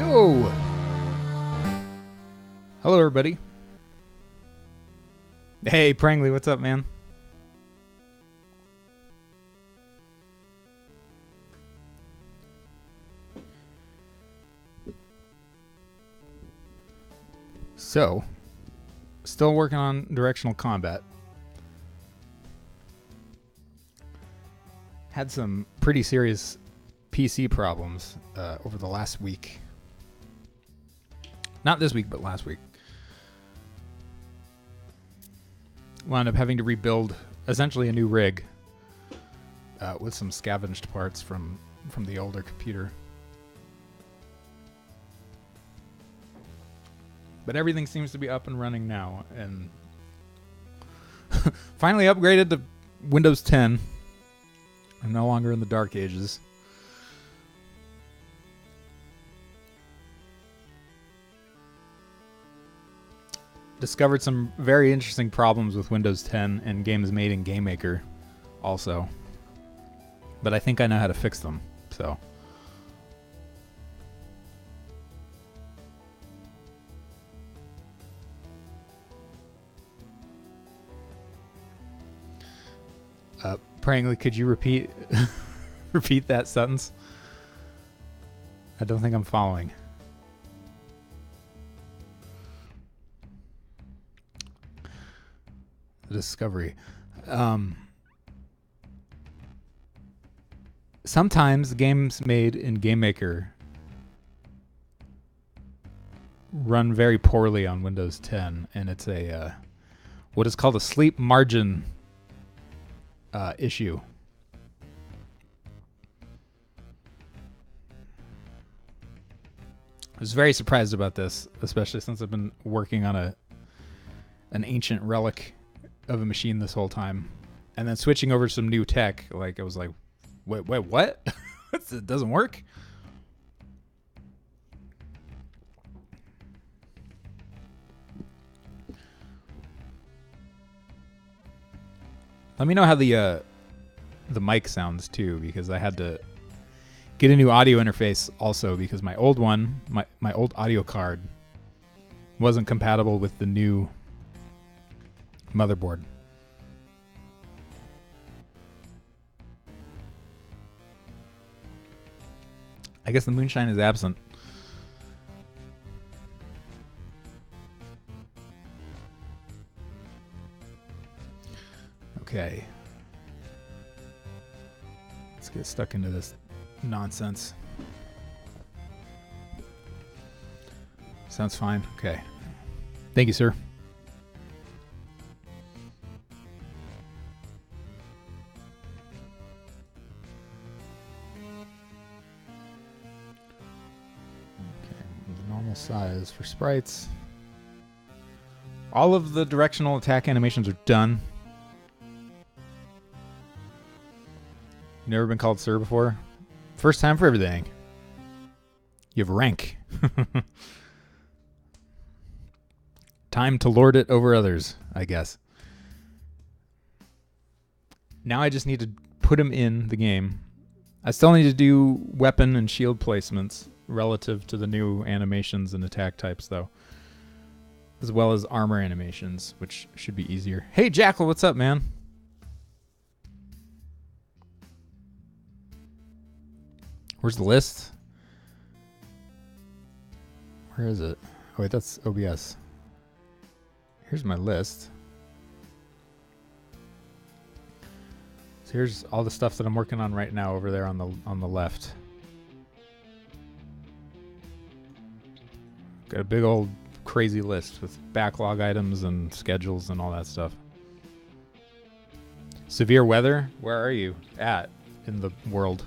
Whoa! Hello, everybody. Hey, Prangley, what's up, man? So, still working on directional combat. Had some pretty serious PC problems over the last week. Not this week, but last week. Wound up having to rebuild essentially a new rig with some scavenged parts from the older computer. But everything seems to be up and running now, and finally upgraded to Windows 10. I'm no longer in the dark ages. Discovered some very interesting problems with Windows 10 and games made in GameMaker also. But I think I know how to fix them, so. Prangley, could you repeat that sentence? I don't think I'm following. The discovery. Sometimes games made in GameMaker run very poorly on Windows 10, and it's a what is called a sleep margin issue. I was very surprised about this, especially since I've been working on an ancient relic of a machine this whole time, and then switching over to some new tech. Like, I was like, wait, what? It doesn't work? Let me know how the mic sounds too, because I had to get a new audio interface also, because my old one, my old audio card wasn't compatible with the new motherboard. I guess the moonshine is absent. Okay. Let's get stuck into this nonsense. Sounds fine. Okay. Thank you, sir. Normal size for sprites. All of the directional attack animations are done. Never been called sir before? First time for everything. You have rank. Time to lord it over others, I guess. Now I just need to put him in the game. I still need to do weapon and shield placements relative to the new animations and attack types, though, as well as armor animations, which should be easier. Hey, Jackal, what's up, man? Where's the list? Where is it? Oh, wait, that's OBS. Here's my list. So here's all the stuff that I'm working on right now over there on the left. Got a big old crazy list with backlog items and schedules and all that stuff. Severe weather? Where are you at in the world?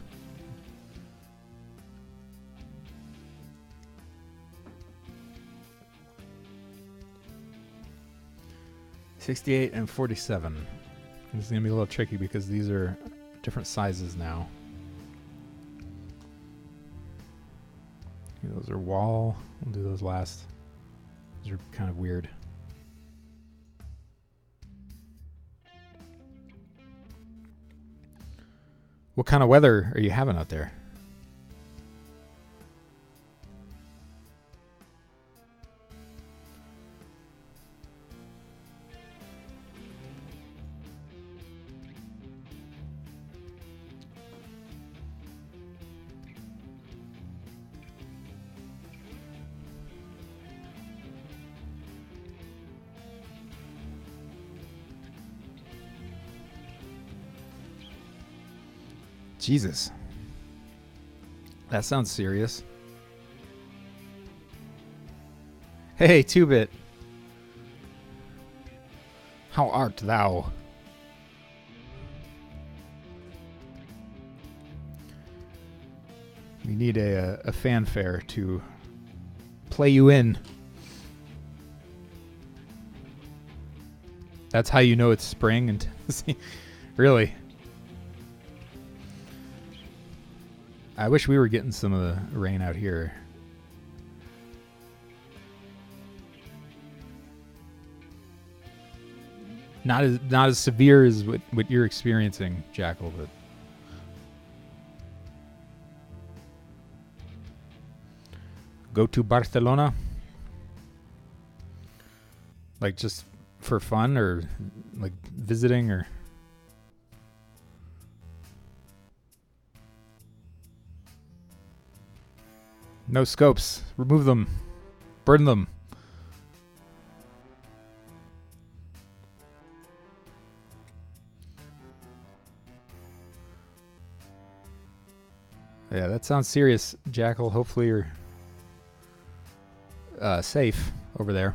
$68 and $47. This is gonna be a little tricky because these are different sizes now. Those are wall. We'll do those last. Those are kind of weird. What kind of weather are you having out there? Jesus. That sounds serious. Hey, 2-Bit. How art thou? We need a fanfare to play you in. That's how you know it's spring in Tennessee. Really. I wish we were getting some of the rain out here. Not as severe as what you're experiencing, Jackal, but go to Barcelona? Like just for fun or like visiting or no scopes. Remove them. Burn them. Yeah, that sounds serious, Jackal. Hopefully you're safe over there.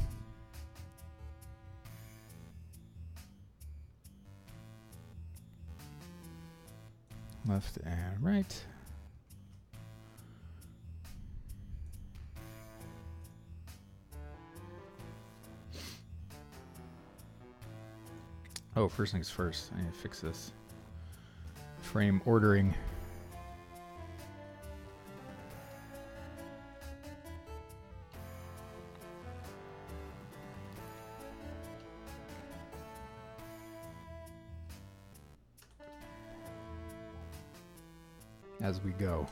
Left and right. Oh, first things first. I need to fix this. Frame ordering. As we go.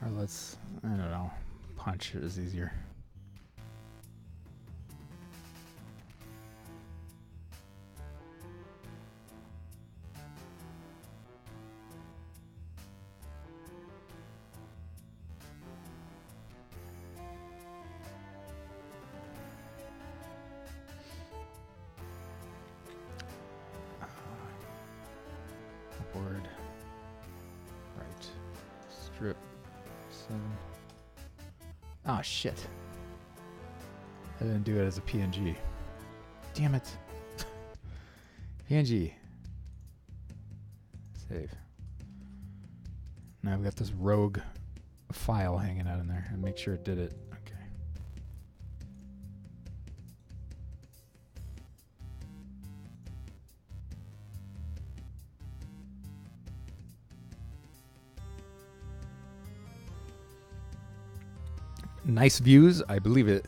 Or let's, I don't know, punch is easier. Upward, right, strip. 7. Oh shit. I didn't do it as a PNG. Damn it. PNG. Save. Now we've got this rogue file hanging out in there and make sure it did it. Okay. Nice views, I believe it.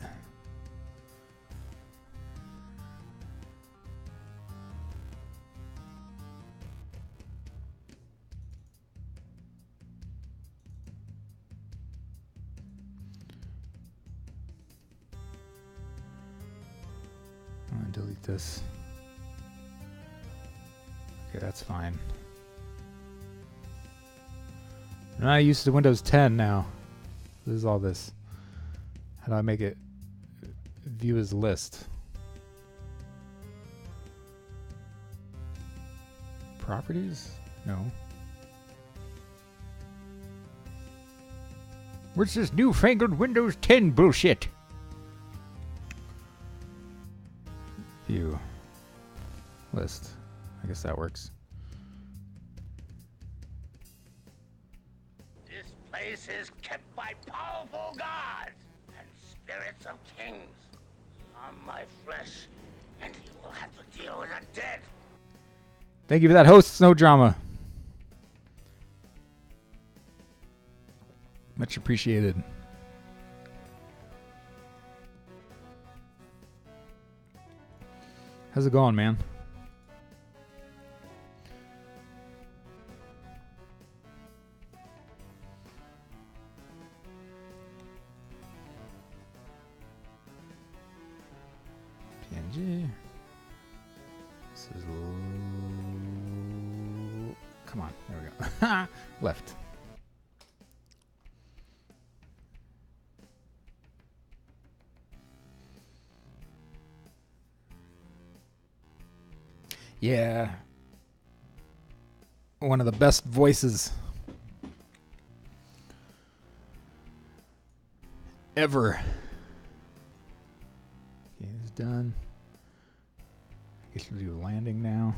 I'm gonna delete this. Okay, that's fine. I'm not used to Windows 10 now. This is all this. How do I make it view as list? Properties? No. What's this newfangled Windows 10 bullshit? View. List. I guess that works. This place is kept by powerful gods and spirits of kings. On my flesh, and you will have to deal with the dead. Thank you for that, hosts. No drama. Much appreciated. How's it going, man? GG. This is come on, there we go. Left. Yeah. One of the best voices ever. Okay, it's done. I guess we'll do a landing now.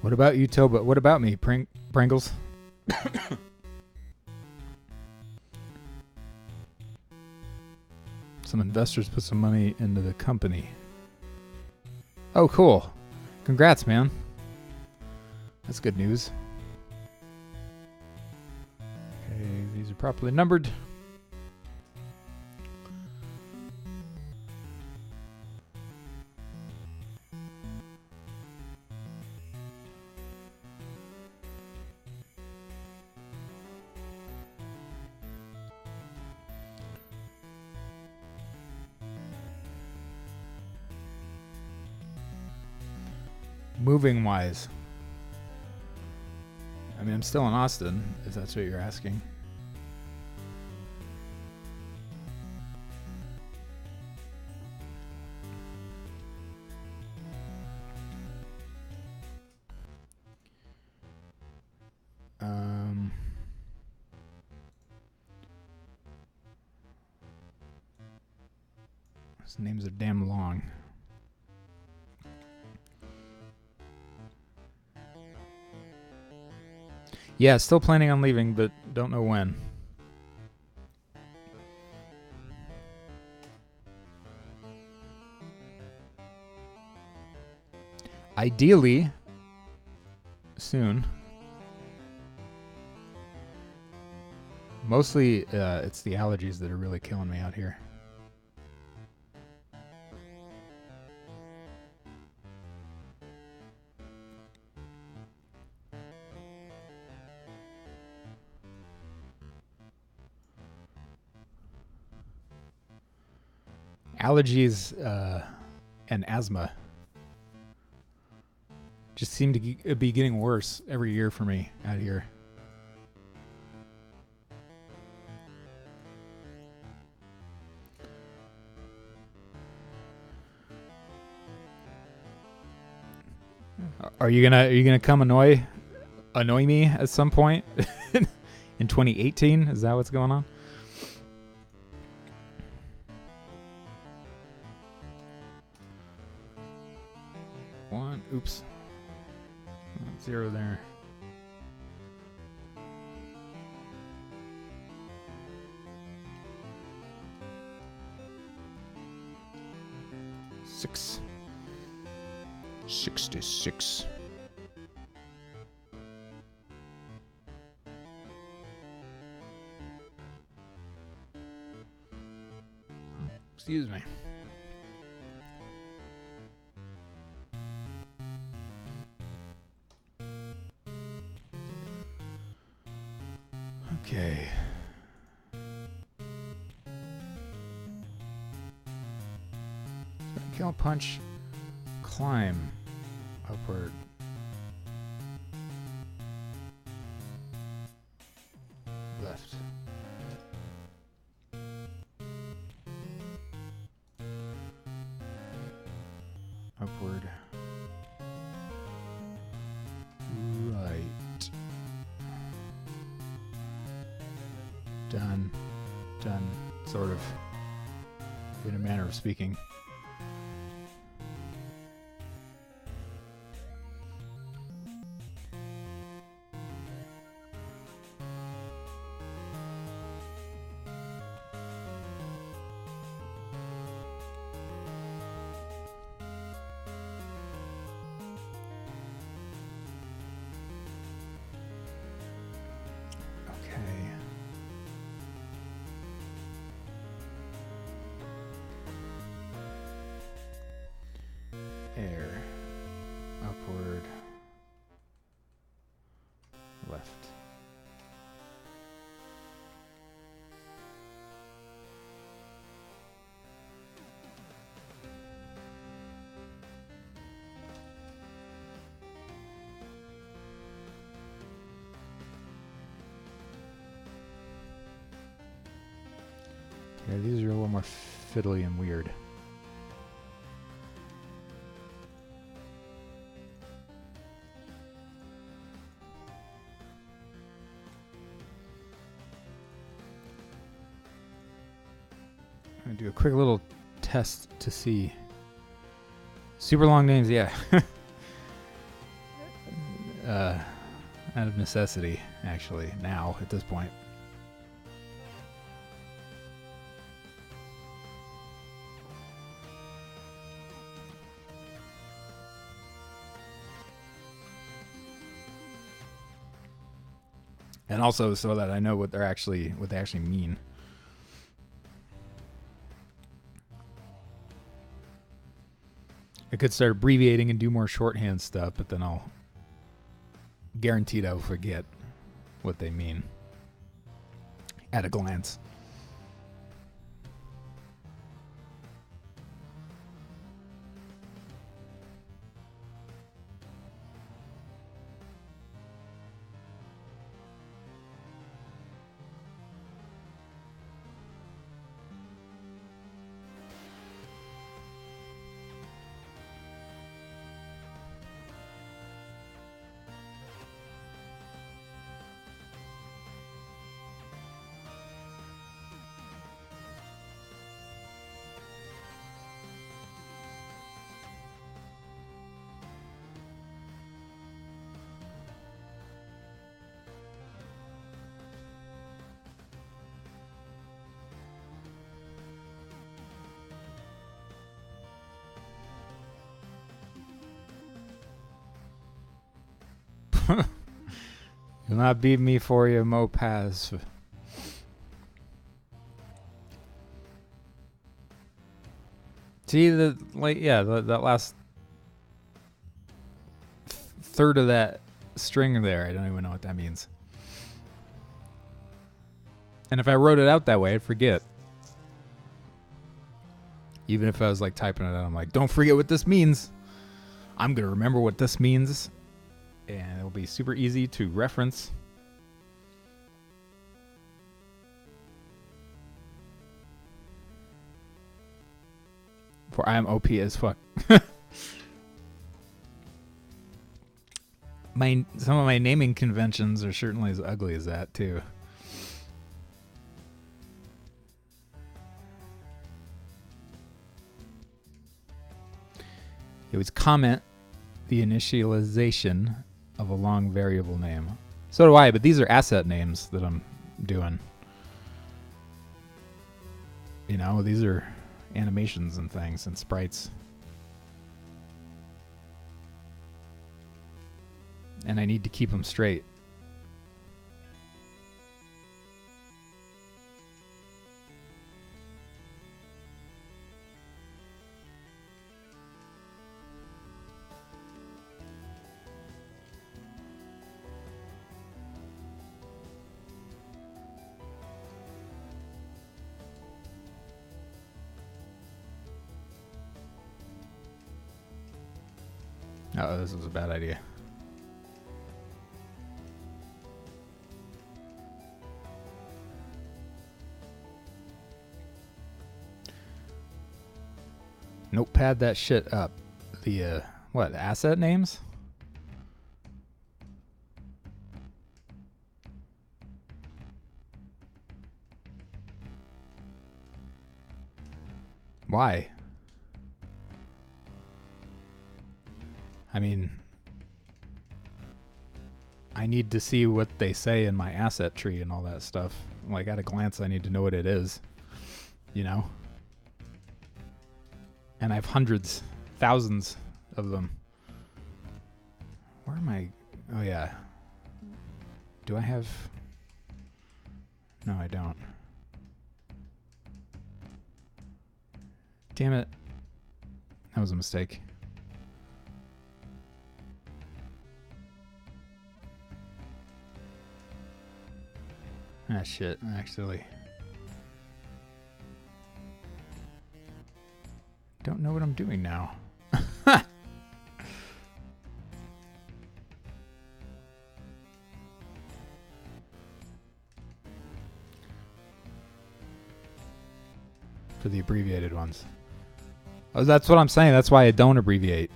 What about you, Toba? What about me, Pringles? Some investors put some money into the company. Oh, cool. Congrats, man. That's good news. Okay, these are properly numbered. Moving wise, I mean, I'm still in Austin, if that's what you're asking. His names are damn long. Yeah, still planning on leaving, but don't know when. Ideally, soon. Mostly, it's the allergies that are really killing me out here. Allergies and asthma just seem to be getting worse every year for me out here. Are you gonna come annoy me at some point in 2018? Is that what's going on? One, oops, 0 there. Six. 66. Excuse me. Okay. Kill, punch, climb upward. Left. Upward. Right. Done. Done. Sort of. In a manner of speaking. Air. Upward. Left. Yeah, these are a little more fiddly and weird. I'm gonna do a quick little test to see. Super long names, yeah. Out of necessity, actually, now, at this point. And also so that I know what they actually mean. I could start abbreviating and do more shorthand stuff, but then I'll guaranteed I'll forget what they mean at a glance. You'll not beat me for you, Mopaz. See that last third of that string there. I don't even know what that means. And if I wrote it out that way, I'd forget. Even if I was like typing it out, I'm like, don't forget what this means. I'm gonna remember what this means. And it'll be super easy to reference. For I am OP as fuck. Some of my naming conventions are certainly as ugly as that too. It was comment the initialization of a long variable name. So do I, but these are asset names that I'm doing. You know, these are animations and things and sprites. And I need to keep them straight. Oh, this was a bad idea. Notepad that shit up. the what asset names? Why? I mean, I need to see what they say in my asset tree and all that stuff. Like, at a glance, I need to know what it is, you know? And I have hundreds, thousands of them. Where am I? Oh, yeah. Do I have... No, I don't. Damn it. That was a mistake. Ah, shit. Actually. Don't know what I'm doing now. For the abbreviated ones. Oh, that's what I'm saying. That's why I don't abbreviate.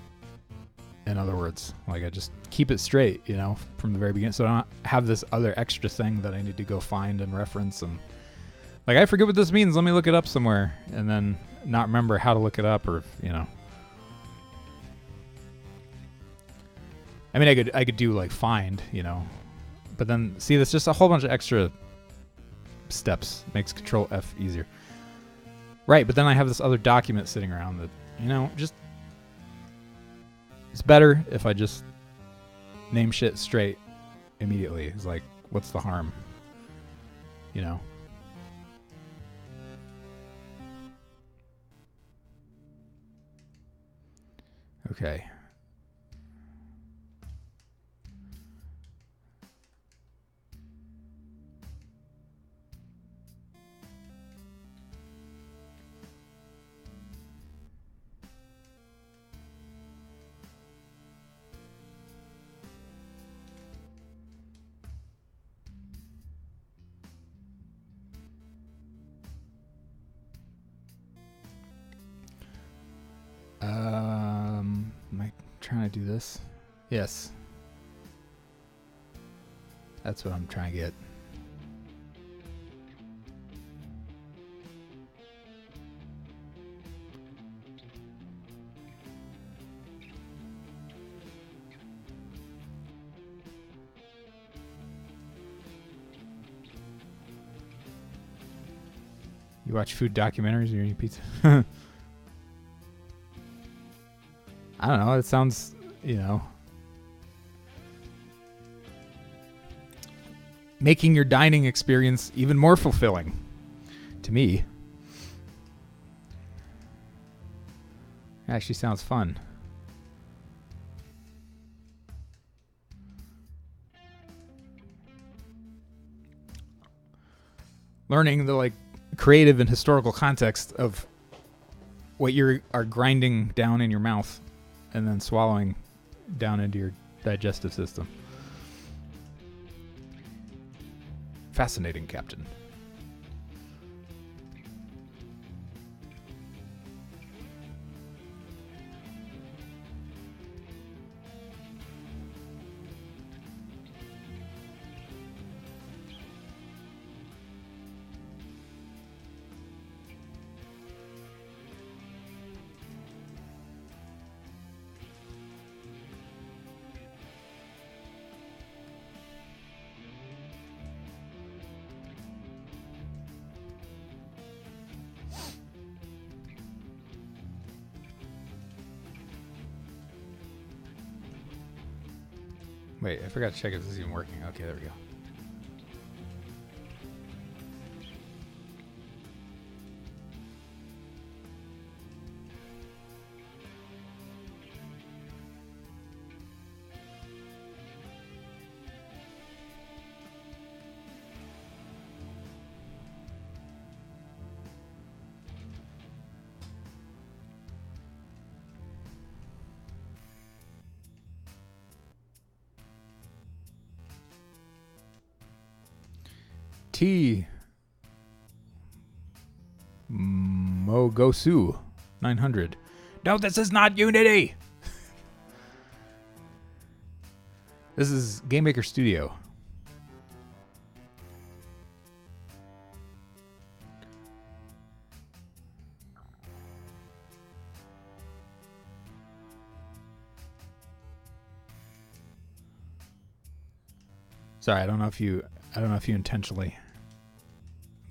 In other words, like I just keep it straight, you know, from the very beginning. So I don't have this other extra thing that I need to go find and reference. And like, I forget what this means. Let me look it up somewhere, and then not remember how to look it up, or you know. I mean, I could do like find, you know, but then see, that's just a whole bunch of extra steps. Makes Control F easier. Right, but then I have this other document sitting around that, you know, just... It's better if I just name shit straight immediately. It's like, what's the harm? You know? Okay. Am I trying to do this? Yes. That's what I'm trying to get. You watch food documentaries or you eat pizza? I don't know. It sounds, you know, making your dining experience even more fulfilling to me. It actually sounds fun. Learning the like creative and historical context of what you are grinding down in your mouth and then swallowing down into your digestive system. Fascinating, Captain. Wait, I forgot to check if this is even working. Okay, there we go. T. Mogosu 900. No, this is not Unity. This is Game Maker Studio. Sorry, I don't know if you intentionally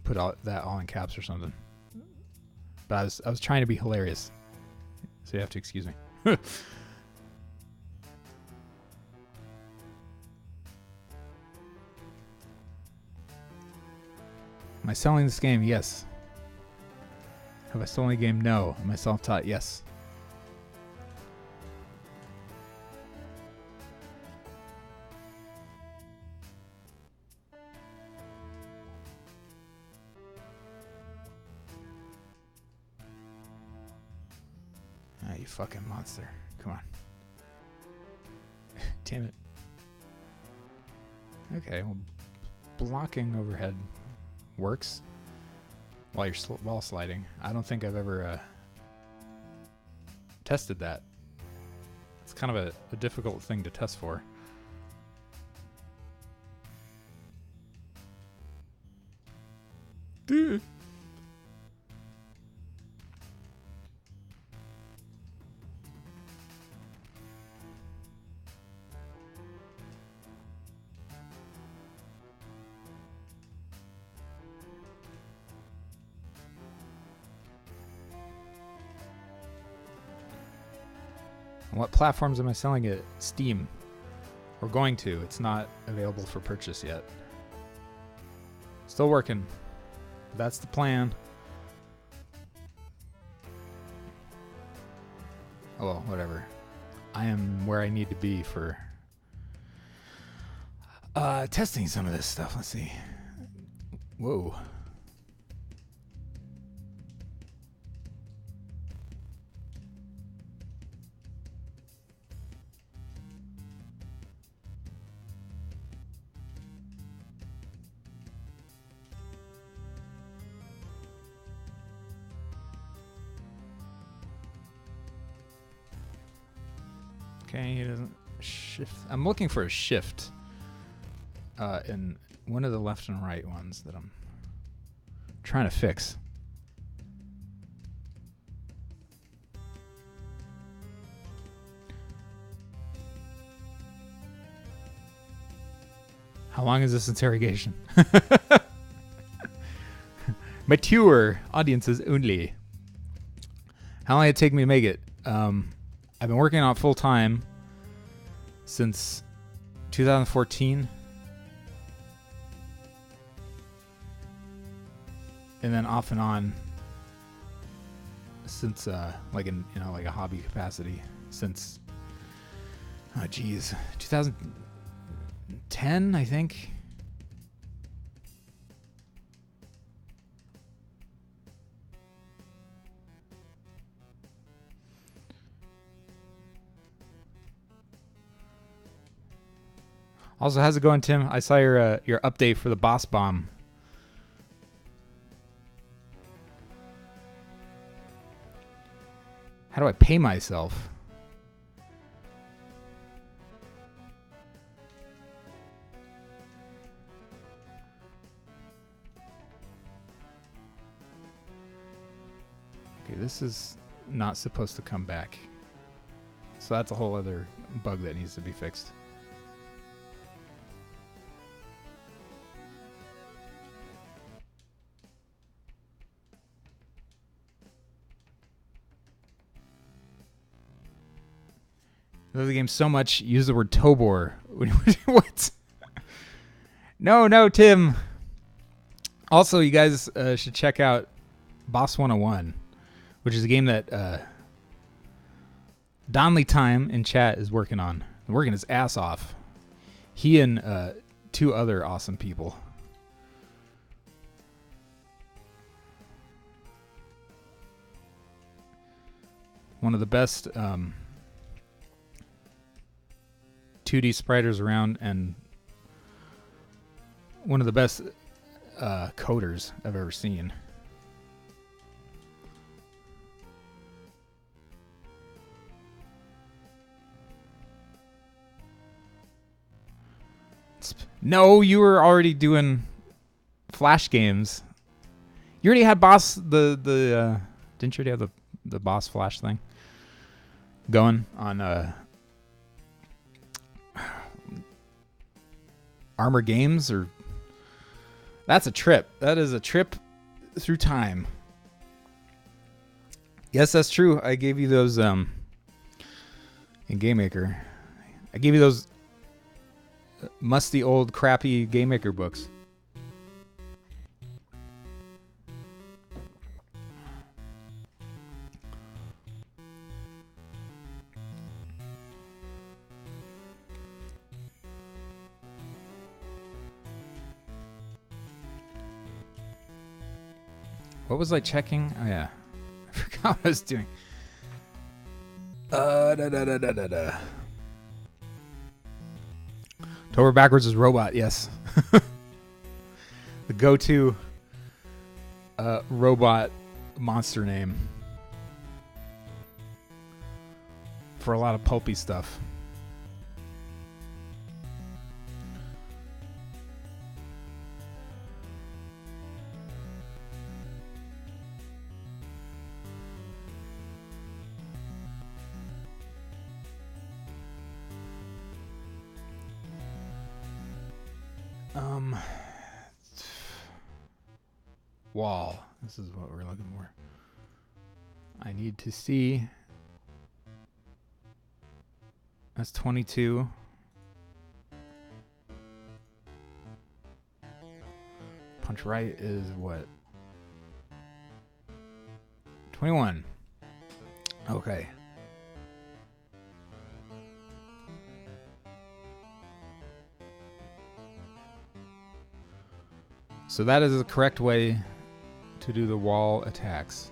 put that all in caps or something. But I was trying to be hilarious. So you have to excuse me. Am I selling this game? Yes. Have I stolen a game? No. Am I self-taught? Yes. Ah, you fucking monster. Come on. Damn it. Okay, well, blocking overhead works while you're wall sliding. I don't think I've ever tested that. It's kind of a difficult thing to test for. Dude. What platforms am I selling it? Steam. We're going to. It's not available for purchase yet. Still working. That's the plan. Oh well, whatever. I am where I need to be for testing some of this stuff. Let's see. Whoa. Okay, he doesn't shift. I'm looking for a shift in one of the left and right ones that I'm trying to fix. How long is this interrogation? Mature audiences only. How long did it take me to make it? I've been working on it full time since 2014. And then off and on since like in like a hobby capacity since 2010, I think. Also, how's it going, Tim? I saw your update for the boss bomb. How do I pay myself? Okay, this is not supposed to come back. So that's a whole other bug that needs to be fixed. I love the game so much. Use the word Tobor. What? No, Tim. Also, you guys should check out Boss 101, which is a game that Donley Time in chat is working on. Working his ass off. He and two other awesome people. One of the best 2D spriters around, and one of the best coders I've ever seen. No, you were already doing Flash games. You already had boss didn't you already have the boss Flash thing going on Armor Games? Or that's a trip. That is a trip through time. Yes, that's true. I gave you those in Game Maker. I gave you those musty old crappy Game Maker books. What was I checking? Oh yeah. I forgot what I was doing. Tober backwards is robot, yes. The go-to robot monster name for a lot of pulpy stuff. Wall. This is what we're looking for. I need to see. That's 22. Punch right is what? 21. Okay. So that is the correct way to do the wall attacks.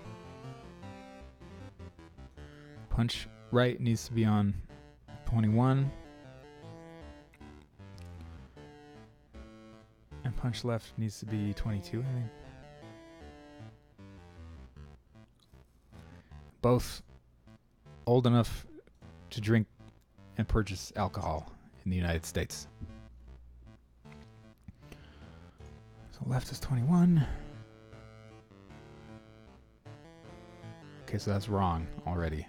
Punch right needs to be on 21. And punch left needs to be 22, I think. Both old enough to drink and purchase alcohol in the United States. So left is 21. Okay, so that's wrong already.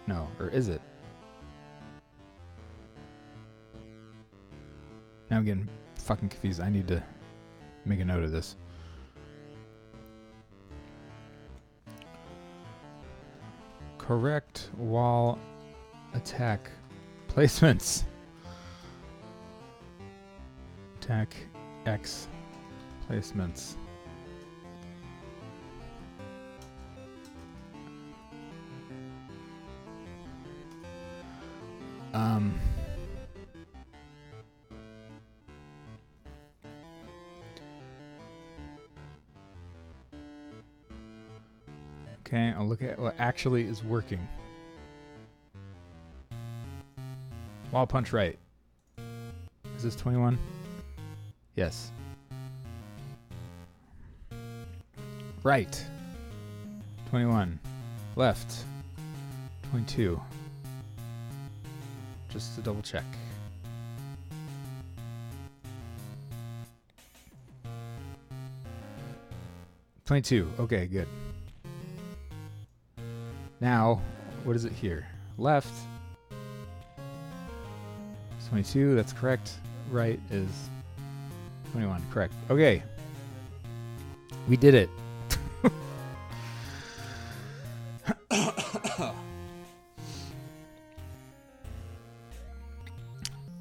No, or is it? Now I'm getting fucking confused. I need to make a note of this. Correct wall attack placements. Attack X placements. Okay, I'll look at what actually is working. Wall punch right. Is this 21? Yes. Right. 21. Left. 22. Just to double check. $22. Okay, good. Now, what is it here? Left. 22, that's correct. Right is 21, correct. Okay. We did it.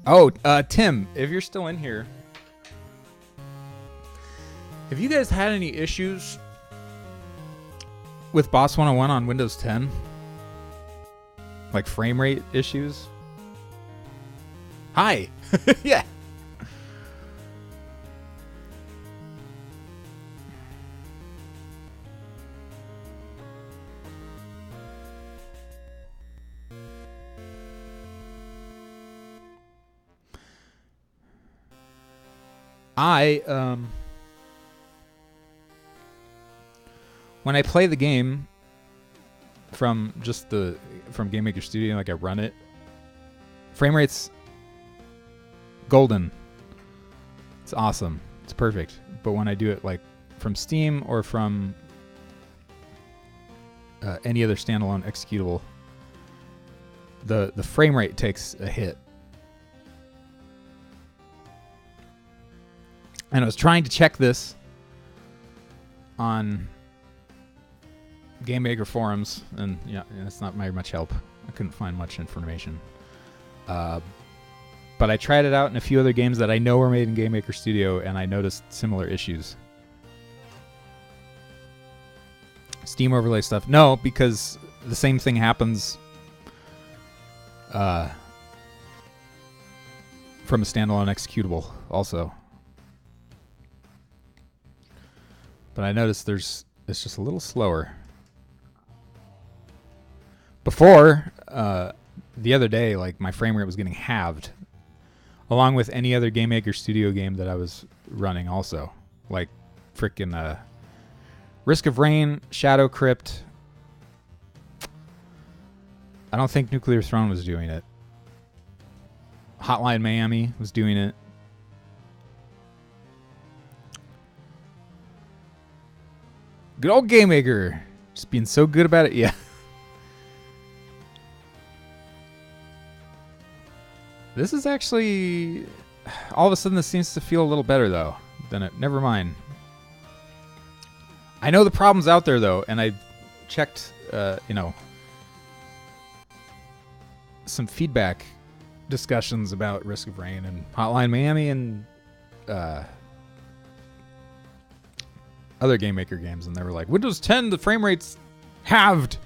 Oh, Tim, if you're still in here, have you guys had any issues with Boss 101 on Windows 10? Like frame rate issues? Hi. Yeah. When I play the game from Game Maker Studio, like I run it Frame rate's golden. It's awesome. It's perfect. But when I do it like from Steam or from any other standalone executable, the frame rate takes a hit. And I was trying to check this on Game Maker forums, and yeah, it's not very much help. I couldn't find much information. But I tried it out in a few other games that I know were made in Game Maker Studio, and I noticed similar issues. Steam overlay stuff. No, because the same thing happens from a standalone executable also. But I noticed it's just a little slower. Before, the other day, like my frame rate was getting halved, along with any other Game Maker Studio game that I was running also. Like frickin' Risk of Rain, Shadow Crypt. I don't think Nuclear Throne was doing it. Hotline Miami was doing it. Good old Game Maker. Just being so good about it. Yeah. This is actually... all of a sudden this seems to feel a little better, though, than it. Never mind. I know the problem's out there, though, and I checked, some feedback discussions about Risk of Rain and Hotline Miami and other Game Maker games, and they were like, Windows 10, the frame rate's halved.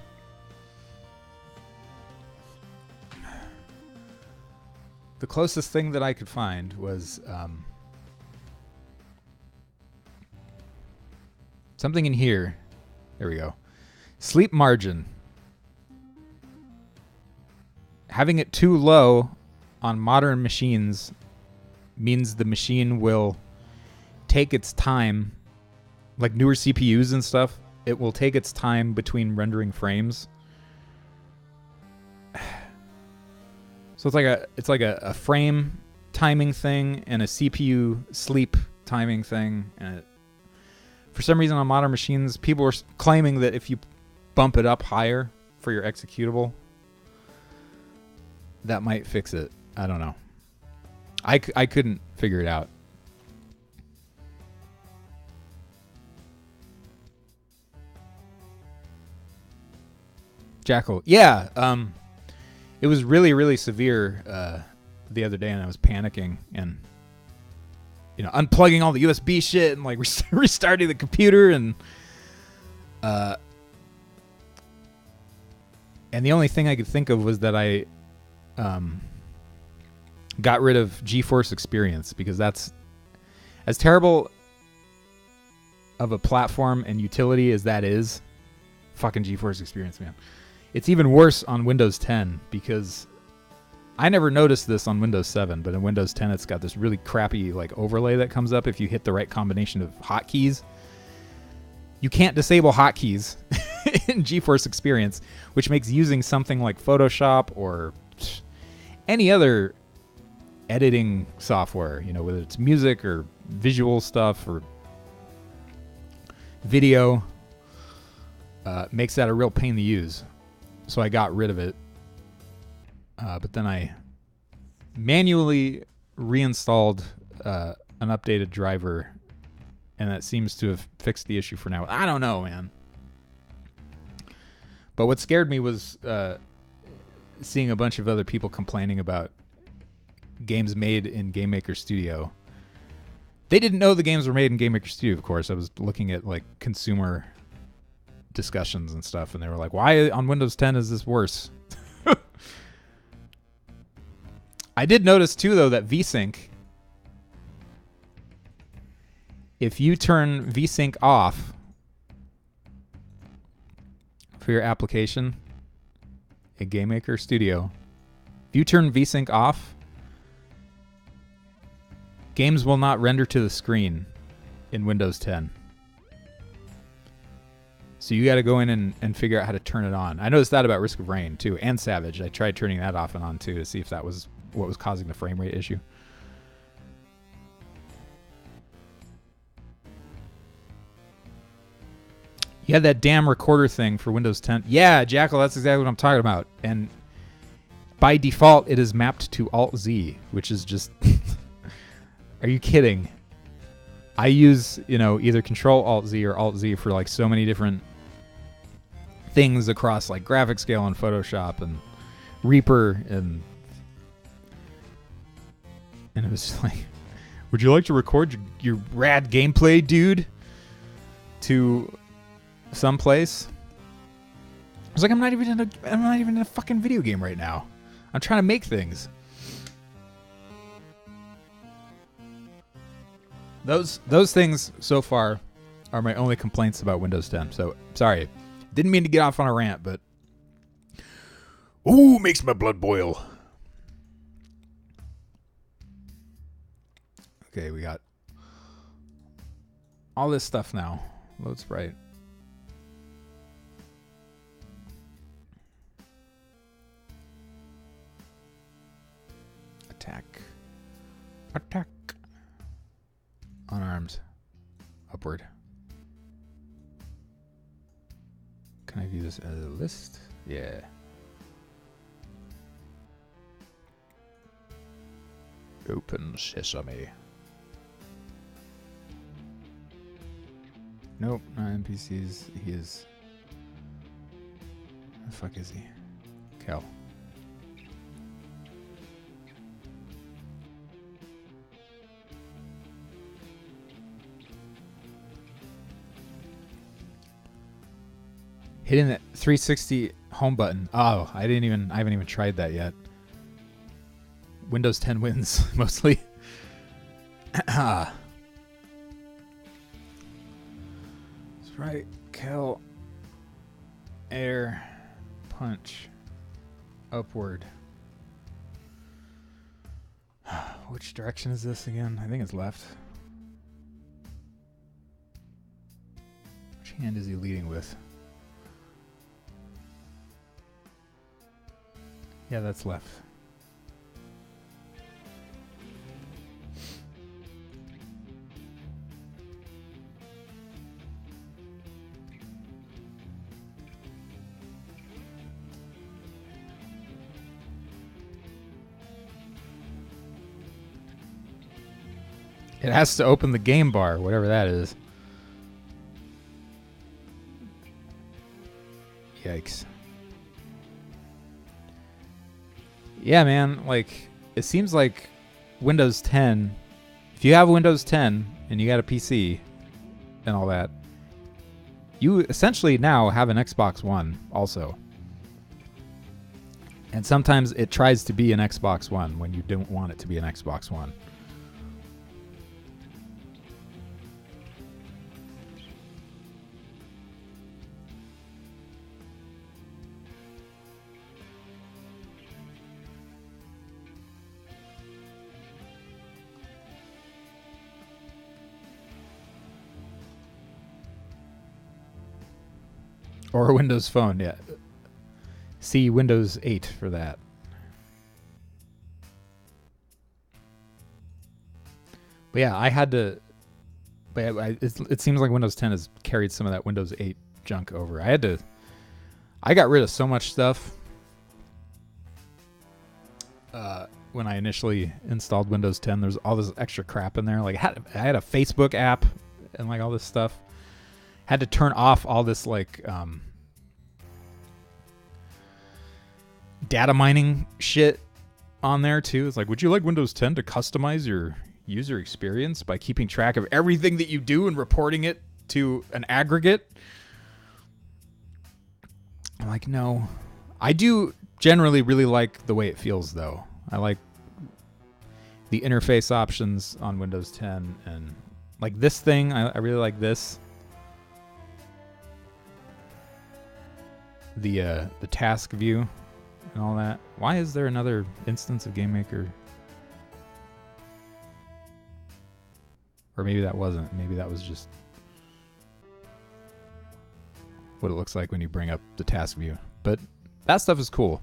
The closest thing that I could find was something in here. There we go. Sleep margin. Having it too low on modern machines means the machine will take its time, like newer CPUs and stuff, it will take its time between rendering frames. So it's like a frame timing thing and a CPU sleep timing thing. And for some reason on modern machines, people are claiming that if you bump it up higher for your executable, that might fix it. I don't know. I couldn't figure it out. Jackal. Yeah. It was really, really severe the other day, and I was panicking and, unplugging all the USB shit and like restarting the computer and the only thing I could think of was that I got rid of GeForce Experience, because that's as terrible of a platform and utility as that is. Fucking GeForce Experience, man. It's even worse on Windows 10, because I never noticed this on Windows 7, but in Windows 10 it's got this really crappy like overlay that comes up if you hit the right combination of hotkeys. You can't disable hotkeys in GeForce Experience, which makes using something like Photoshop or any other editing software, whether it's music or visual stuff or video, makes that a real pain to use. So I got rid of it. But then I manually reinstalled an updated driver, and that seems to have fixed the issue for now. I don't know, man. But what scared me was seeing a bunch of other people complaining about games made in Game Maker Studio. They didn't know the games were made in Game Maker Studio, of course. I was looking at like consumer discussions and stuff, and they were like, why on Windows 10 is this worse? I did notice too, though, that VSync, if you turn VSync off for your application in Game Maker Studio, if you turn VSync off, games will not render to the screen in Windows 10. So you got to go in and figure out how to turn it on. I noticed that about Risk of Rain too, and Savage. I tried turning that off and on too to see if that was what was causing the frame rate issue. You had that damn recorder thing for Windows 10. Yeah, Jackal, that's exactly what I'm talking about. And by default, it is mapped to Alt-Z, which is just... Are you kidding? I use, either Control Alt-Z or Alt-Z for like so many different things across like graphic scale and Photoshop and Reaper, and it was just like, would you like to record your rad gameplay, dude, to someplace? I was like, I'm not even in a fucking video game right now. I'm trying to make things. Those things so far are my only complaints about Windows 10. So sorry, didn't mean to get off on a rant, but ooh, makes my blood boil. Okay, we got all this stuff now. Load sprite. Attack. Unarmed. Upward. Can I view this as a list? Yeah. Open sesame. Nope, not NPCs. He is... The fuck is he? Kel. Hitting that 360 home button. Oh, I haven't even tried that yet. Windows 10 wins mostly. That's right. Kill. Air. Punch. Upward. Which direction is this again? I think it's left. Which hand is he leading with? Yeah, that's left. It has to open the game bar, whatever that is. Yikes. Yeah, man, like, it seems like Windows 10, if you have Windows 10 and you got a PC and all that, you essentially now have an Xbox One also. And sometimes it tries to be an Xbox One when you don't want it to be an Xbox One. Or a Windows Phone, yeah. See Windows 8 for that. But yeah, I had to... But it seems like Windows 10 has carried some of that Windows 8 junk over. I got rid of so much stuff when I initially installed Windows 10. There's all this extra crap in there. Like I had a Facebook app and like all this stuff. Had to turn off all this like data mining shit on there too. It's like, would you like Windows 10 to customize your user experience by keeping track of everything that you do and reporting it to an aggregate? I'm like, no. I do generally really like the way it feels though. I like the interface options on Windows 10 and like this thing. I really like this. The task view and all that. Why is there another instance of GameMaker? Or maybe that wasn't. Maybe that was just what it looks like when you bring up the task view. But that stuff is cool.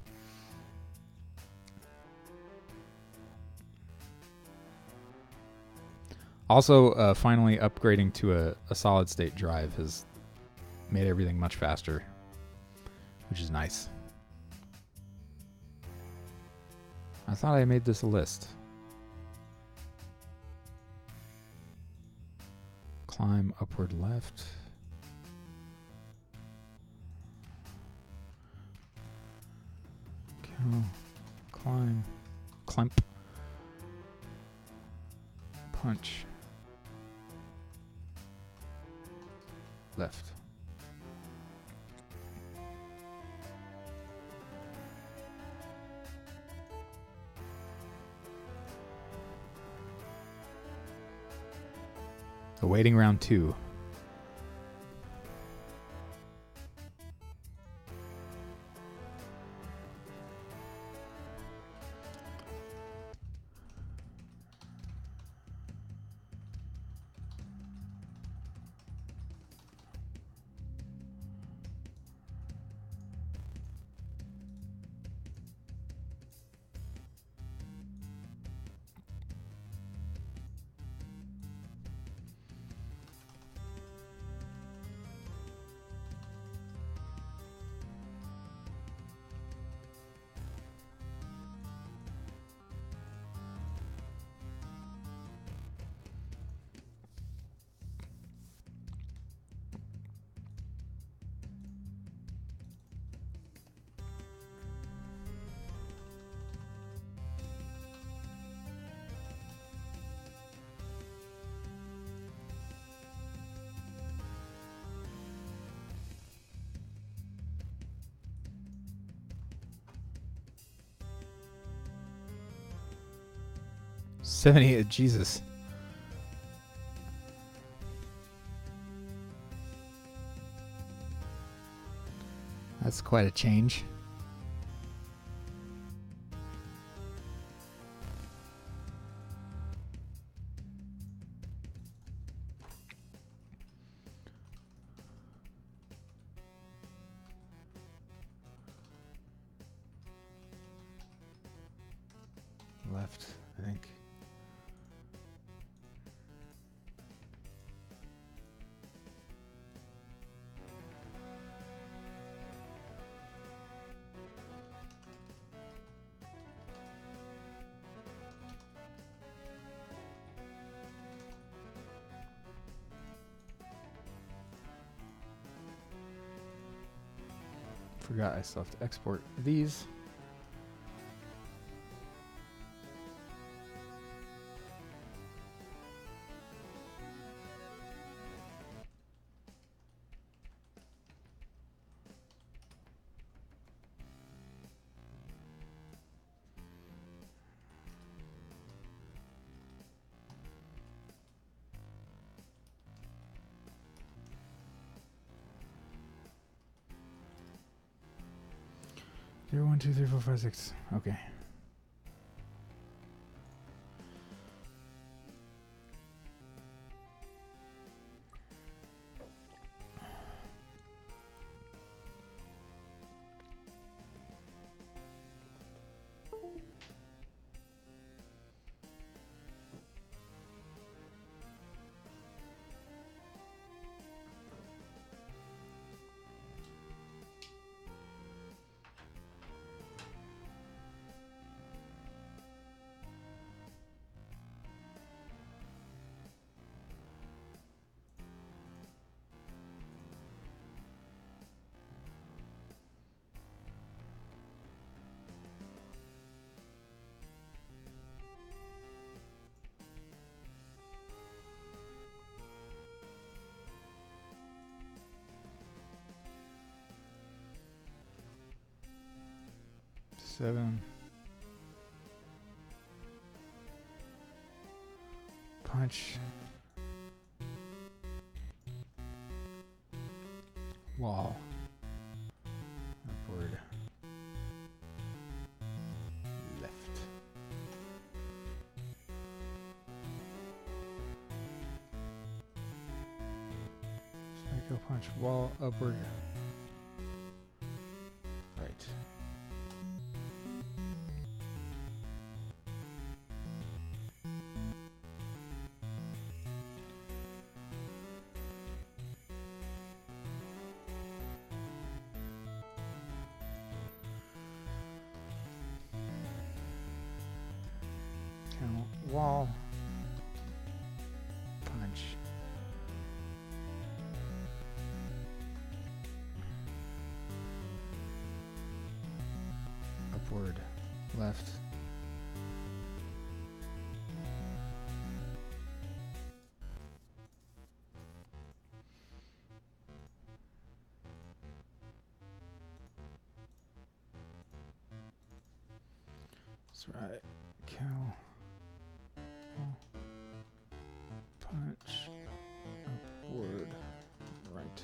Also, finally upgrading to a solid state drive has made everything much faster, which is nice. I thought I made this a list. Climb upward left. Go. Climb. Climp. Punch. Left. Awaiting round 2. $78, Jesus. That's quite a change. Left, I think. Forgot I still have to export these. Zero, 1, 2, 3, 4, 5, 6. Okay. Seven. Punch. Wall. Upward. Left. Psycho punch. Wall. Upward. Right. Now, wall. Punch. Upward. Left. That's right. Cow. Punch. Upward. Right.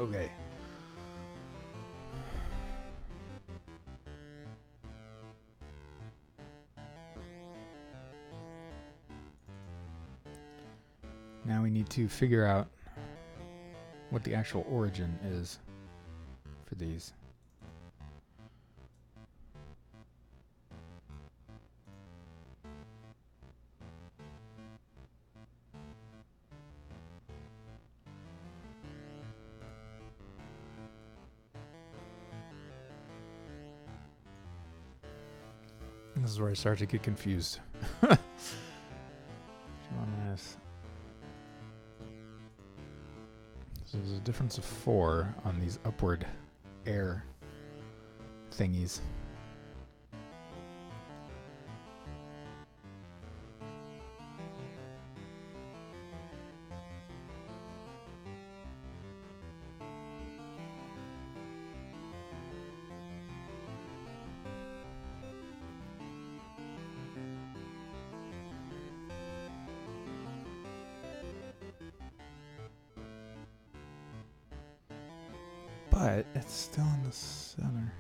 Okay. Now we need to figure out what the actual origin is for these. This is where I start to get confused. So there's a difference of 4 on these upward air thingies. But it's still in the center.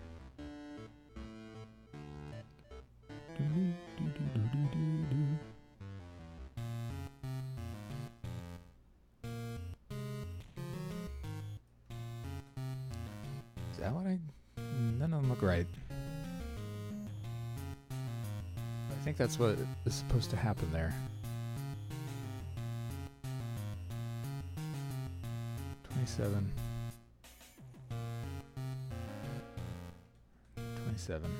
Is that what that doesn't look right. I think that's what is supposed to happen there. 27. 27.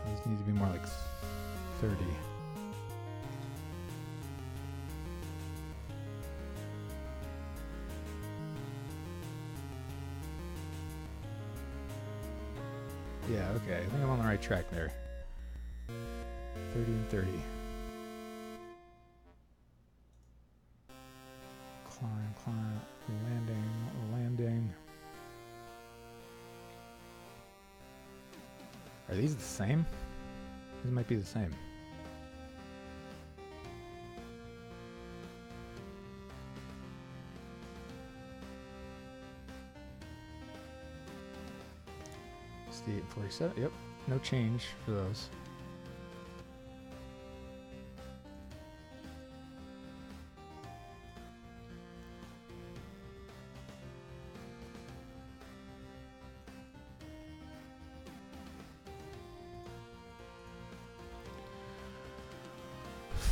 These need to be more like 30. Yeah, okay. I think I'm on the right track there. 30 and 30. Climb, landing. Are these the same? These might be the same. State 47. Yep, no change for those.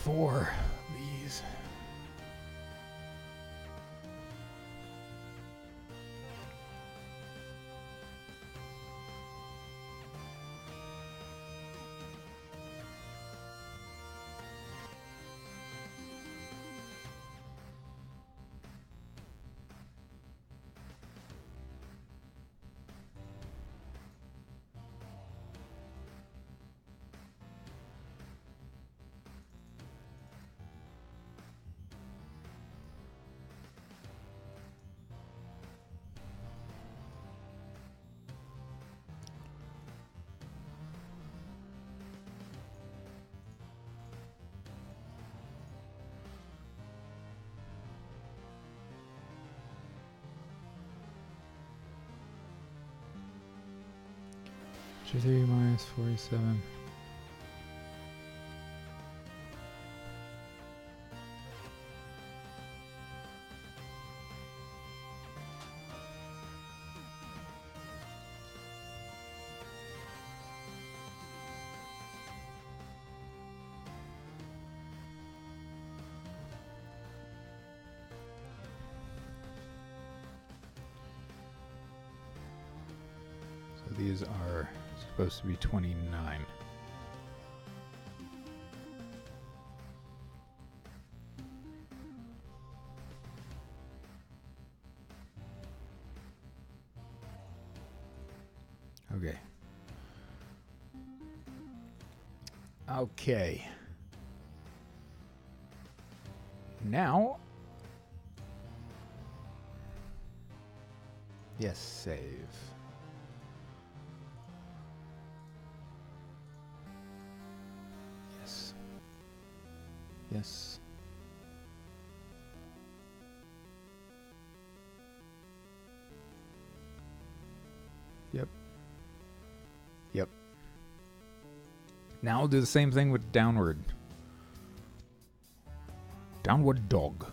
Four of these. 53 minus 47. These are supposed to be 29. Okay. Okay. Now. Yes, save. Yes. Yep. Yep. Now I'll do the same thing with downward. Downward dog.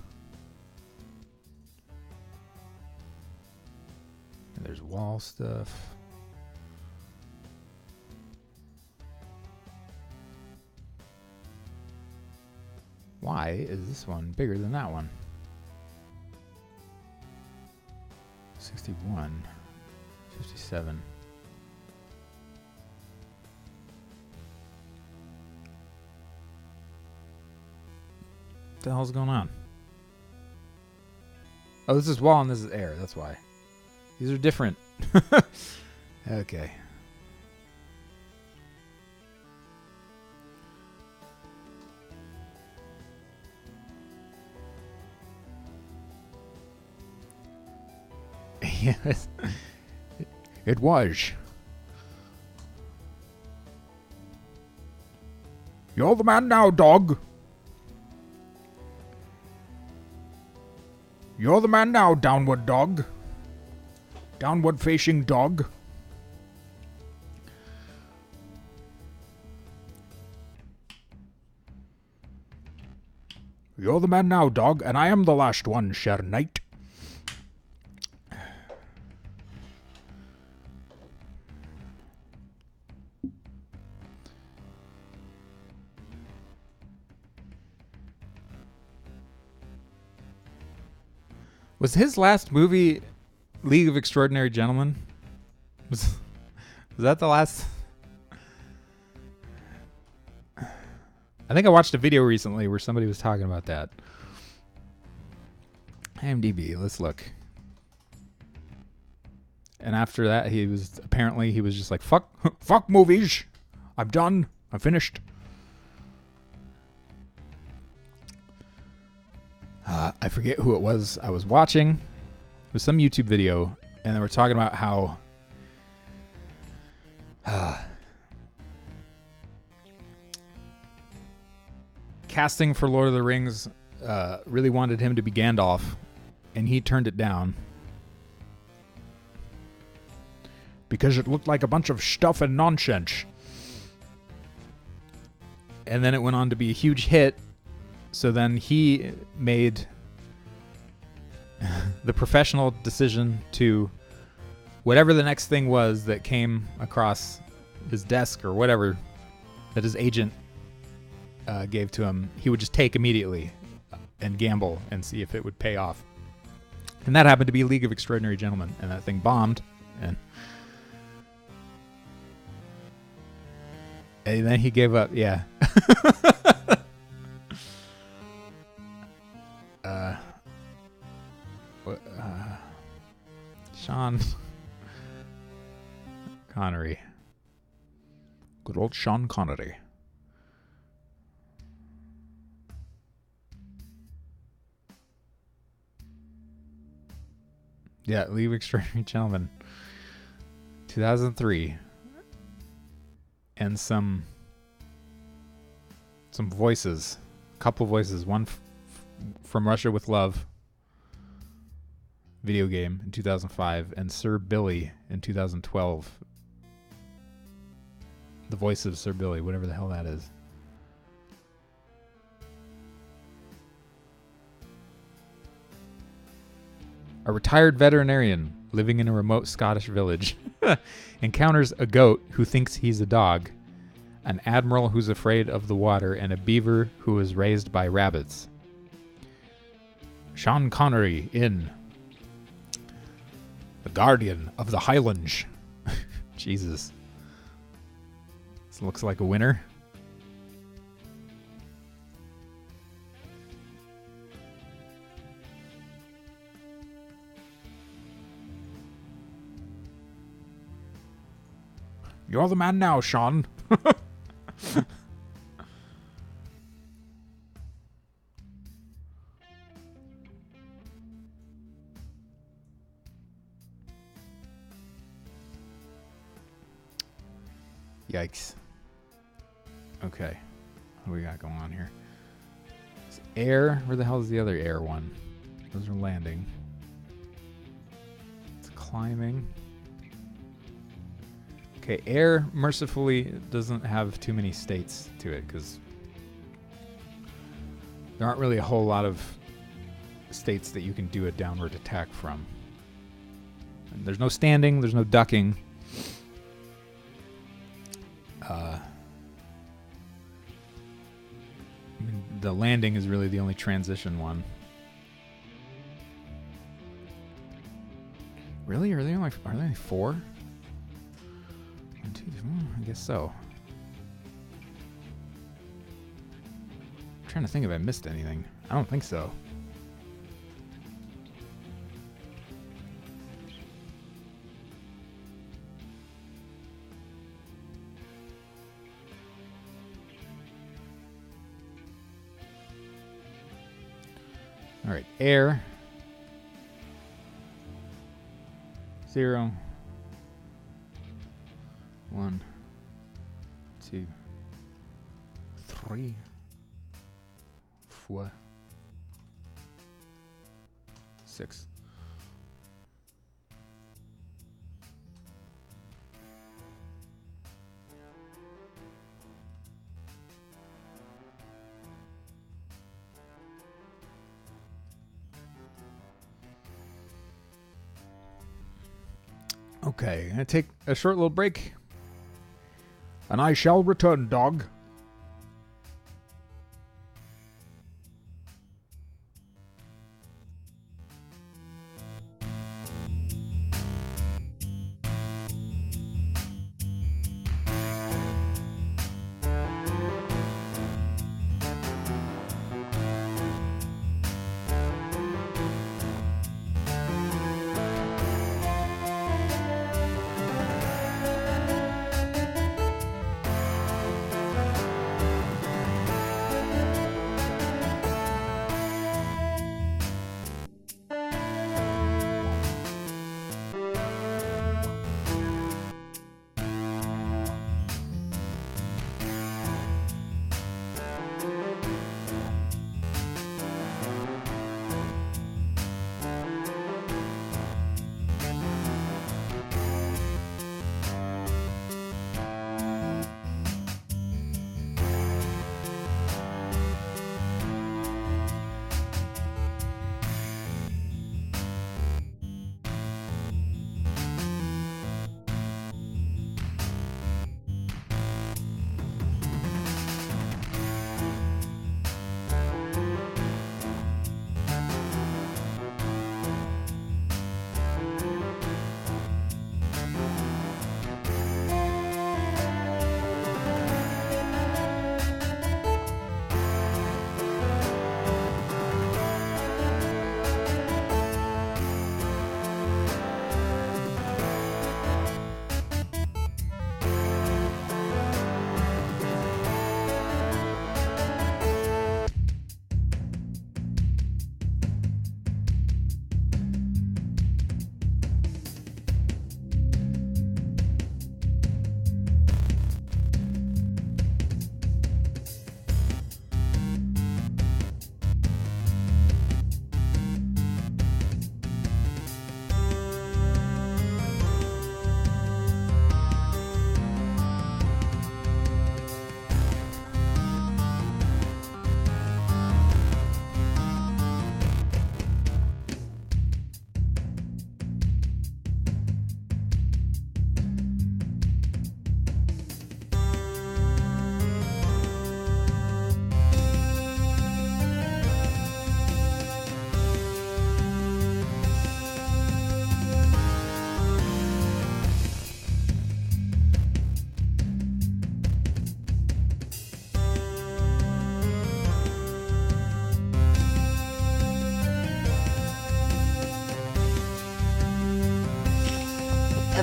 And there's wall stuff. Why is this one bigger than that one? 61. 57. What the hell's going on? Oh, this is wall and this is air. That's why. These are different. Okay. Yes. It was. You're the man now, dog. You're the man now, downward dog. Downward facing dog. You're the man now, dog, and I am the last one, Sir Knight. Was his last movie League of Extraordinary Gentlemen? Was that the last? I think I watched a video recently where somebody was talking about that. IMDb, let's look. And after that, he was just like, fuck movies. I'm done. I'm finished. I forget who it was I was watching. It was some YouTube video, and they were talking about how casting for Lord of the Rings really wanted him to be Gandalf, and he turned it down because it looked like a bunch of stuff and nonsense. And then it went on to be a huge hit. So then he made the professional decision to, whatever the next thing was that came across his desk or whatever that his agent gave to him, he would just take immediately and gamble and see if it would pay off. And that happened to be League of Extraordinary Gentlemen, and that thing bombed. And then he gave up. Yeah. Sean Connery. Good old Sean Connery. Yeah, League of Extraordinary Gentlemen. 2003. And some voices. A couple voices. One from Russia with Love video game in 2005, and Sir Billy in 2012. The voice of Sir Billy, whatever the hell that is. A retired veterinarian living in a remote Scottish village encounters a goat who thinks he's a dog, an admiral who's afraid of the water, and a beaver who is raised by rabbits. Sean Connery in The Guardian of the Highlands. Jesus. This looks like a winner. You're the man now, Sean. Yikes. Okay. What do we got going on here? It's air. Where the hell is the other air one? Those are landing. It's climbing. Okay, air mercifully doesn't have too many states to it because there aren't really a whole lot of states that you can do a downward attack from. And there's no standing, there's no ducking. I mean, the landing is really the only transition one. Really? Are they only 4? 1, 2, 3, I guess so. I'm trying to think if I missed anything. I don't think so. All right, air. 0. 1, 2, 3, 4, 6. Okay, I'm gonna take a short little break. And I shall return, dog.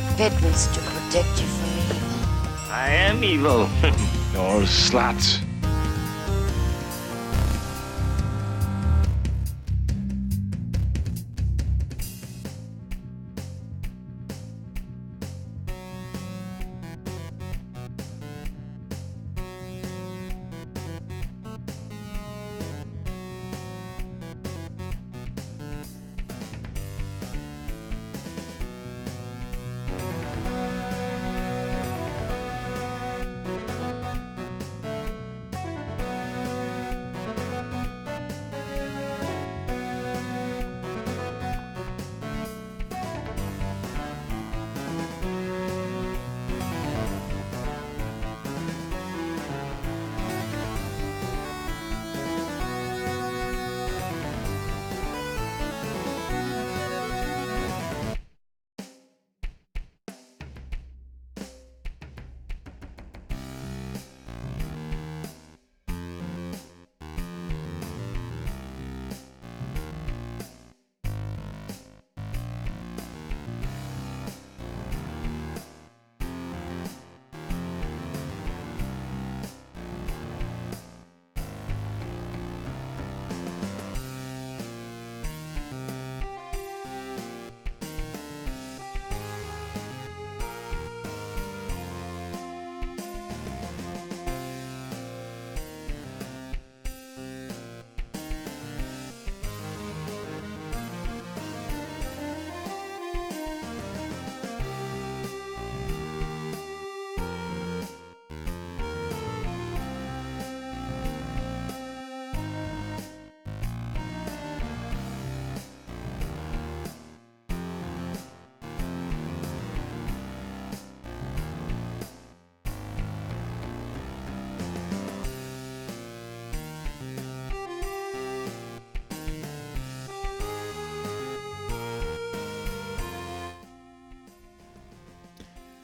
forbidden to protect you from evil. I am evil. You're slut.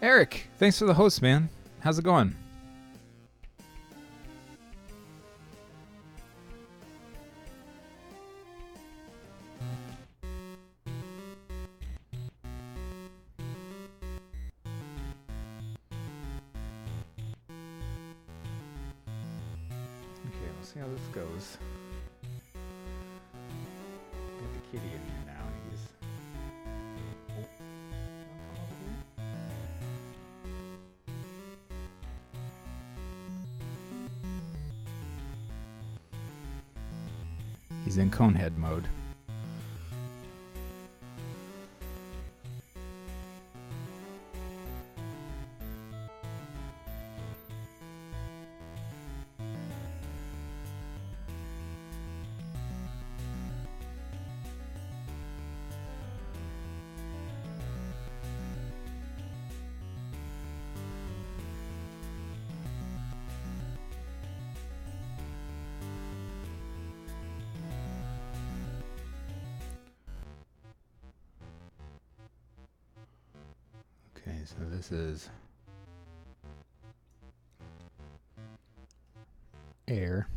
Eric, thanks for the host, man. How's it going? Okay, we'll see how this goes. Got the kitty in here now. He's... Oh. Come over here. He's in Conehead mode. Okay, so this is air.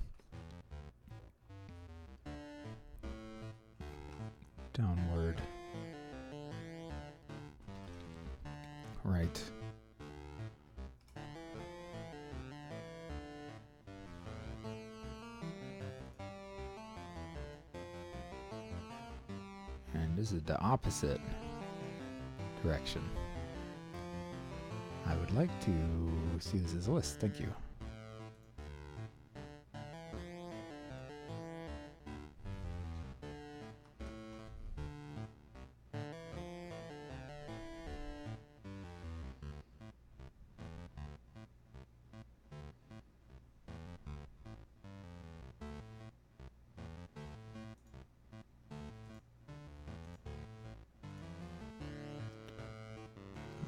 Downward. Right. And this is the opposite direction. I would like to see this as a list. Thank you.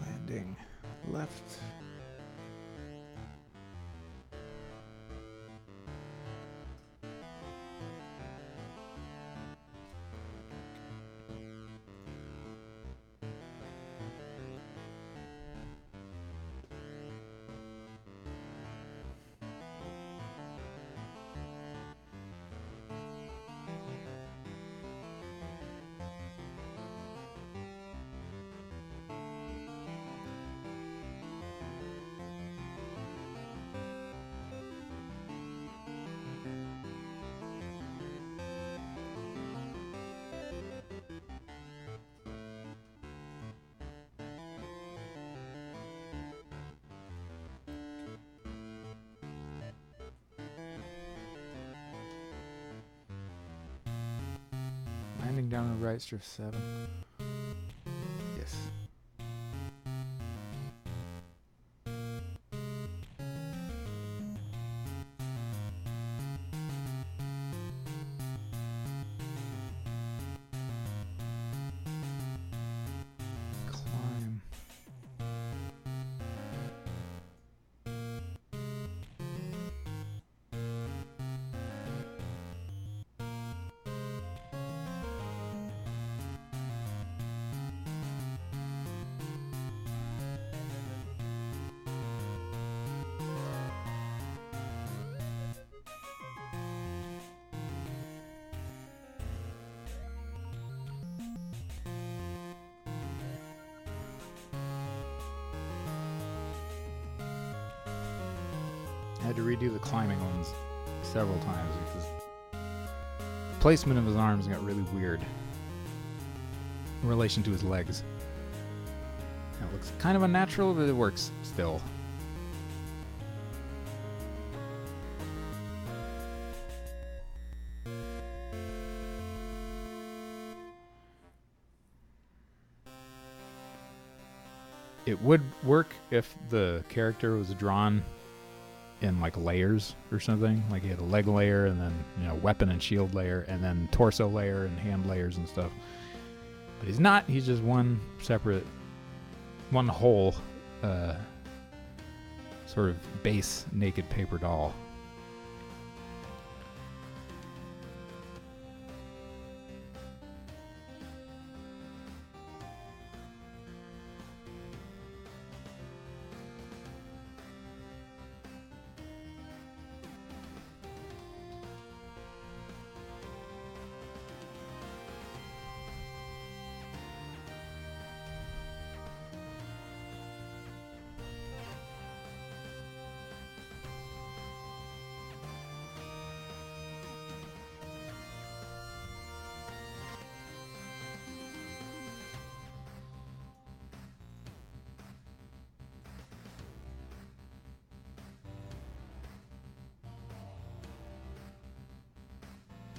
Landing left. right, strip 7. Yes. Climb. I had to redo the climbing ones several times because placement of his arms got really weird in relation to his legs. It looks kind of unnatural, but it works still. It would work if the character was drawn in like layers or something. Like he had a leg layer and then, you know, weapon and shield layer and then torso layer and hand layers and stuff. But he's not. He's just one separate, one whole sort of base naked paper doll.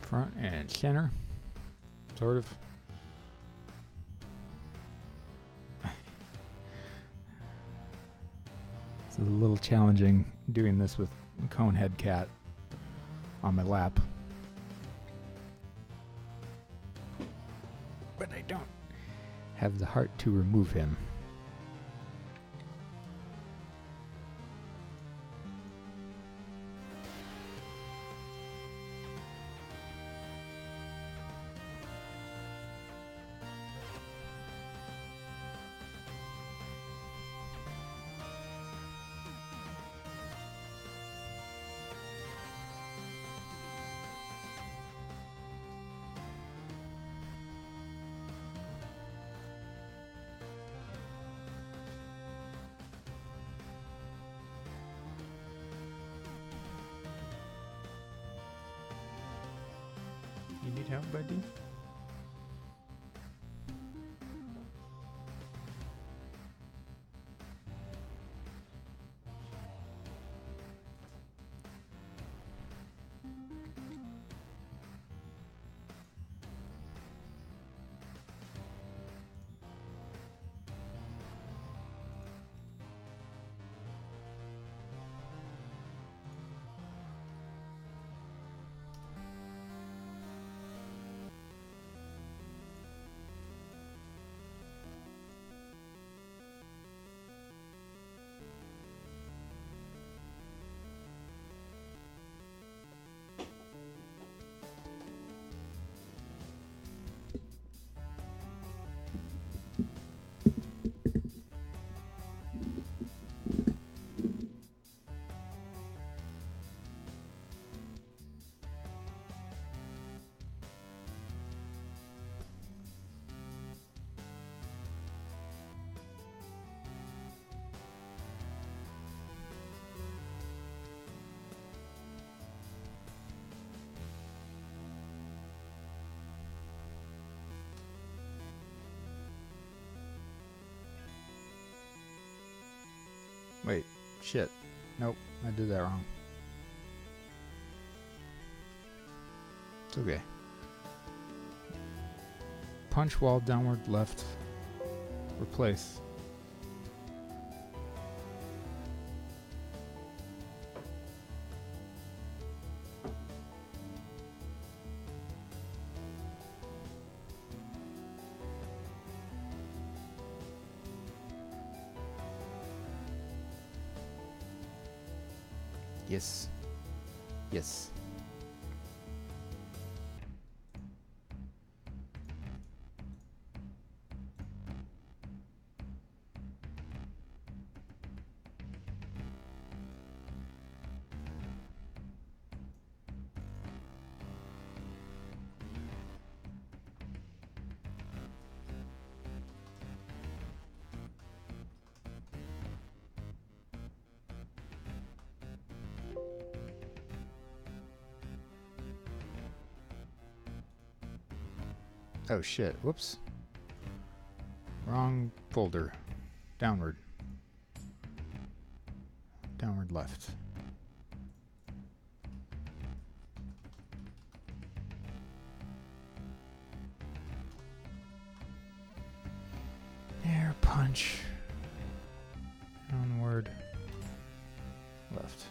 Front and center, sort of. It's a little challenging doing this with Conehead Cat on my lap. But I don't have the heart to remove him. You need help, buddy? Wait, shit. Nope, I did that wrong. It's okay. punch while downward left. Replace. Yes. Yes. Oh shit, whoops. Wrong folder. Downward. Downward left. Air punch. Downward left.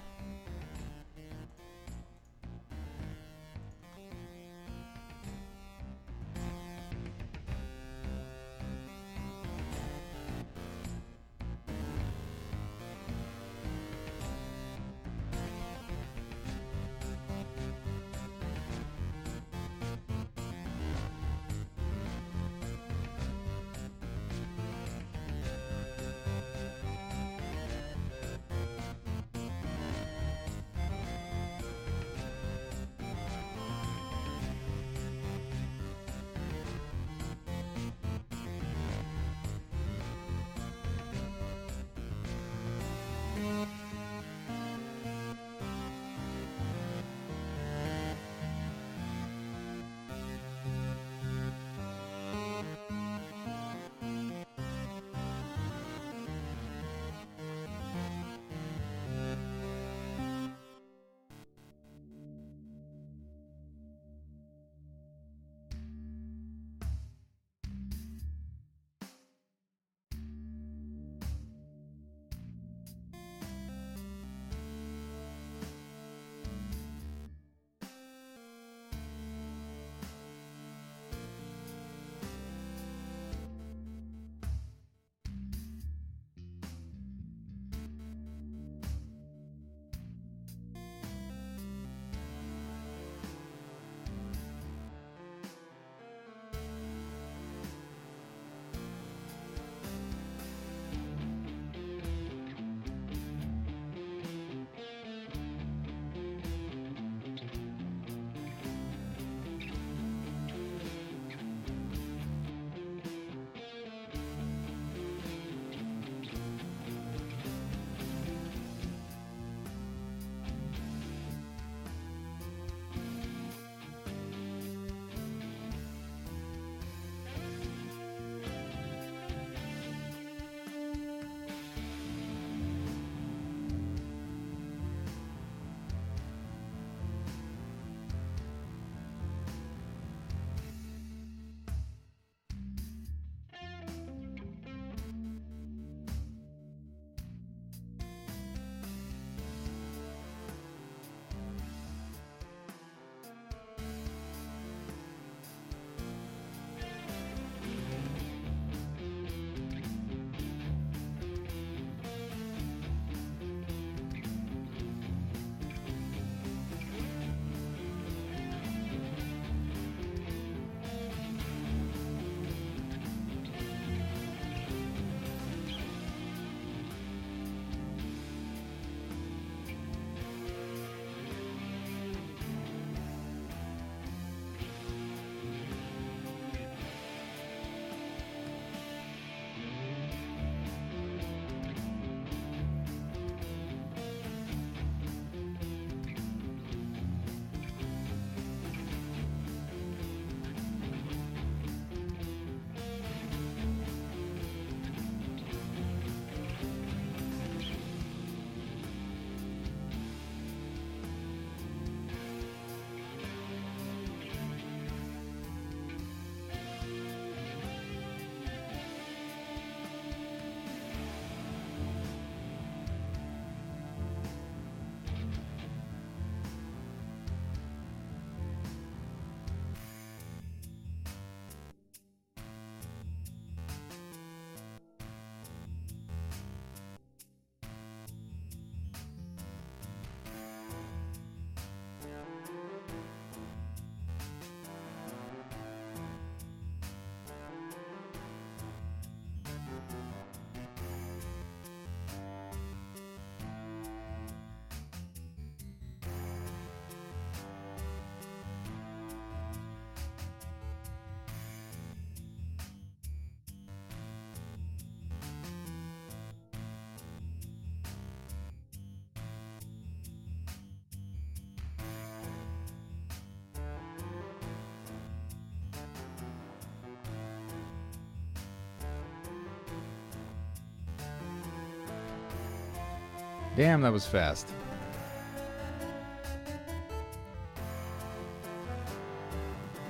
Damn, that was fast.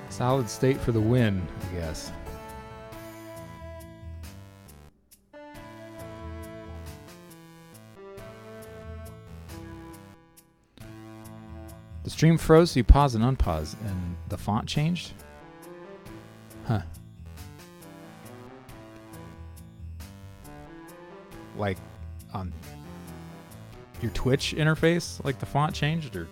Solid state for the win, I guess. The stream froze, so you pause and unpause, and the font changed? Huh. Like on your Twitch interface, like the font changed, or?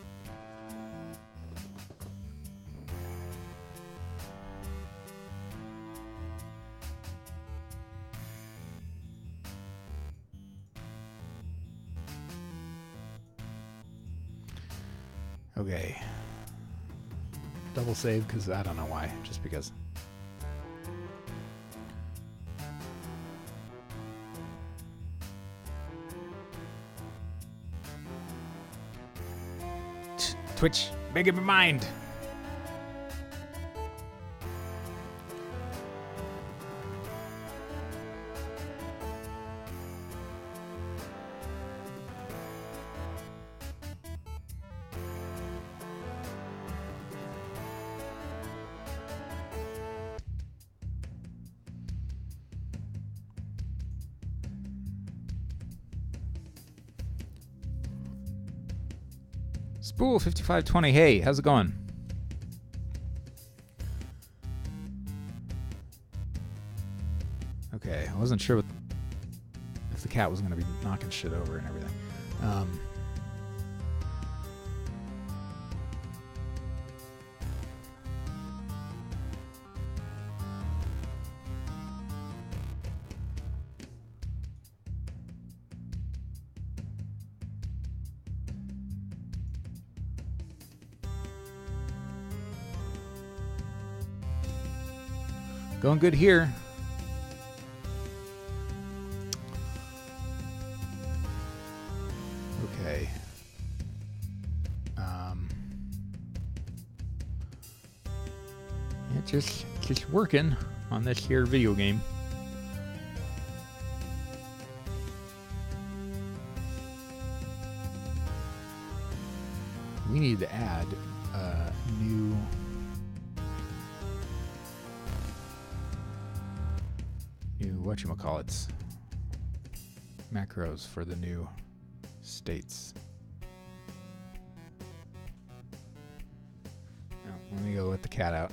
Okay. Double save, because I don't know why, just because. Twitch, make up your mind. Spool 5520. Hey, how's it going? Okay, I wasn't sure if the cat was going to be knocking shit over and everything. Going good here. Okay. Yeah, just working on this here video game. We need to add a new whatchamacallits macros for the new states. Oh, let me go let the cat out.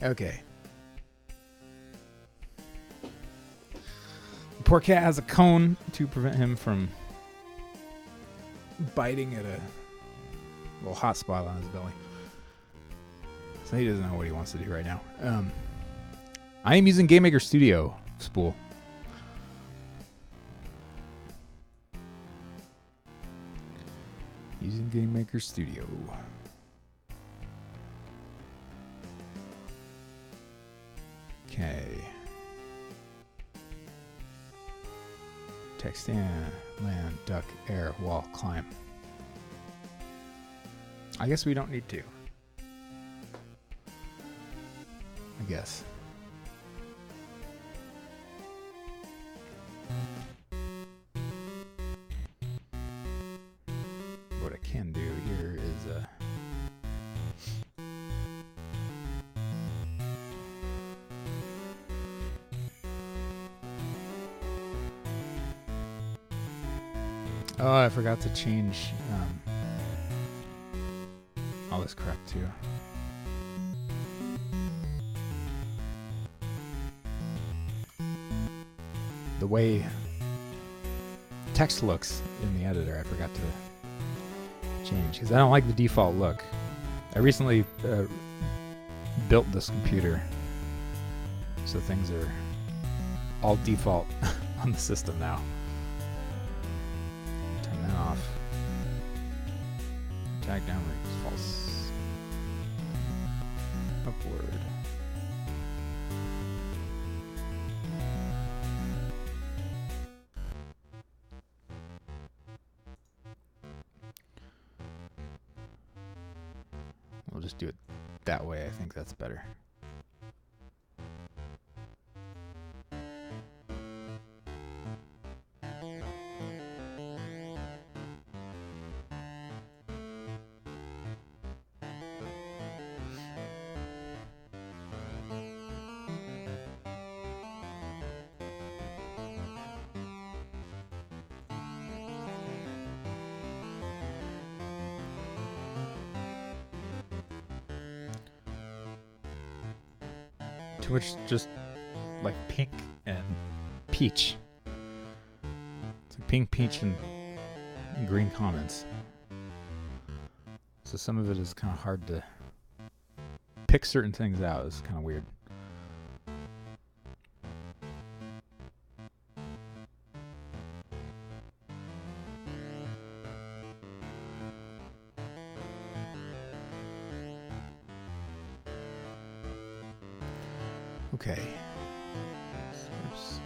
Okay. The poor cat has a cone to prevent him from biting at a little hot spot on his belly. So he doesn't know what he wants to do right now. I am using GameMaker Studio, Spool. Using GameMaker Studio. Okay. Text in, land, duck, air, wall, climb. I guess we don't need to. I guess. Oh, I forgot to change all this crap too. The way text looks in the editor, I forgot to change because I don't like the default look. I recently built this computer, so things are all default on the system now. Turn that off. Tag down rate is false. Upward. We'll just do it that way. I think that's better. To which just like pink and peach. It's like pink, peach, and green comments. So some of it is kind of hard to pick certain things out. It's kind of weird. Okay. Oops.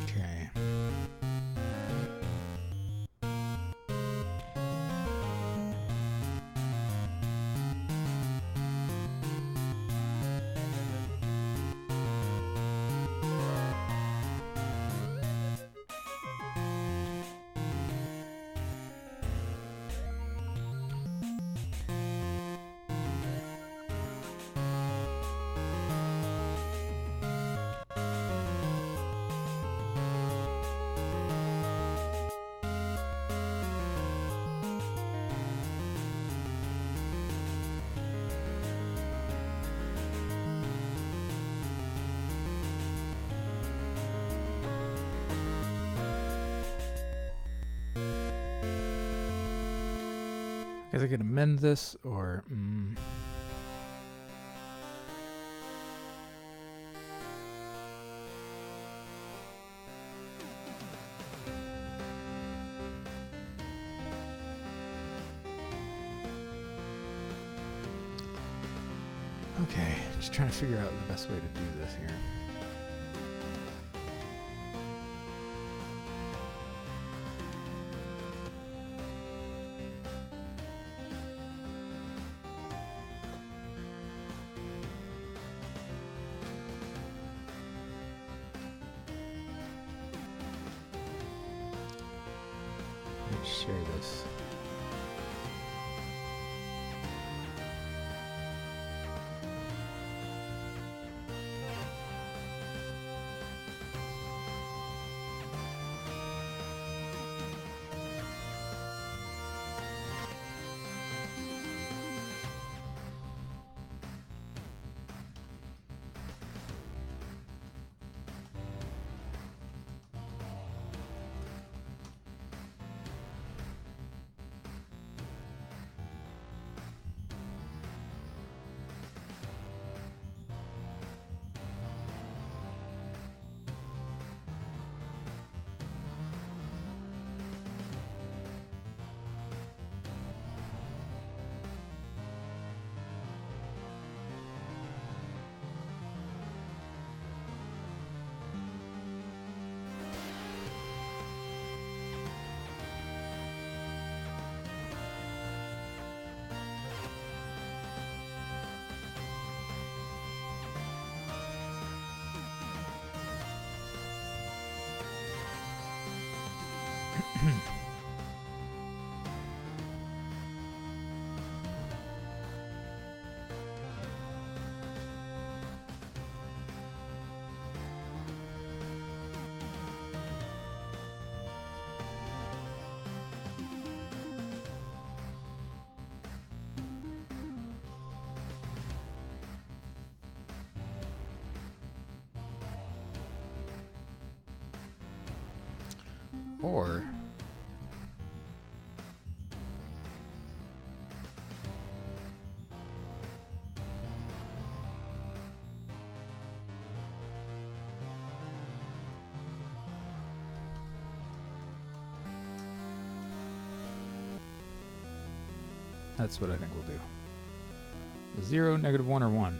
Okay. Guess I could amend this or. Okay, just trying to figure out the best way to do this here. Let's share this. Or that's what I think we'll do. 0, -1, or 1.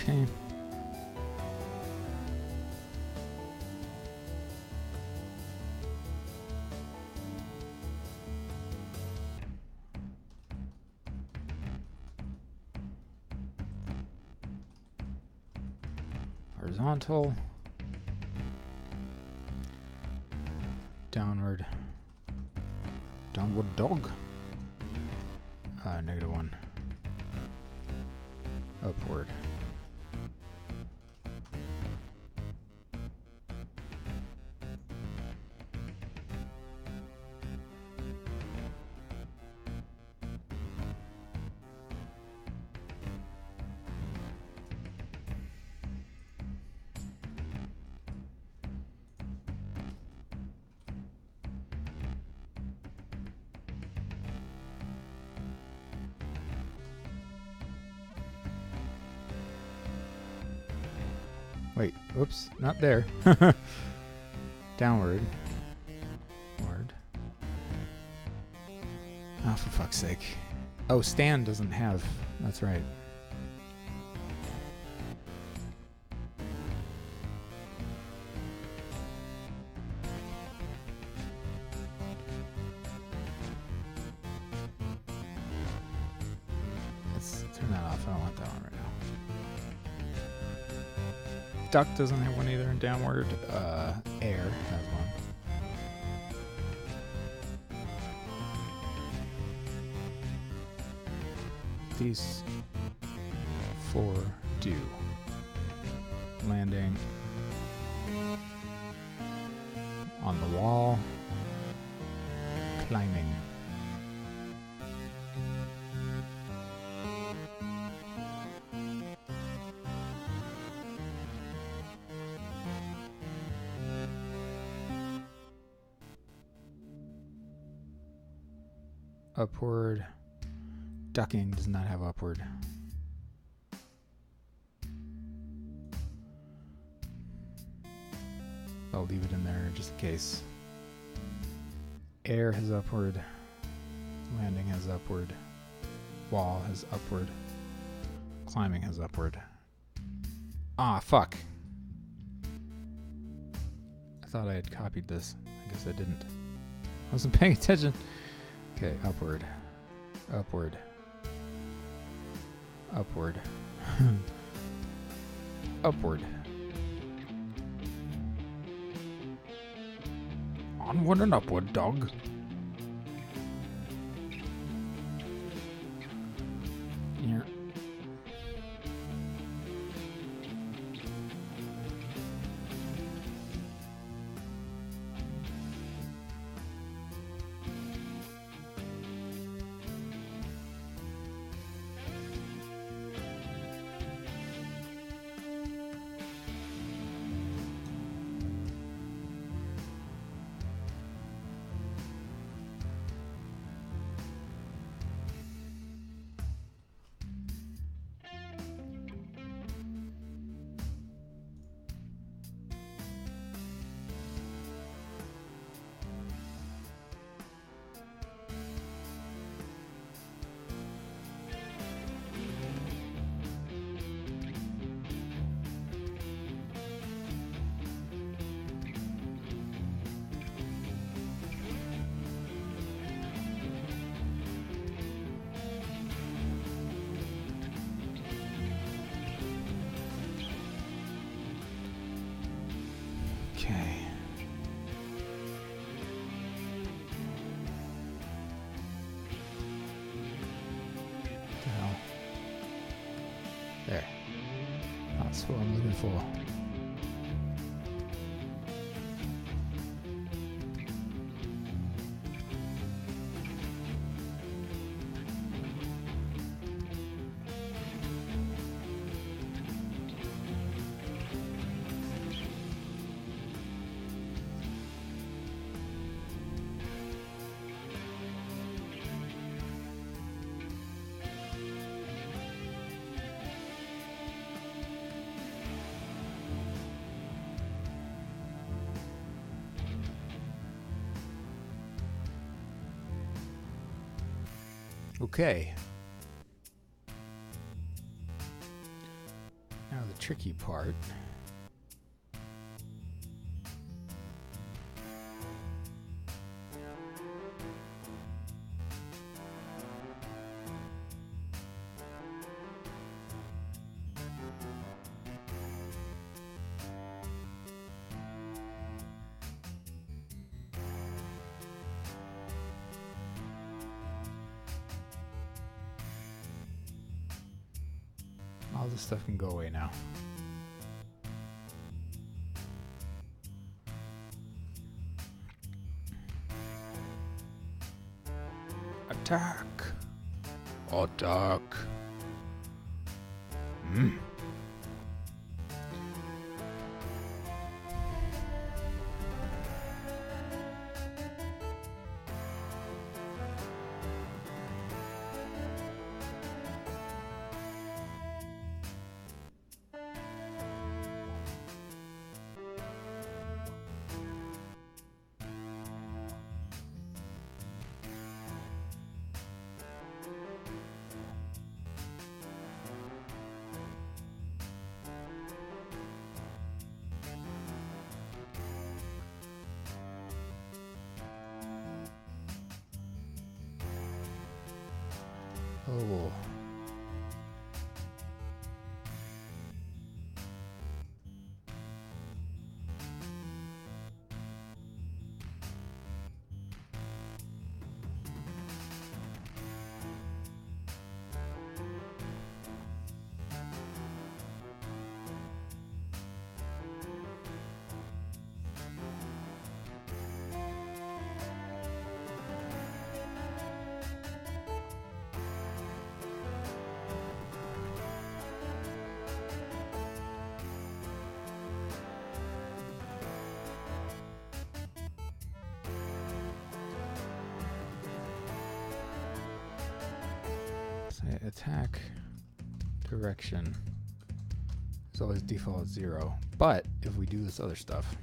Okay. Horizontal. Downward. Downward dog. -1. Upward. Wait, oops, not there. Downward. Ward. Oh, for fuck's sake. Oh, stand doesn't have. That's right. Let's turn that off. I don't want that one right now. Duck doesn't have one either in downward. Air has one. These 4 do. Landing on the wall. Climbing. Upward. Ducking does not have upward. I'll leave it in there just in case. Air has upward. Landing has upward. Wall has upward. Climbing has upward. Ah, fuck. I thought I had copied this. I guess I didn't. I wasn't paying attention. Okay, upward. Upward. Upward. Upward. Onward and upward, dog. Here. Okay. What the hell? There. That's what I'm looking for. Okay. Now the tricky part. All this stuff can go away now. Attack! Attack! Oh. Attack direction is always default 0, but if we do this other stuff,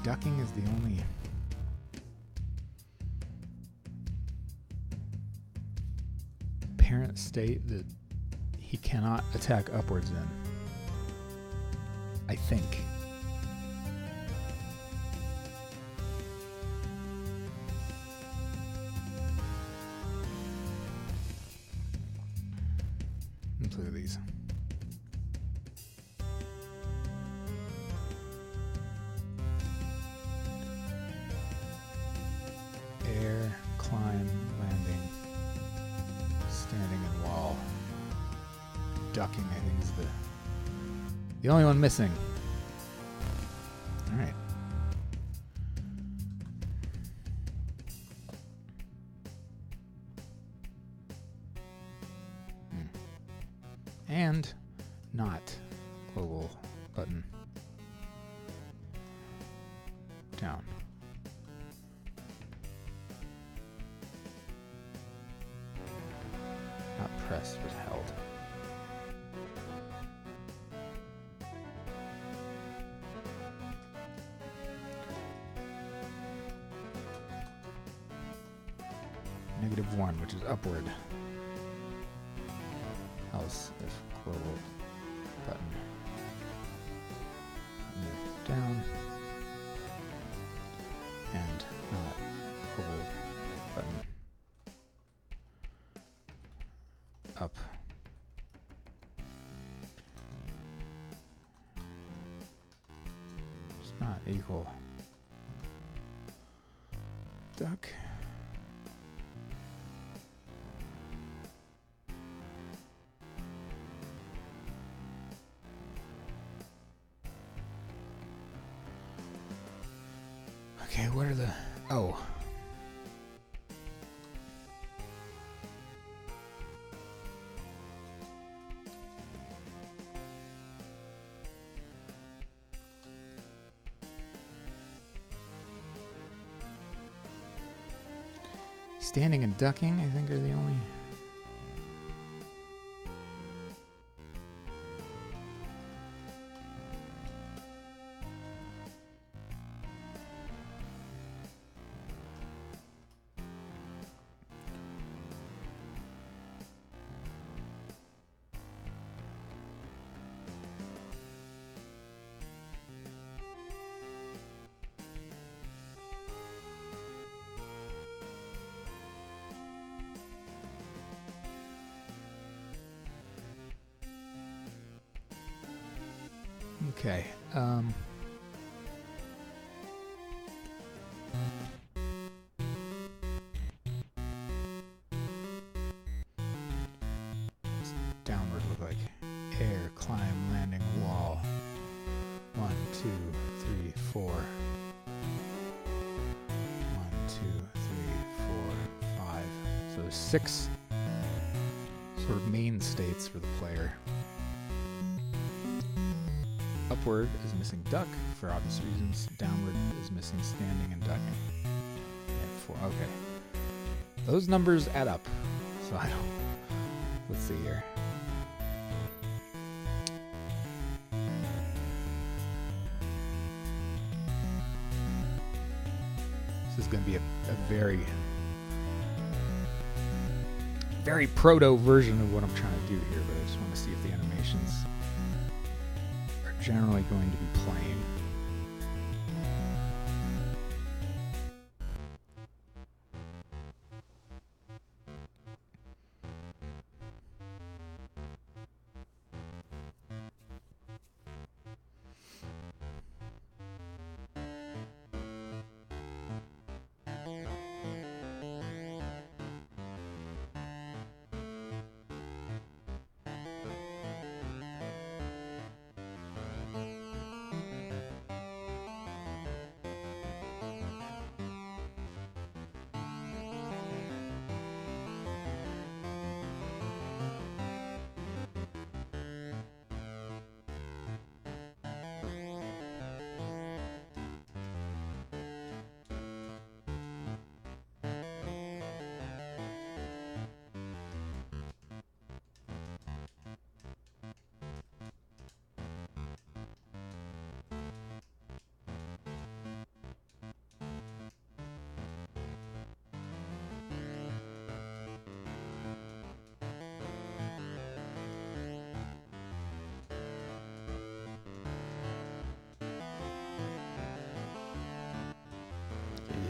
ducking is the only parent state that he cannot attack upwards in. I think. Let's look at these. Air, climb, landing, standing and wall. Ducking, I think, is the only one missing. All right. And not global button. Down. Not pressed, but held. -1, which is upward. Else if global button. Move down. And not global button. Up. It's not equal. Duck. Okay, what are the... Oh. Standing and ducking, I think, are the only... Okay. What's downward look like? Air, climb, landing, wall. 1, 2, 3, 4. 1, 2, 3, 4, 5. So there's 6 sort of main states for the player. Upward is missing duck for obvious reasons. Downward is missing standing and ducking. Yeah, 4. Okay. Those numbers add up. So I don't... Let's see here. This is going to be a very, very proto version of what I'm trying to do here, but I just want to see if the animations generally going to be playing.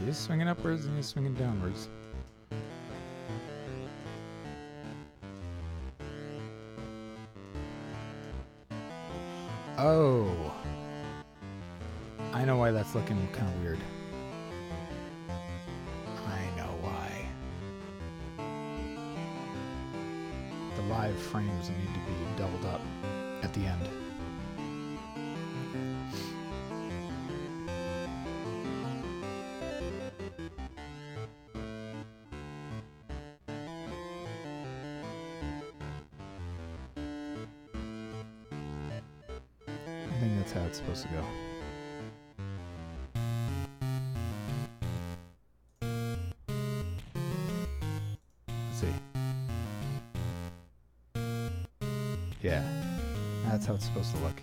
He's swinging upwards and he's swinging downwards. Oh. I know why that's looking kind of weird. I know why. The live frames need to be doubled up at the end. I think that's how it's supposed to go. Let's see. Yeah, that's how it's supposed to look.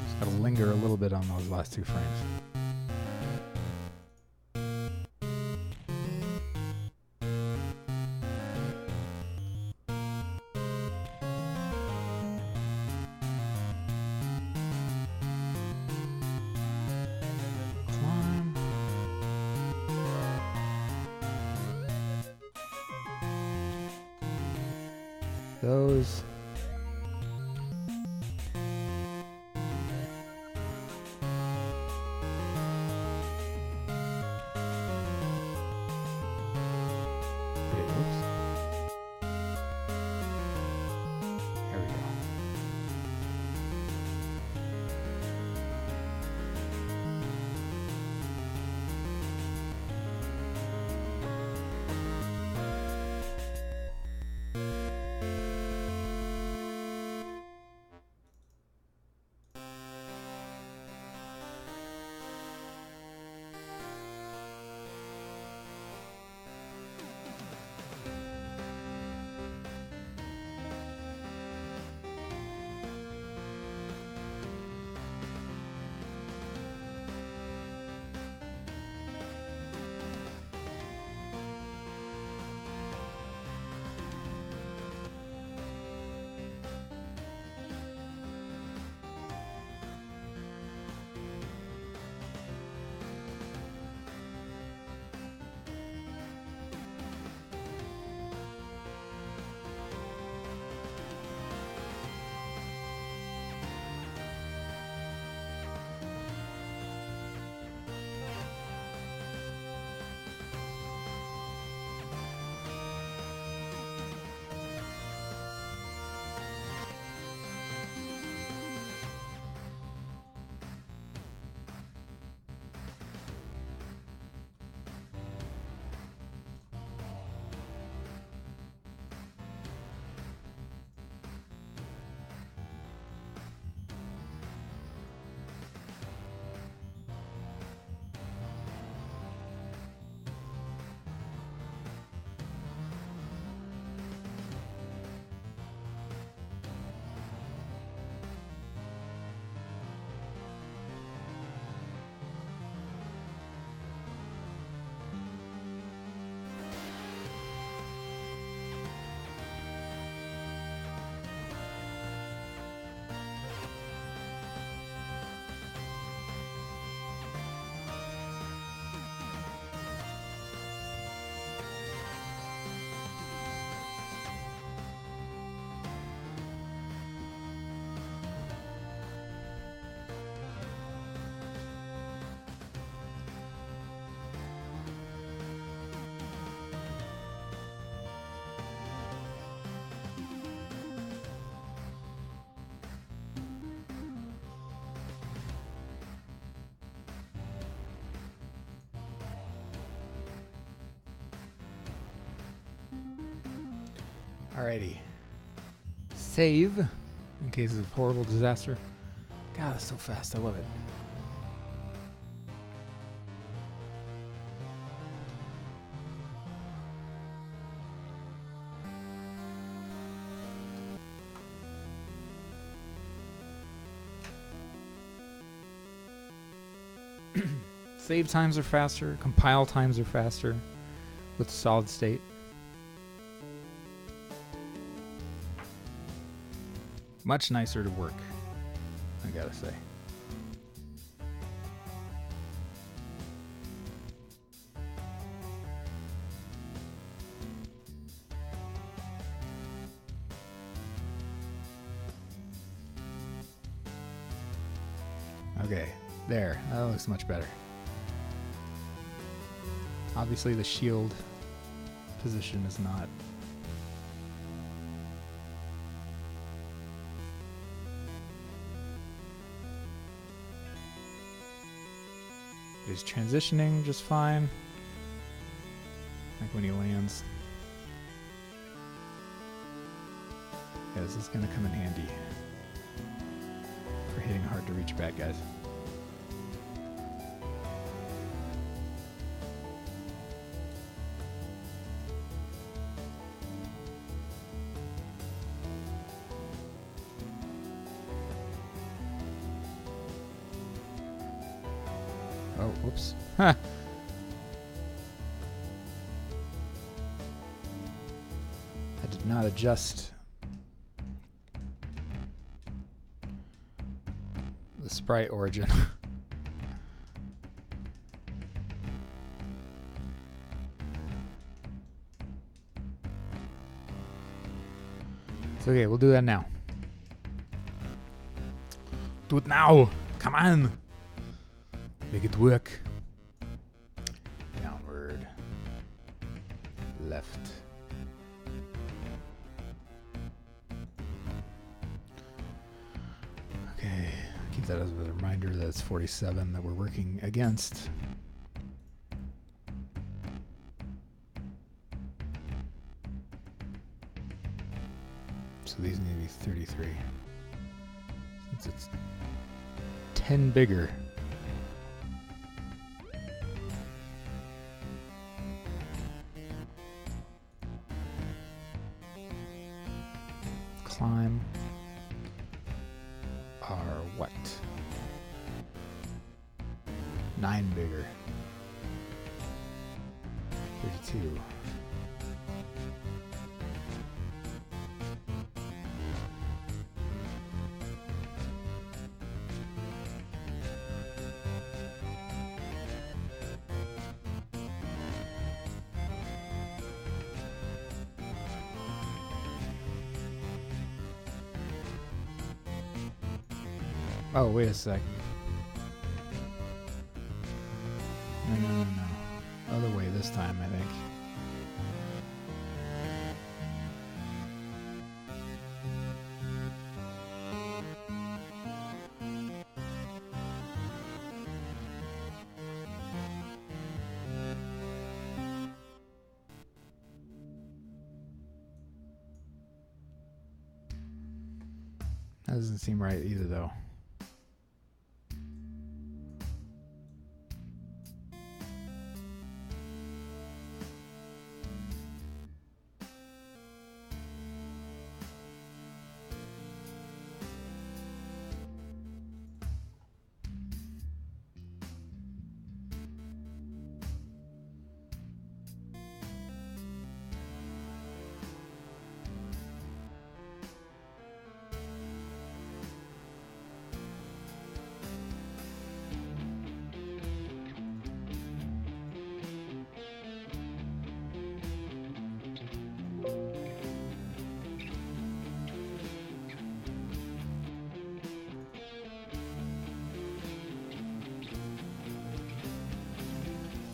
Just Gotta linger a little bit on those last 2 frames. Climb. Those. Okay, whoops. There we go. Alrighty. Save in case of horrible disaster. God, that's so fast. I love it. Save times are faster. Compile times are faster with solid state. Much nicer to work, I gotta say. Okay, there. That looks much better. Obviously the shield position is not. He's transitioning just fine. Like when he lands. Yeah, this is gonna come in handy for hitting hard to reach bad guys. Oh, whoops. Ha! I did not adjust the sprite origin. It's okay, we'll do that now. Do it now! Come on! Make it work. Downward. Left. Okay, keep that as a reminder that it's 47 that we're working against. So these need to be 33. Since it's 10 bigger. Climb are what? 9 bigger. 32. Oh, wait a sec. No. Other way this time, I think. That doesn't seem right either, though.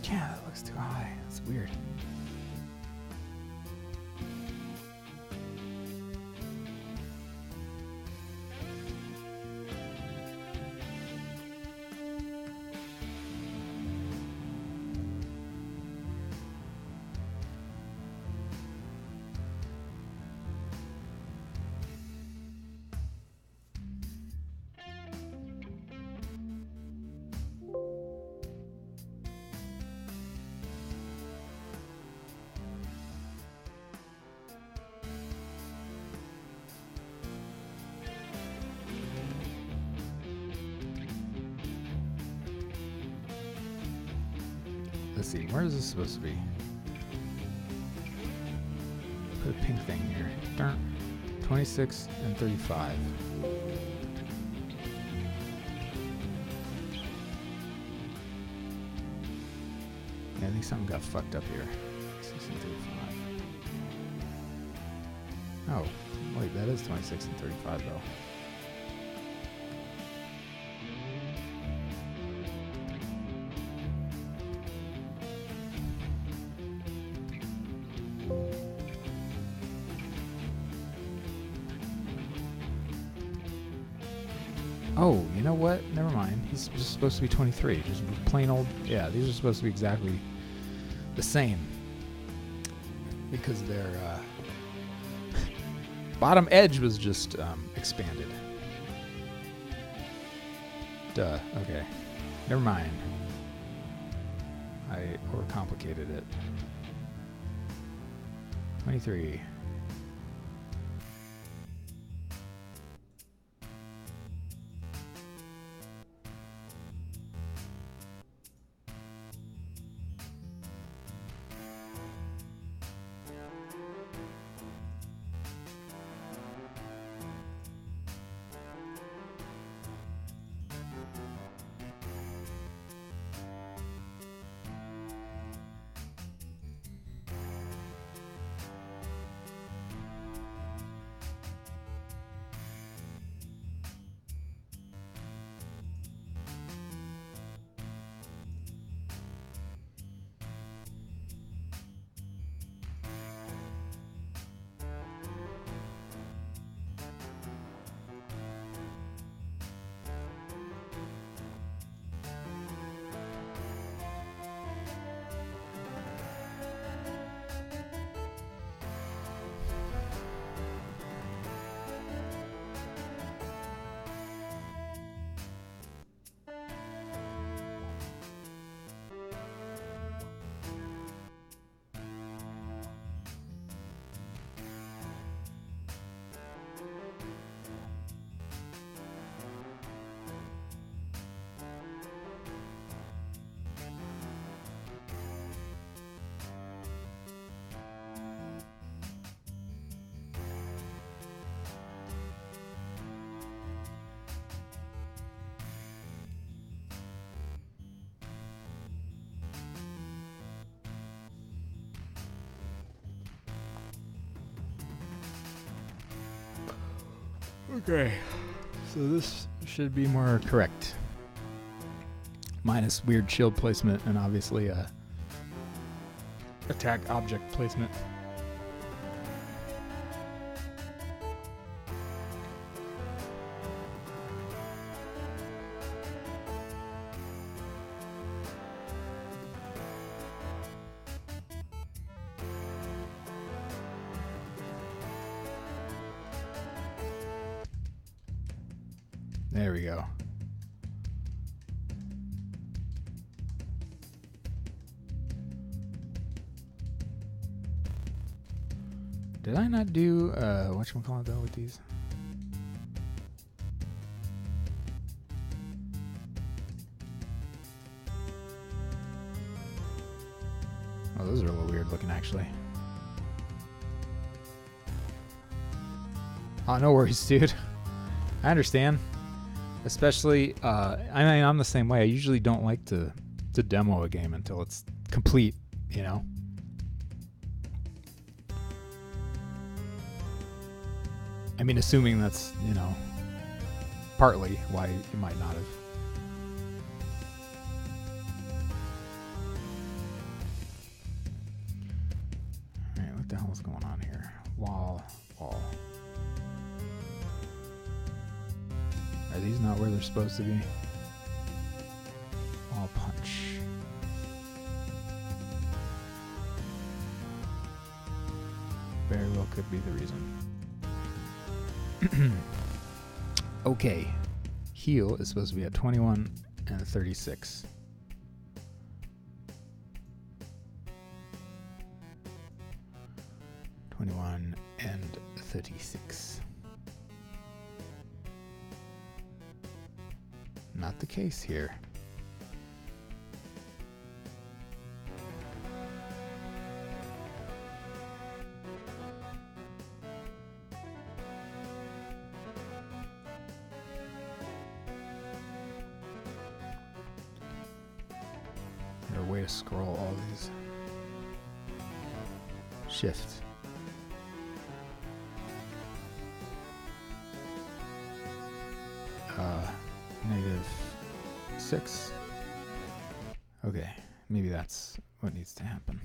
Yeah, that looks too high. That's weird. Let's see, where is this supposed to be? Put a pink thing here. Darn. 26 and 35. Yeah, I think something got fucked up here. 6 and 35. Oh, wait, that is 26 and 35 though. Oh, you know what? Never mind. He's just supposed to be 23. Just plain old... Yeah, these are supposed to be exactly the same. Because their bottom edge was just expanded. Duh. Okay. Never mind. I overcomplicated it. 23. Okay. So this should be more correct. Minus weird shield placement and obviously attack object placement. There we go. Did I not do whatchamacallit though with these? Oh, those are a little weird looking actually. Oh, no worries, dude. I understand. Especially, I mean, I'm the same way. I usually don't like to demo a game until it's complete, you know? I mean, assuming that's, you know, partly why you might not have. Alright, what the hell is going on here? Wall. Are these not where they're supposed to be? Wall punch. Very well could be the reason. Okay. Heal is supposed to be at 21 and 36. (21 and 36). Not the case here. Is there a way to scroll all these? Shift. -6. Okay, maybe that's what needs to happen.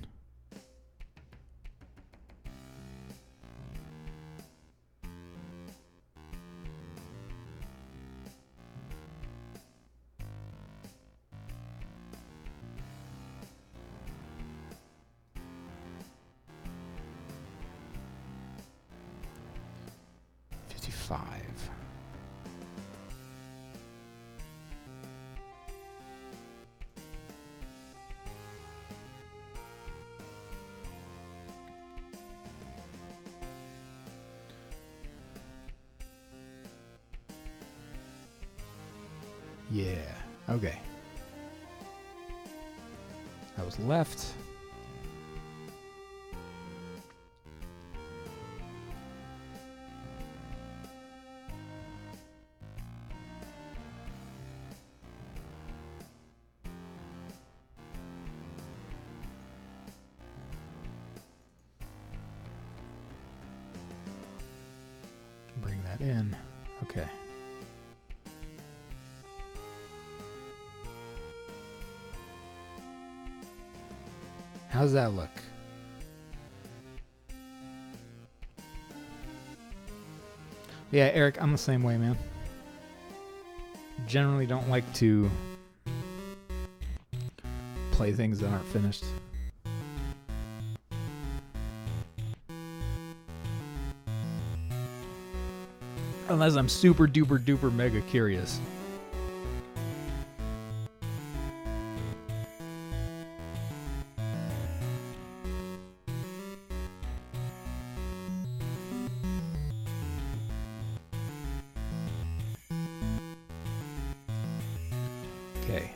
Yeah, okay. That was left. Bring that in. Okay. How's that look? Yeah, Eric, I'm the same way, man. Generally don't like to play things that aren't finished. Unless I'm super duper duper mega curious. Okay.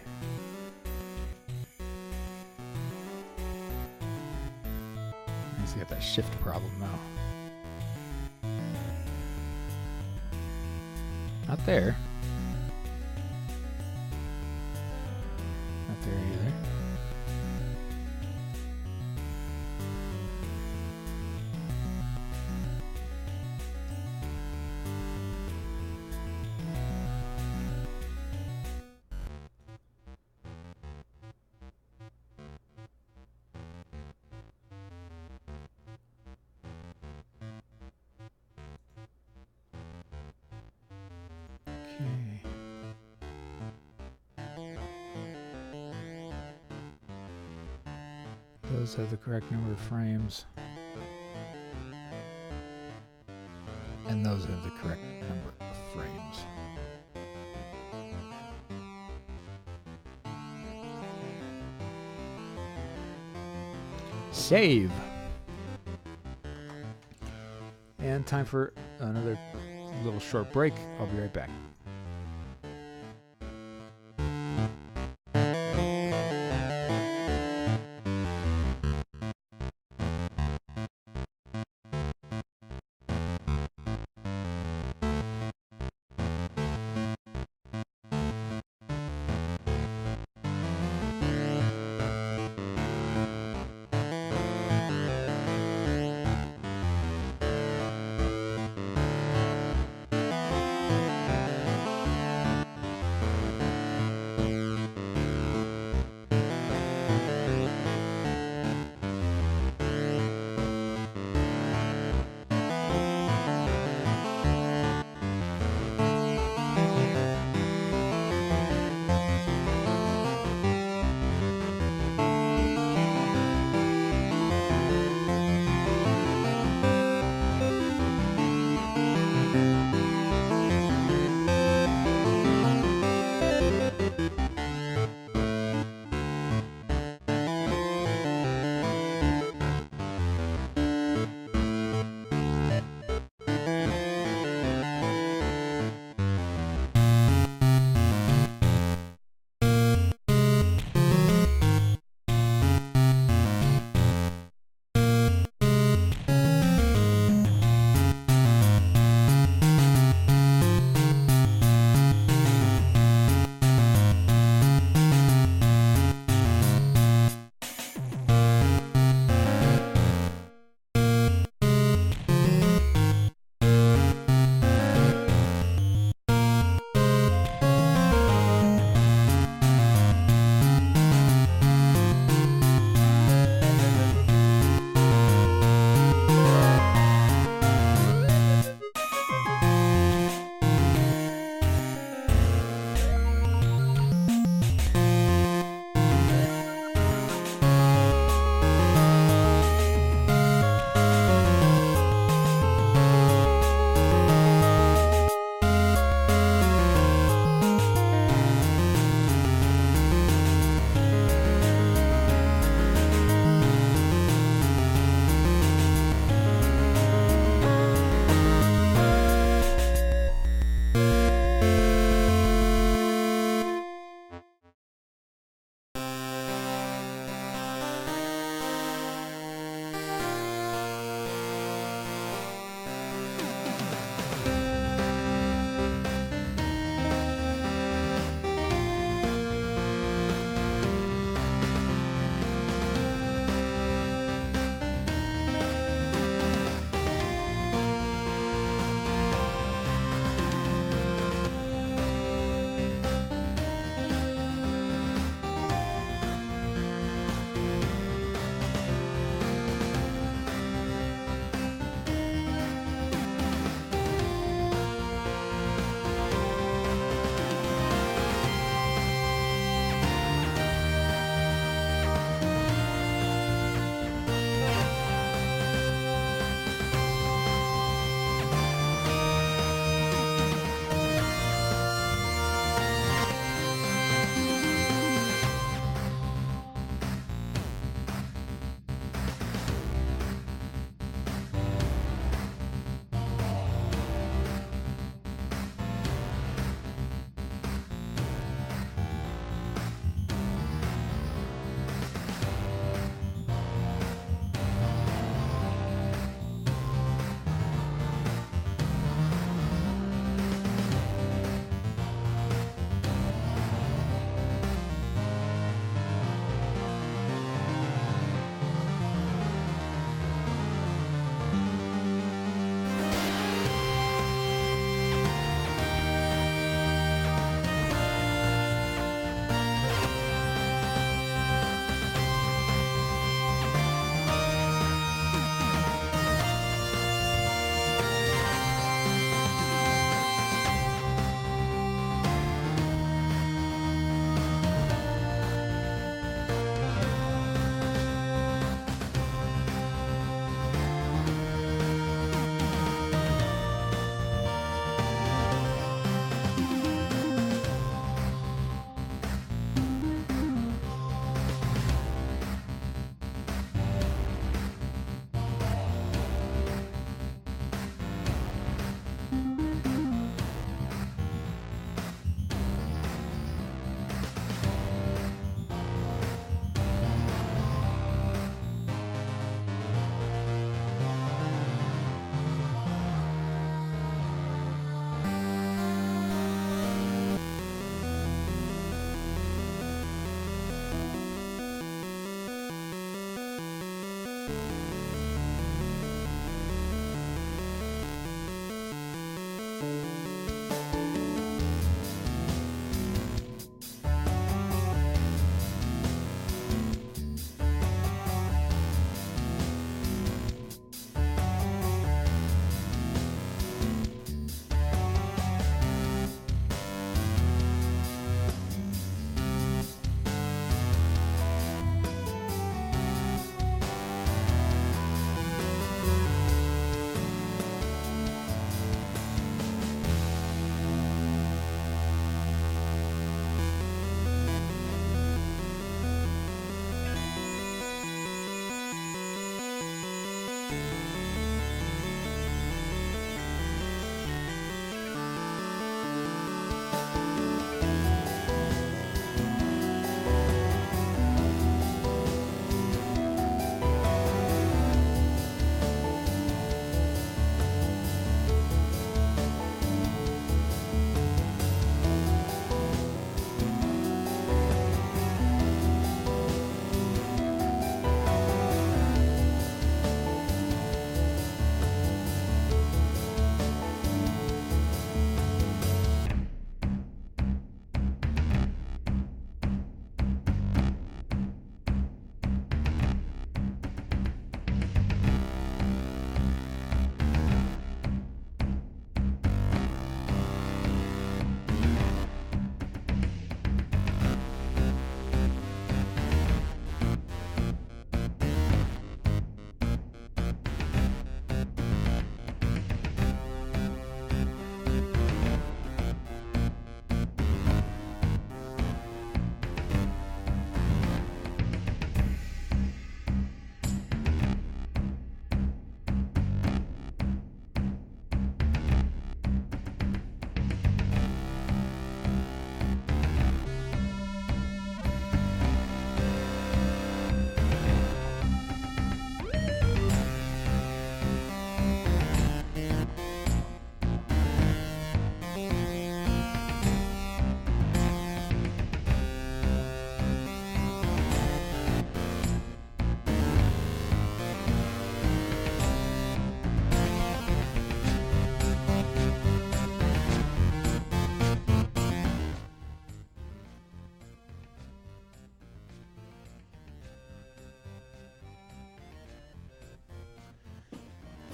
I see got that shift problem now. Not there. Not there either. Those have the correct number of frames. And those have the correct number of frames. Save. And time for another little short break. I'll be right back.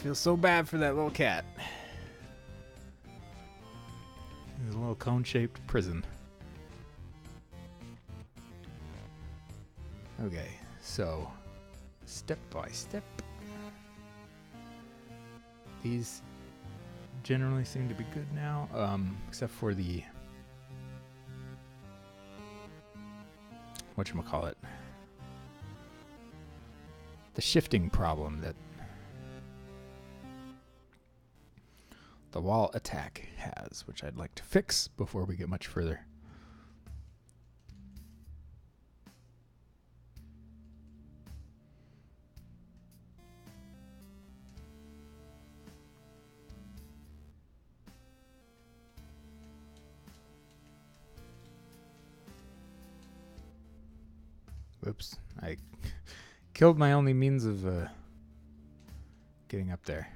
feel so bad for that little cat. It's a little cone-shaped prison. Okay, so step by step. These generally seem to be good now, except for the whatchamacallit, the shifting problem that the wall attack has, which I'd like to fix before we get much further. Whoops, I killed my only means of getting up there.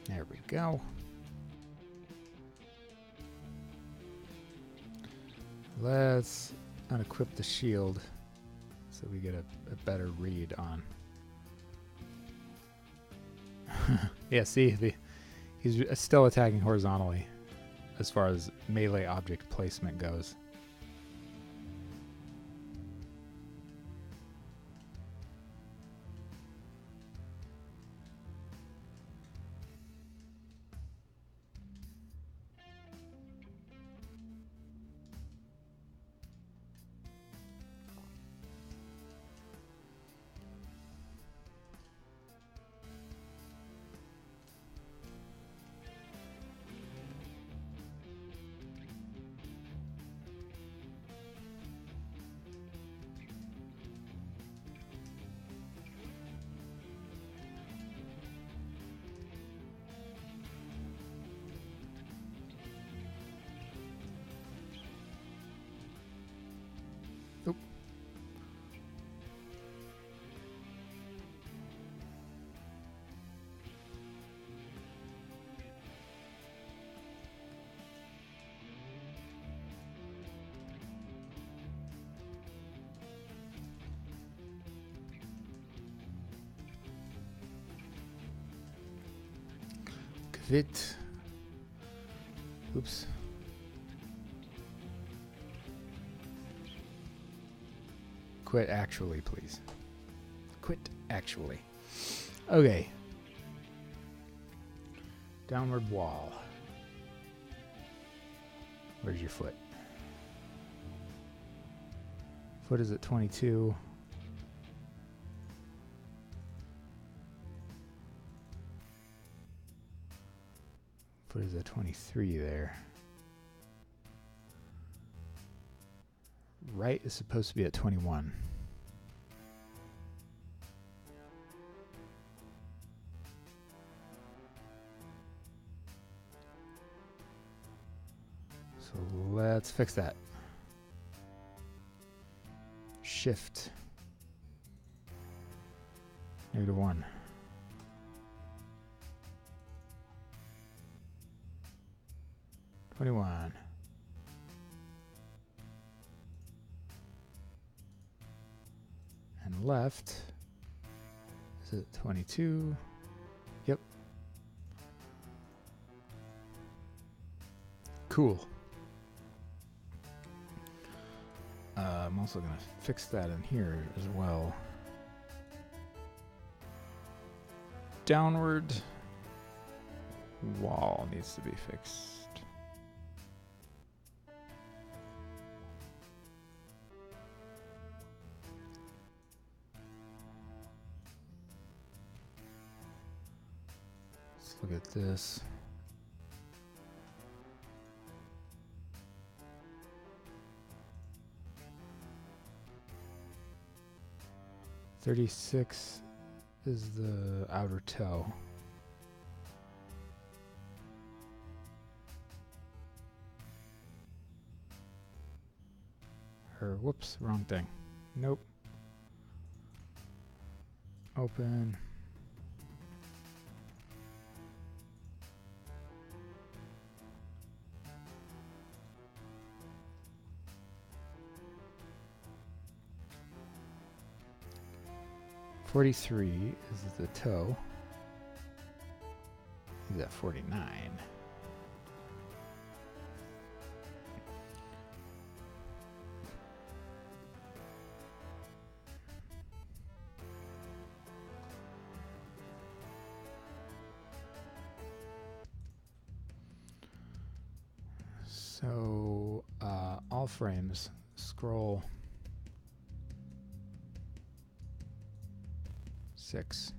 There we go. Let's unequip the shield so we get a better read on. Yeah, see, he's still attacking horizontally as far as melee object placement goes. Oop. Quit. Oops. Quit actually, please. Quit actually. Okay. Downward wall. Where's your foot? Foot is at 22. Foot is at 23 there. Right is supposed to be at 21. So let's fix that. Shift. -1. -21. And left is it 22? Yep. Cool. I'm also going to fix that in here as well. Downward wall needs to be fixed. Let's look at this. $36 is the outer toe. Or whoops, wrong thing. Nope. Open. $43 is the toe. He's at 49. So, all frames, scroll 6.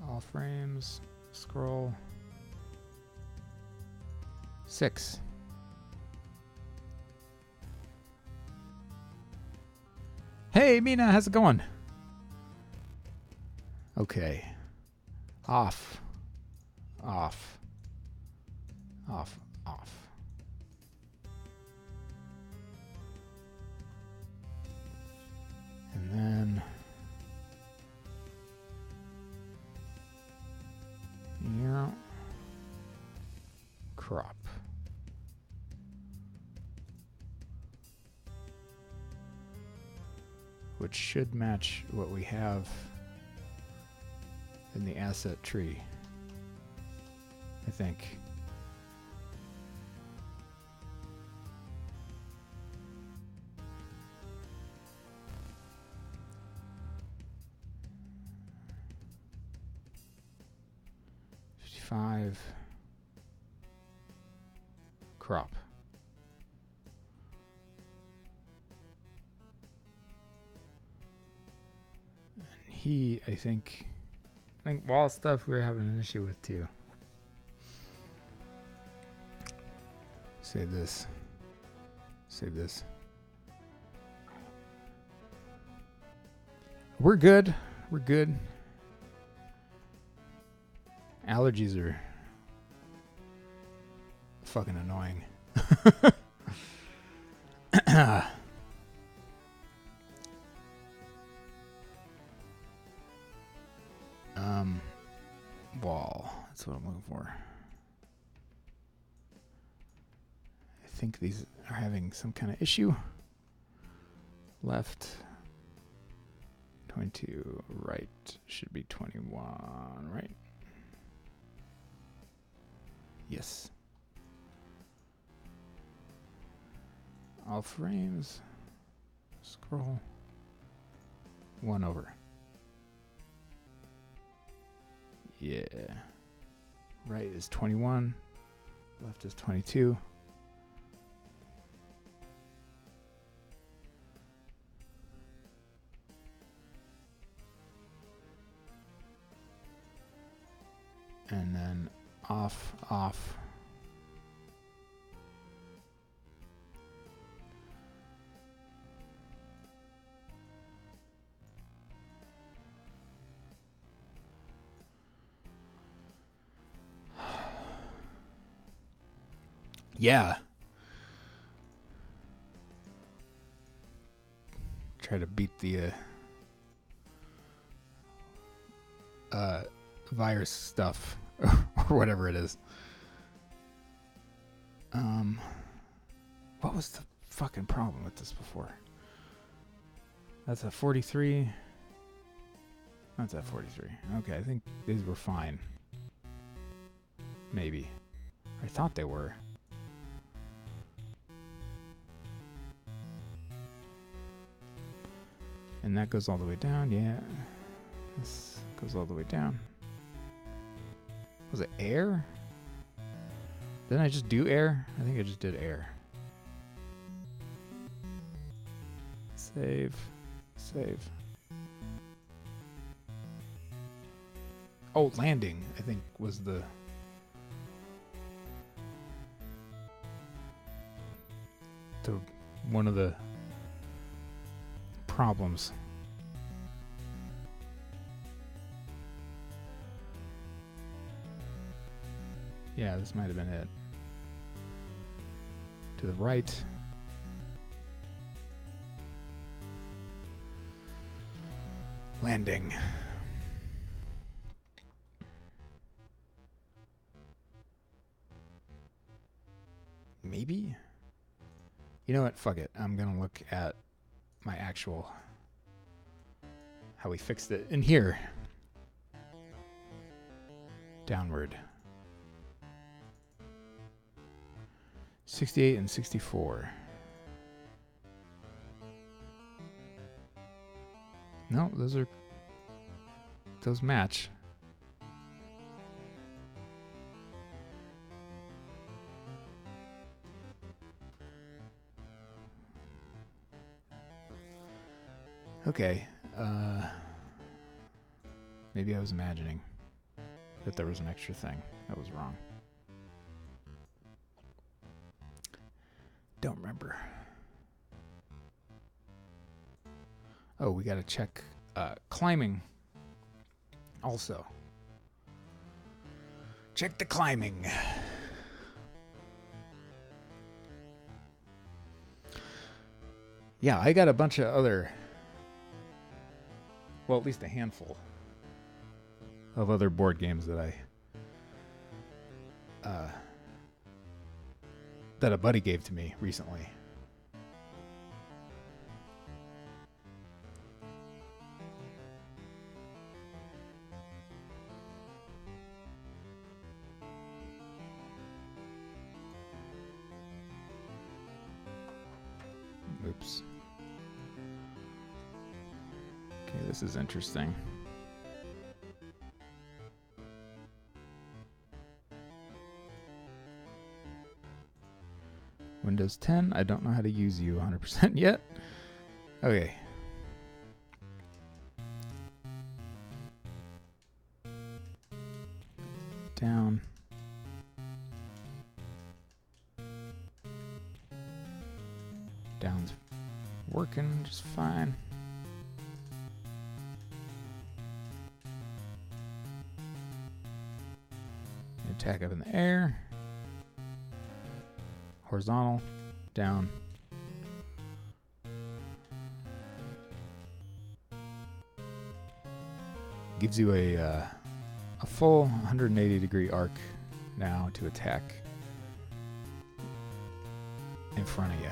All frames, scroll 6. Hey, Mina, how's it going? Okay. Off. Off. Off. Off. And then... yeah. Crop. Which should match what we have in the asset tree, I think. Crop. And he, I think wall stuff we're having an issue with too. Save this. Save this. We're good. We're good. Allergies are fucking annoying. Wall. That's what I'm looking for. I think these are having some kind of issue. Left 22, right should be 21, right? Yes. All frames. Scroll. 1 over. Yeah. Right is 21. Left is 22. And then off, off. Yeah. Try to beat the virus stuff or whatever it is. What was the fucking problem with this before? That's a 43. That's at 43. Okay, I think these were fine. Maybe. I thought they were. And that goes all the way down, yeah. This goes all the way down. Was it air? Didn't I just do air? I think I just did air. Save. Save. Oh, landing, I think, was the... one of the problems. Yeah, this might have been it. To the right. Landing. Maybe? You know what? Fuck it. I'm going to look at my actual... how we fixed it in here. Downward. 68 and 64. No, those match. Okay. Maybe I was imagining that there was an extra thing. That was wrong. Don't remember. Oh, we got to check climbing also. Check the climbing. Yeah, I got a bunch of other... well, at least a handful of other board games that that a buddy gave to me recently. Oops. Okay, this is interesting. Windows 10. I don't know how to use you 100% yet. Okay. Down. Down's working just fine. Attack up in the air. Horizontal, down. Gives you a full 180-degree arc now to attack in front of you.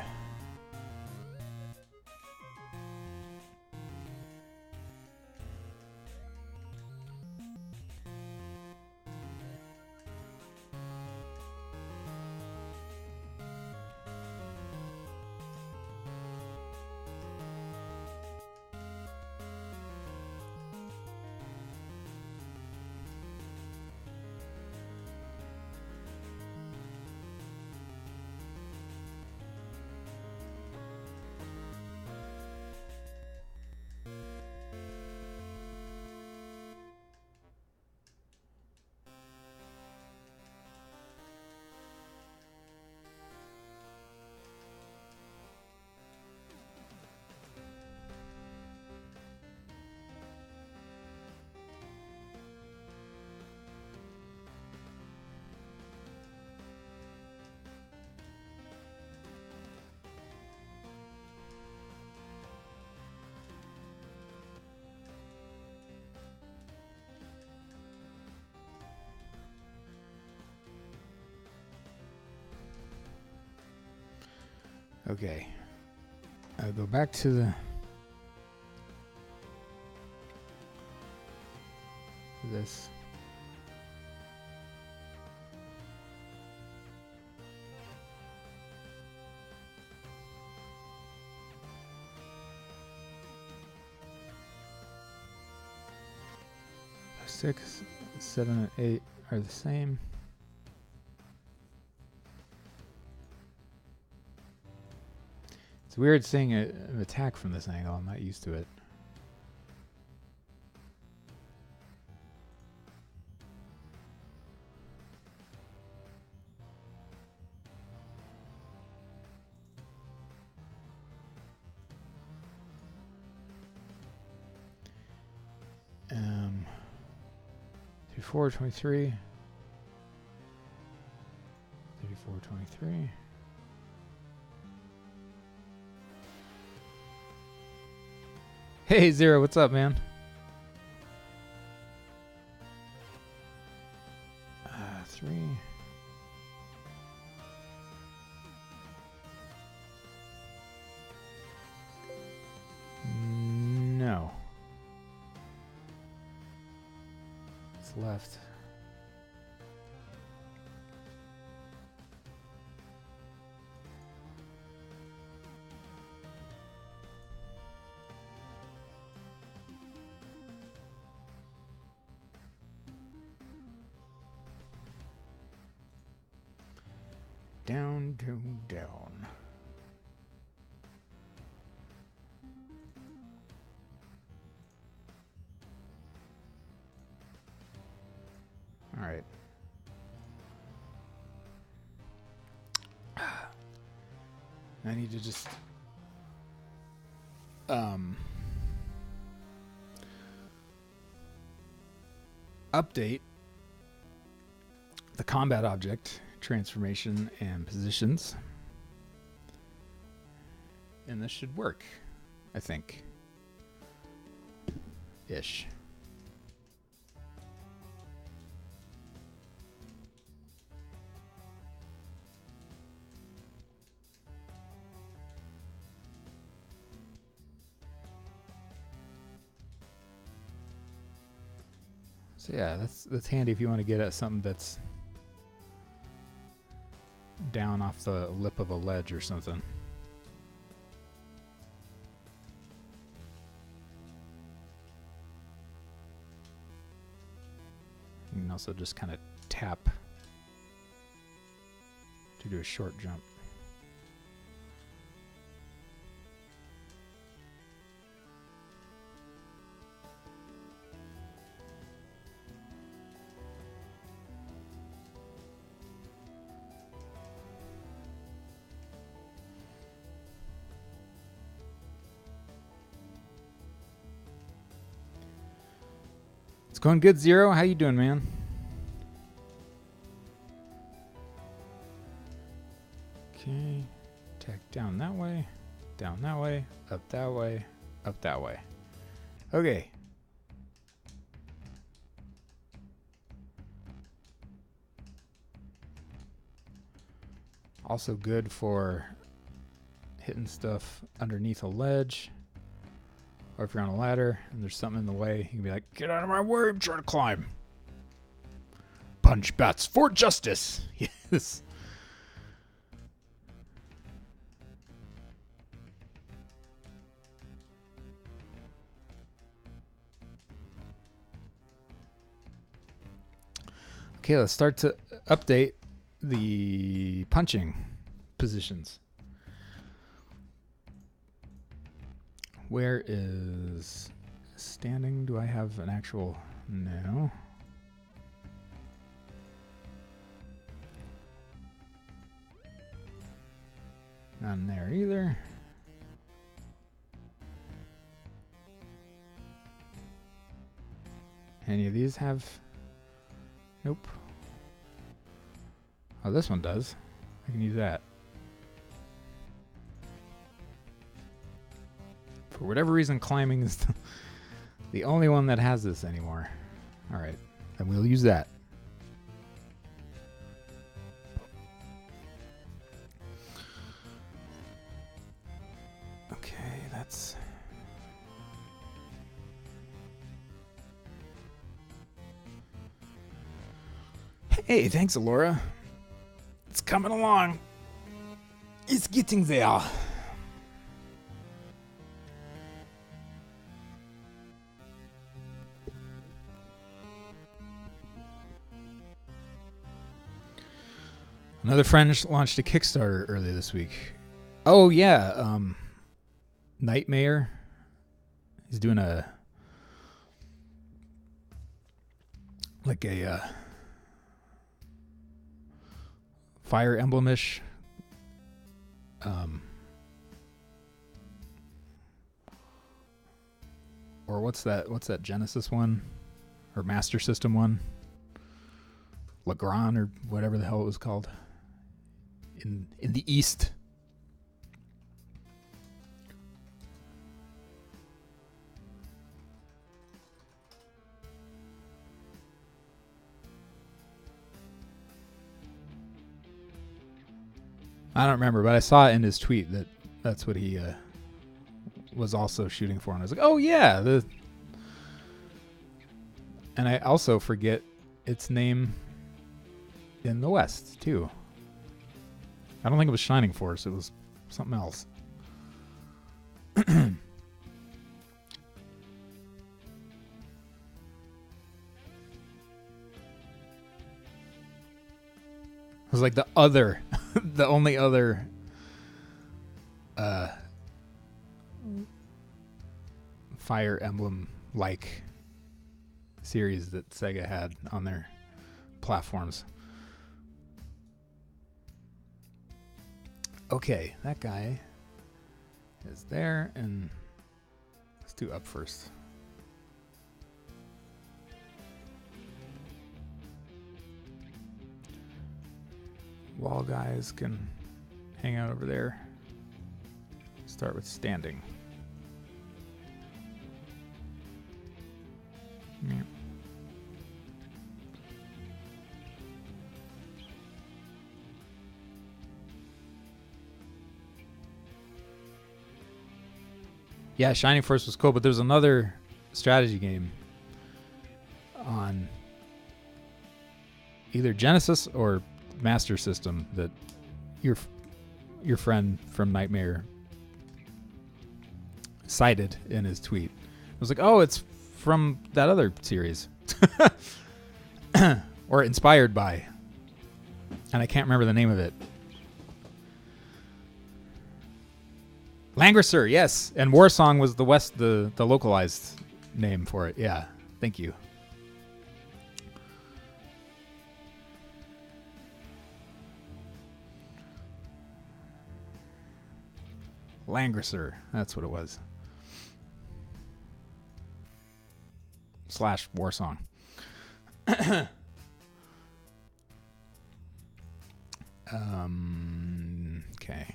Okay. I'll go back to this. Six, 7, and 8 are the same. It's weird seeing an attack from this angle. I'm not used to it. Um, 34, 23. 34, 23. Hey, Zero, what's up, man? 3. No. It's left. Down, down, down. All right. I need to just update the combat object transformation and positions, and this should work, I think, ish. So yeah, that's handy if you want to get at something that's down off the lip of a ledge or something. You can also just kind of tap to do a short jump. It's going good, Zero. How you doing, man? Okay. Tack down that way, up that way, up that way. Okay. Also good for hitting stuff underneath a ledge. Or if you're on a ladder and there's something in the way, you can be like, get out of my way, I'm trying to climb. Punch bats for justice. Yes. Okay, let's start to update the punching positions. Where is standing? Do I have an actual... No. None there either. Any of these have... Nope. Oh, this one does. I can use that. For whatever reason, climbing is the only one that has this anymore. All right, then we'll use that. Okay, that's... Hey, thanks, Alora. It's coming along. It's getting there. Another friend launched a Kickstarter earlier this week. Oh, yeah. Nightmare. He's doing a Fire Emblem-ish or what's that Genesis one or Master System one, Legrand or whatever the hell it was called in the East. I don't remember, but I saw it in his tweet that that's what he was also shooting for, and I was like, oh yeah, and I also forget its name in the West too. I don't think it was Shining Force. It was something else. It was like the other, the only other Fire Emblem-like series that Sega had on their platforms. Okay, that guy is there, and let's do up first. Wall guys can hang out over there. Start with standing. Yeah. Yeah, Shining Force was cool, but there's another strategy game on either Genesis or Master System that your friend from Nightmare cited in his tweet. I was like, oh, it's from that other series. Or inspired by. And I can't remember the name of it. Langrisser, yes. And Warsong was the localized name for it. Yeah. Thank you. Langrisser. That's what it was. / Warsong. Okay.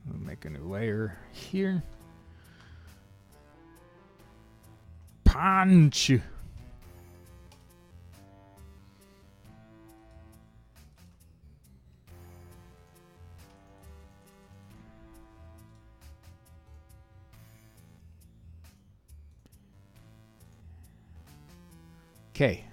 We'll make a new layer here. Punch. Okay.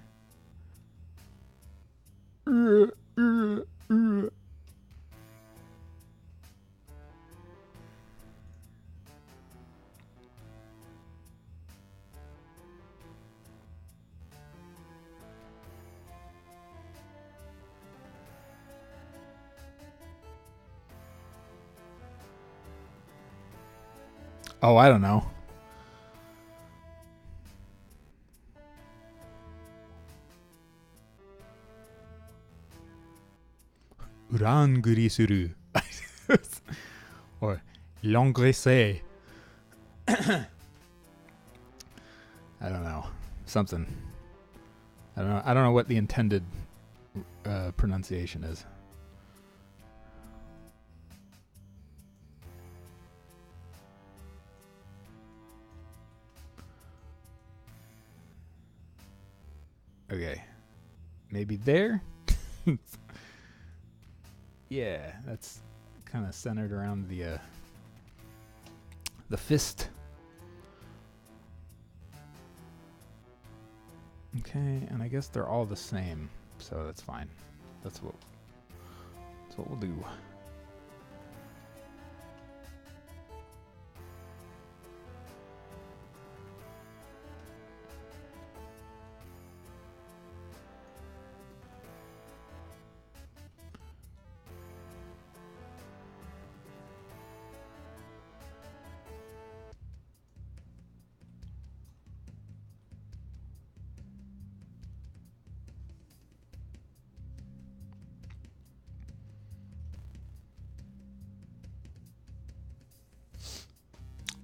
Oh, I don't know. Urangrisuru. Or Longresse. I don't know. Something. I don't know what the intended pronunciation is. Okay. Maybe there? Yeah, that's kind of centered around the fist. Okay, and I guess they're all the same, so that's fine. That's what we'll do.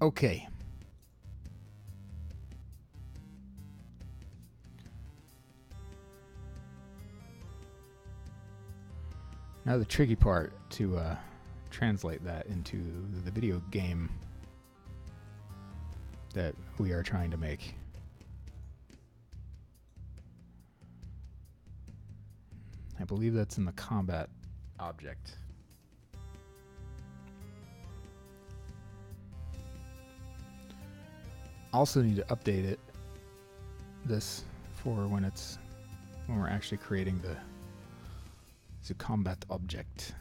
Okay. Now the tricky part to translate that into the video game that we are trying to make. I believe that's in the combat object. Also need to update it. This for when we're actually creating the combat object.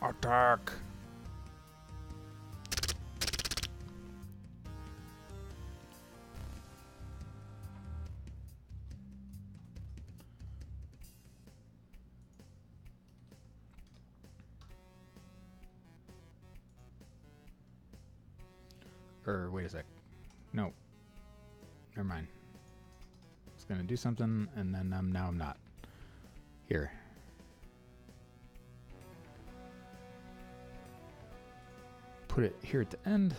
Attack! Wait a sec. No. Never mind. I was gonna do something and then now I'm not. Here. Put it here at the end.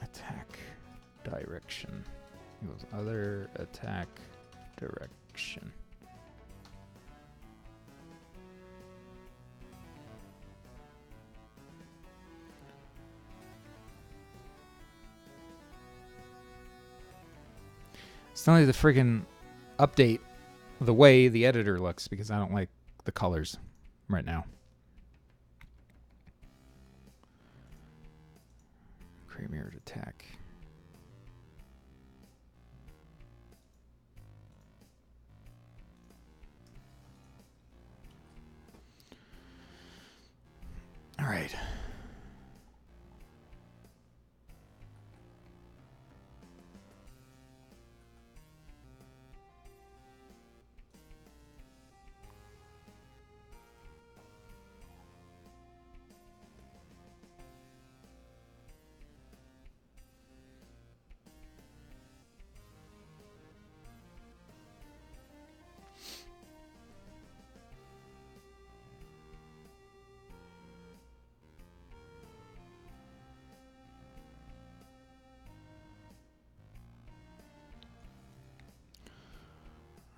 Attack direction. Equals other attack direction. Still need to freaking update the way the editor looks because I don't like the colors right now. Create mirrored attack. All right.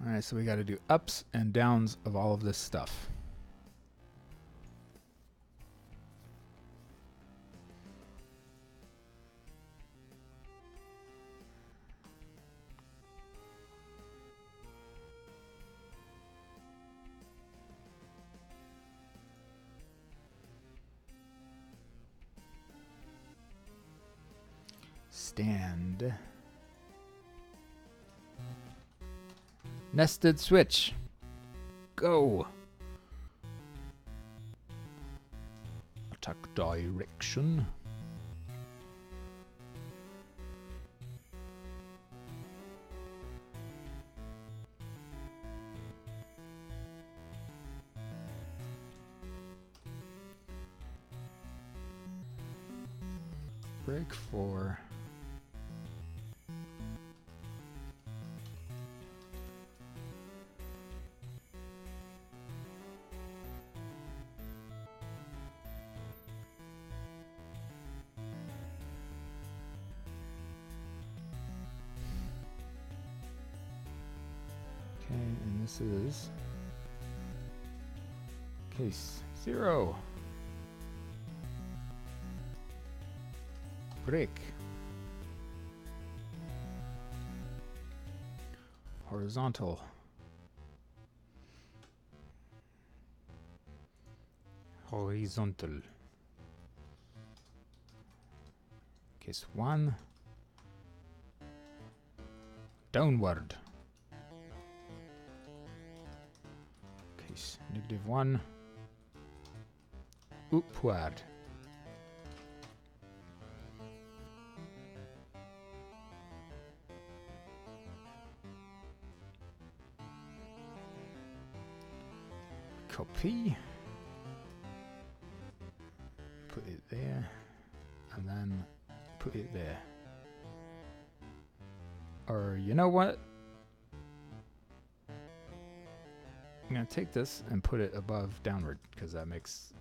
All right, so we got to do ups and downs of all of this stuff. Stand. Nested switch. Go. Attack direction. Break 4. Okay, and this is case 0. Break. Horizontal. Horizontal. Case 1. Downward. Case -1. Upward. Copy. Put it there. And then put it there. Or you know what? I'm going to take this and put it above downward because that makes,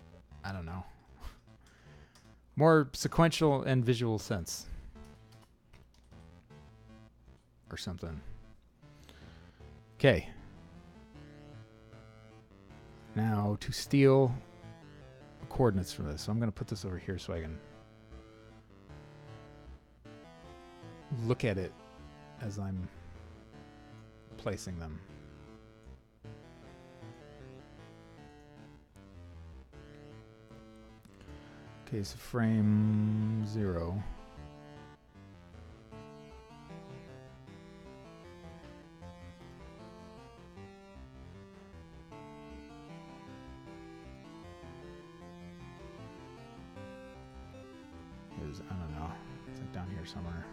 I don't know, more sequential and visual sense. Or something. Okay. Now to steal coordinates from this. So I'm going to put this over here so I can look at it as I'm placing them. Okay, so frame 0. I don't know. It's like down here somewhere.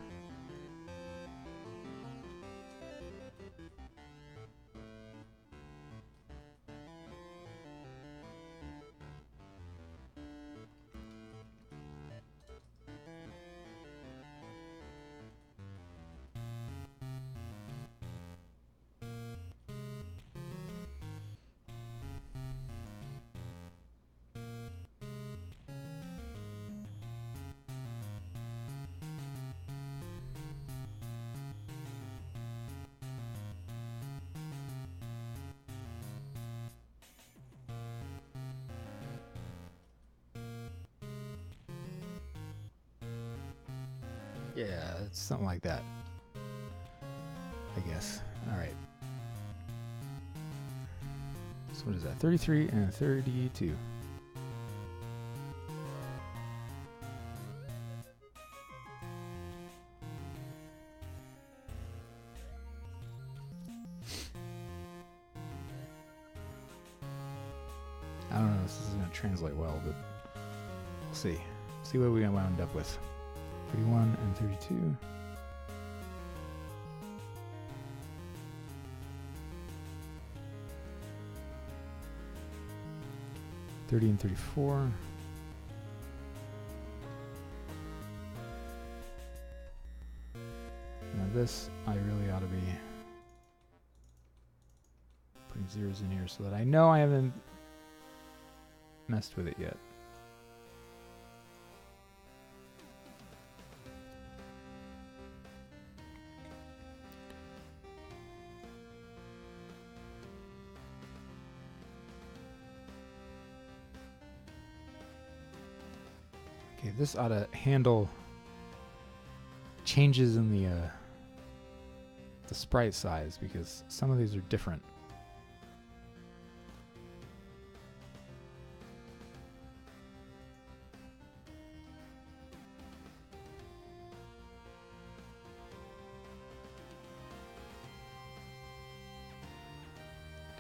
Yeah, it's something like that, I guess. All right. So what is that? 33 and 32. I don't know if this is going to translate well, but we'll see. See what we wound up with. 31 and 32. $30 and 34. Now this, I really ought to be putting zeros in here so that I know I haven't messed with it yet. Okay, this ought to handle changes in the sprite size because some of these are different.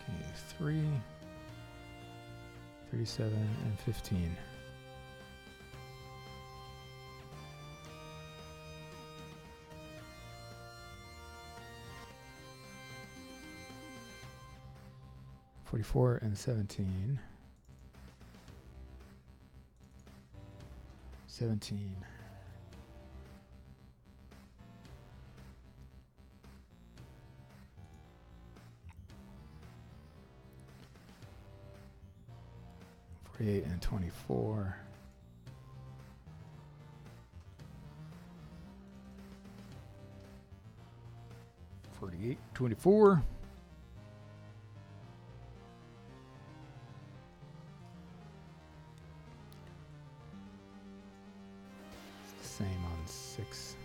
Okay, 3, 37, and 15. $44 and 17. 17. $48 and 24. $48, 24. Same on 6.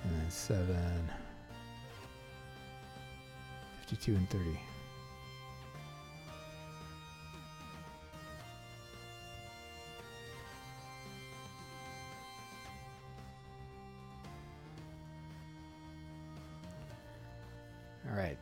And then 7. 52 and 30. All right.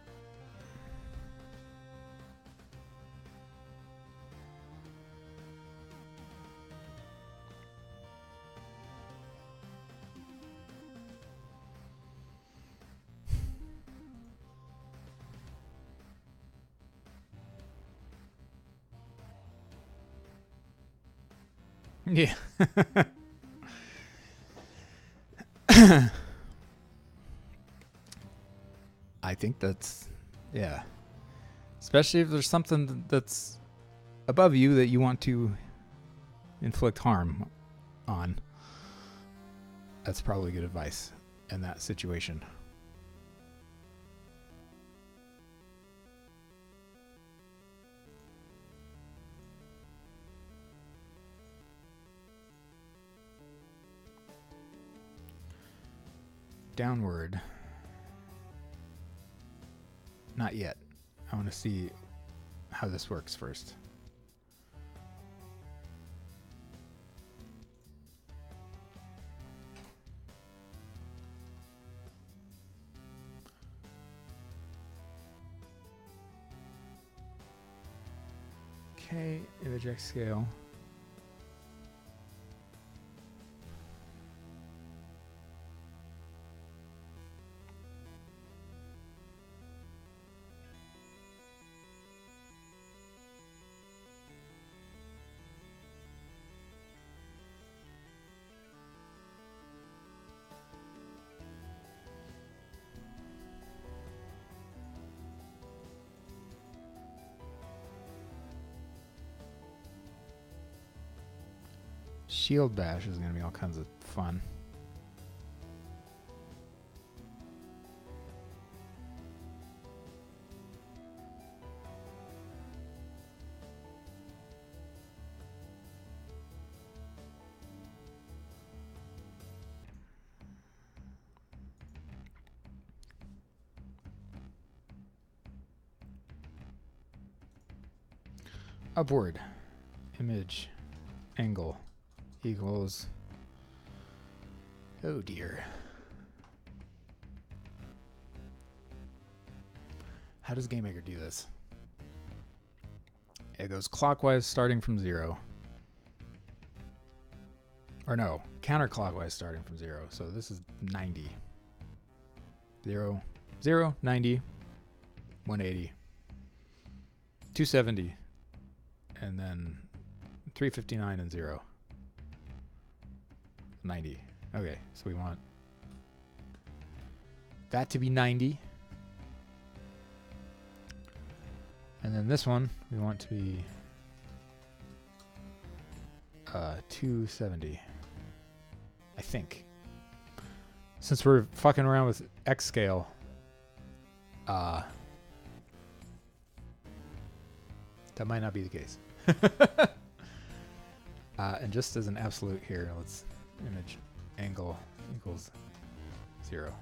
Yeah. I think that's, yeah. Especially if there's something that's above you that you want to inflict harm on. That's probably good advice in that situation. downward. Not yet. I want to see how this works first. Okay, image X scale. Shield bash is going to be all kinds of fun. Upward image angle equals, oh dear. How does GameMaker do this? It goes clockwise starting from 0. Or no, counterclockwise starting from 0. So this is 90. 0, 0, 90, 180, 270, and then 359 and 0. 90. Okay, so we want that to be 90. And then this one, we want to be 270. I think. Since we're fucking around with X scale, that might not be the case. And just as an absolute here, let's image angle equals 0.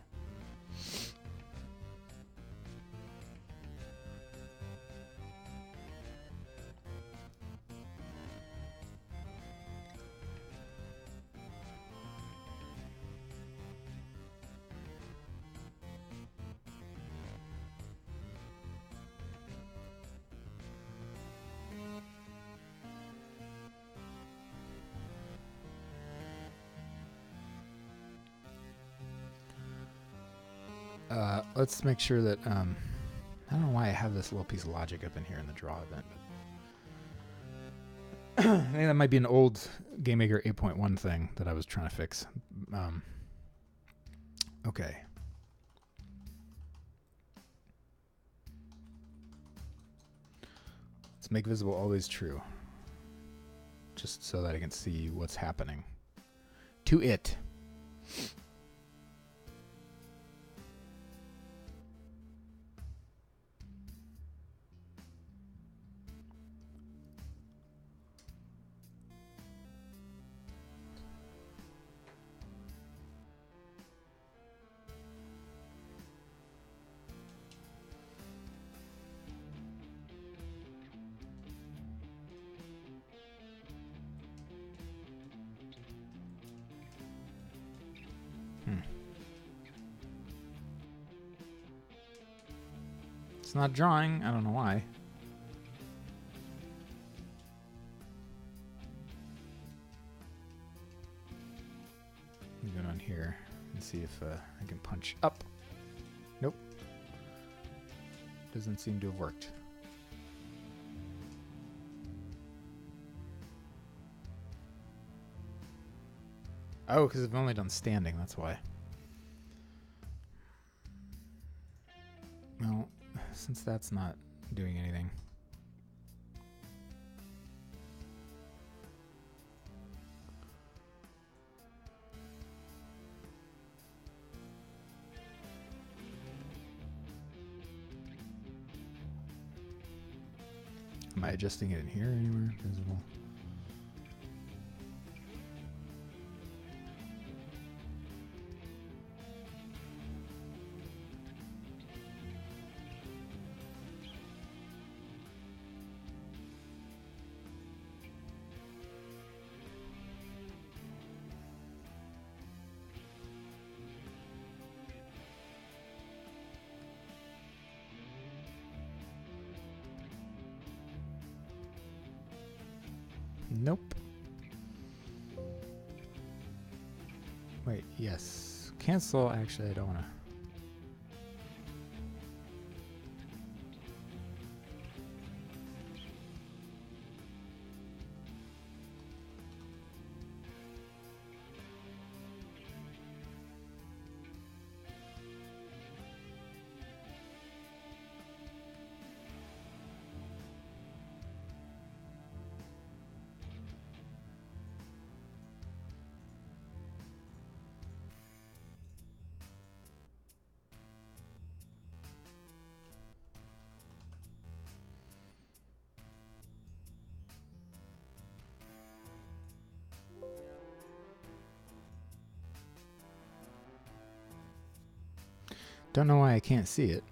Let's make sure that, I don't know why I have this little piece of logic up in here in the draw event. But I think that might be an old GameMaker 8.1 thing that I was trying to fix. Okay. Let's make visible always true. Just so that I can see what's happening to it. It's not drawing. I don't know why. Go down here and see if I can punch up. Nope. Doesn't seem to have worked. Oh, because I've only done standing. That's why. Well, since that's not doing anything. Am I adjusting it in here anywhere? Visible. Nope. Wait, yes. Cancel. Actually, I don't want to. Don't know why I can't see it.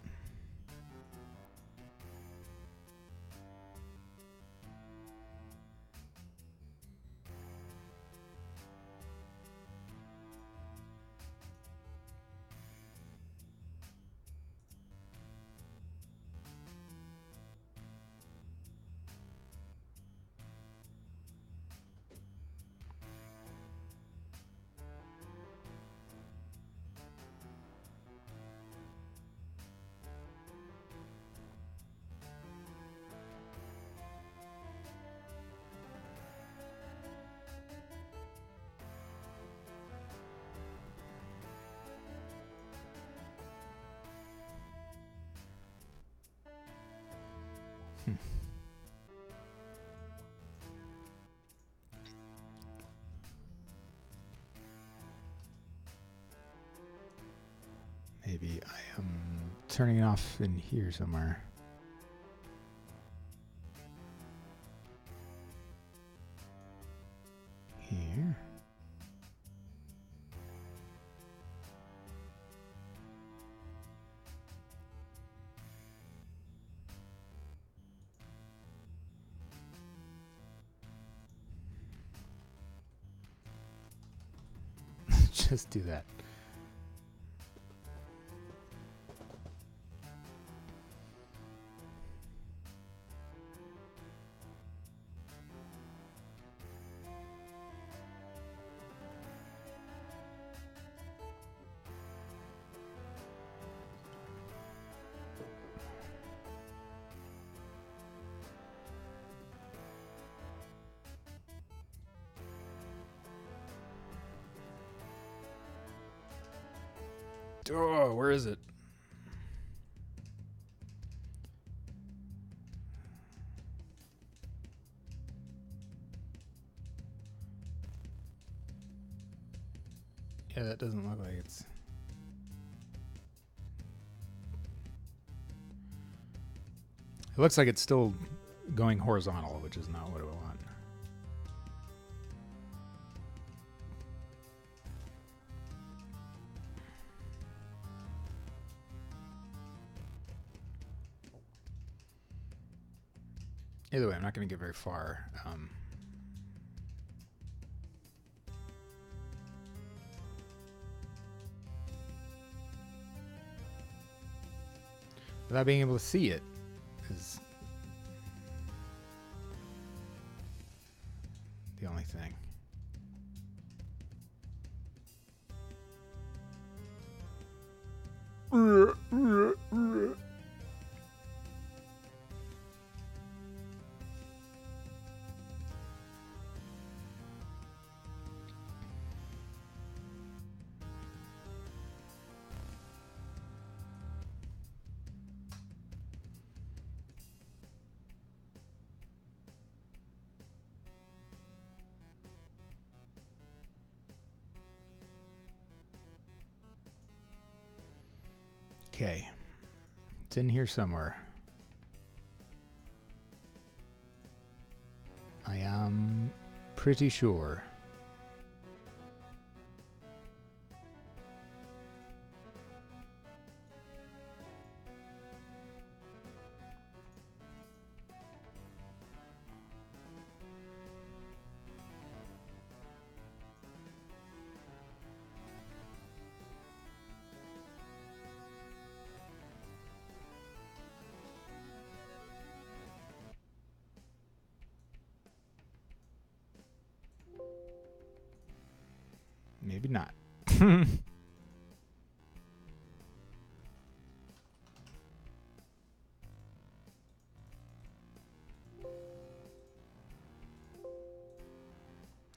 Maybe I am turning it off in here somewhere. Here. Just do that. Oh, where is it? Yeah, that doesn't look like it's... It looks like it's still going horizontal, which is not what I want. Either way, I'm not going to get very far. Without being able to see it is the only thing. Okay. It's in here somewhere. I am pretty sure. Maybe not.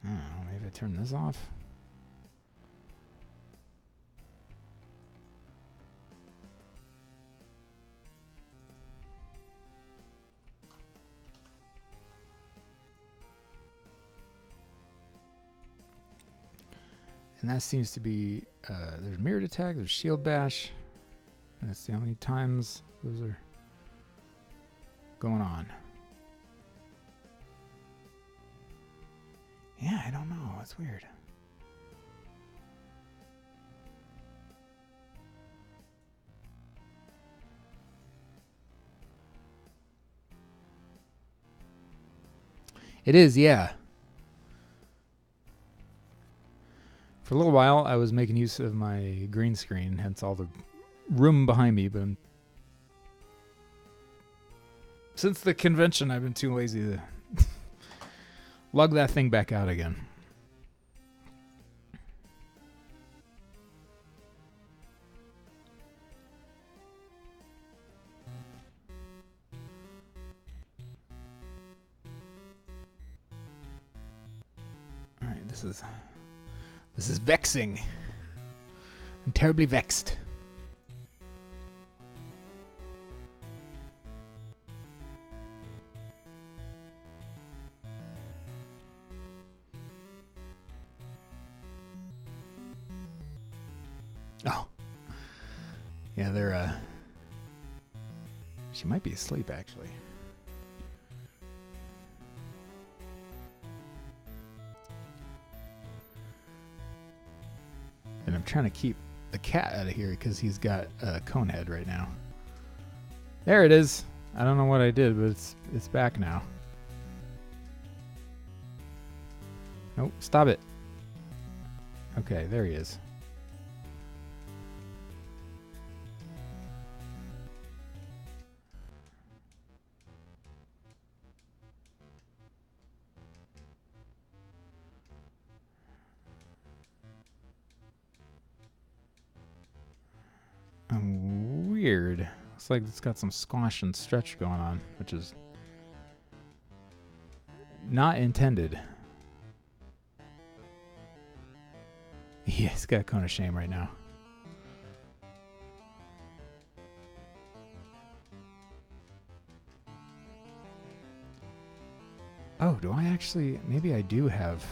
Oh, maybe I turn this off. And that seems to be, there's mirrored attack, there's shield bash. And that's the only times those are going on. Yeah, I don't know. It's weird. It is, yeah. For a little while, I was making use of my green screen, hence all the room behind me, but since the convention, I've been too lazy to lug that thing back out again. All right, this is vexing. I'm terribly vexed. Oh. Yeah, they're she might be asleep actually. And I'm trying to keep the cat out of here because he's got a cone head right now. There it is. I don't know what I did, but it's back now. Nope, stop it. Okay, there he is. Weird. Looks like it's got some squash and stretch going on, which is not intended. Yeah, he's got a cone of shame right now. Oh, do I actually... Maybe I do have...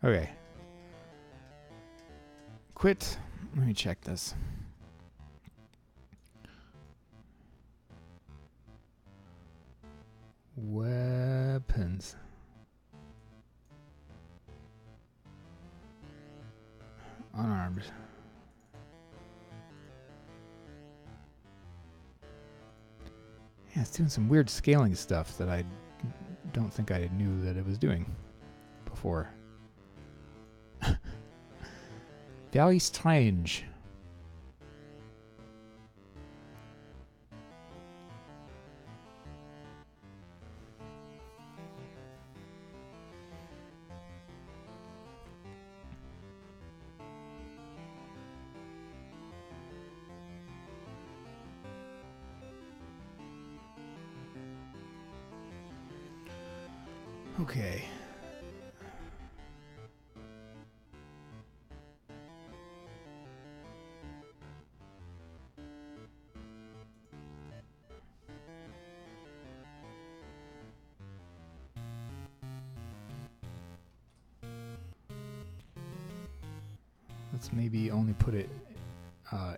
Okay. Quit. Let me check this. Weapons. Unarmed. Yeah, it's doing some weird scaling stuff that I don't think I knew that it was doing before. Very strange. Okay. Let's maybe only put it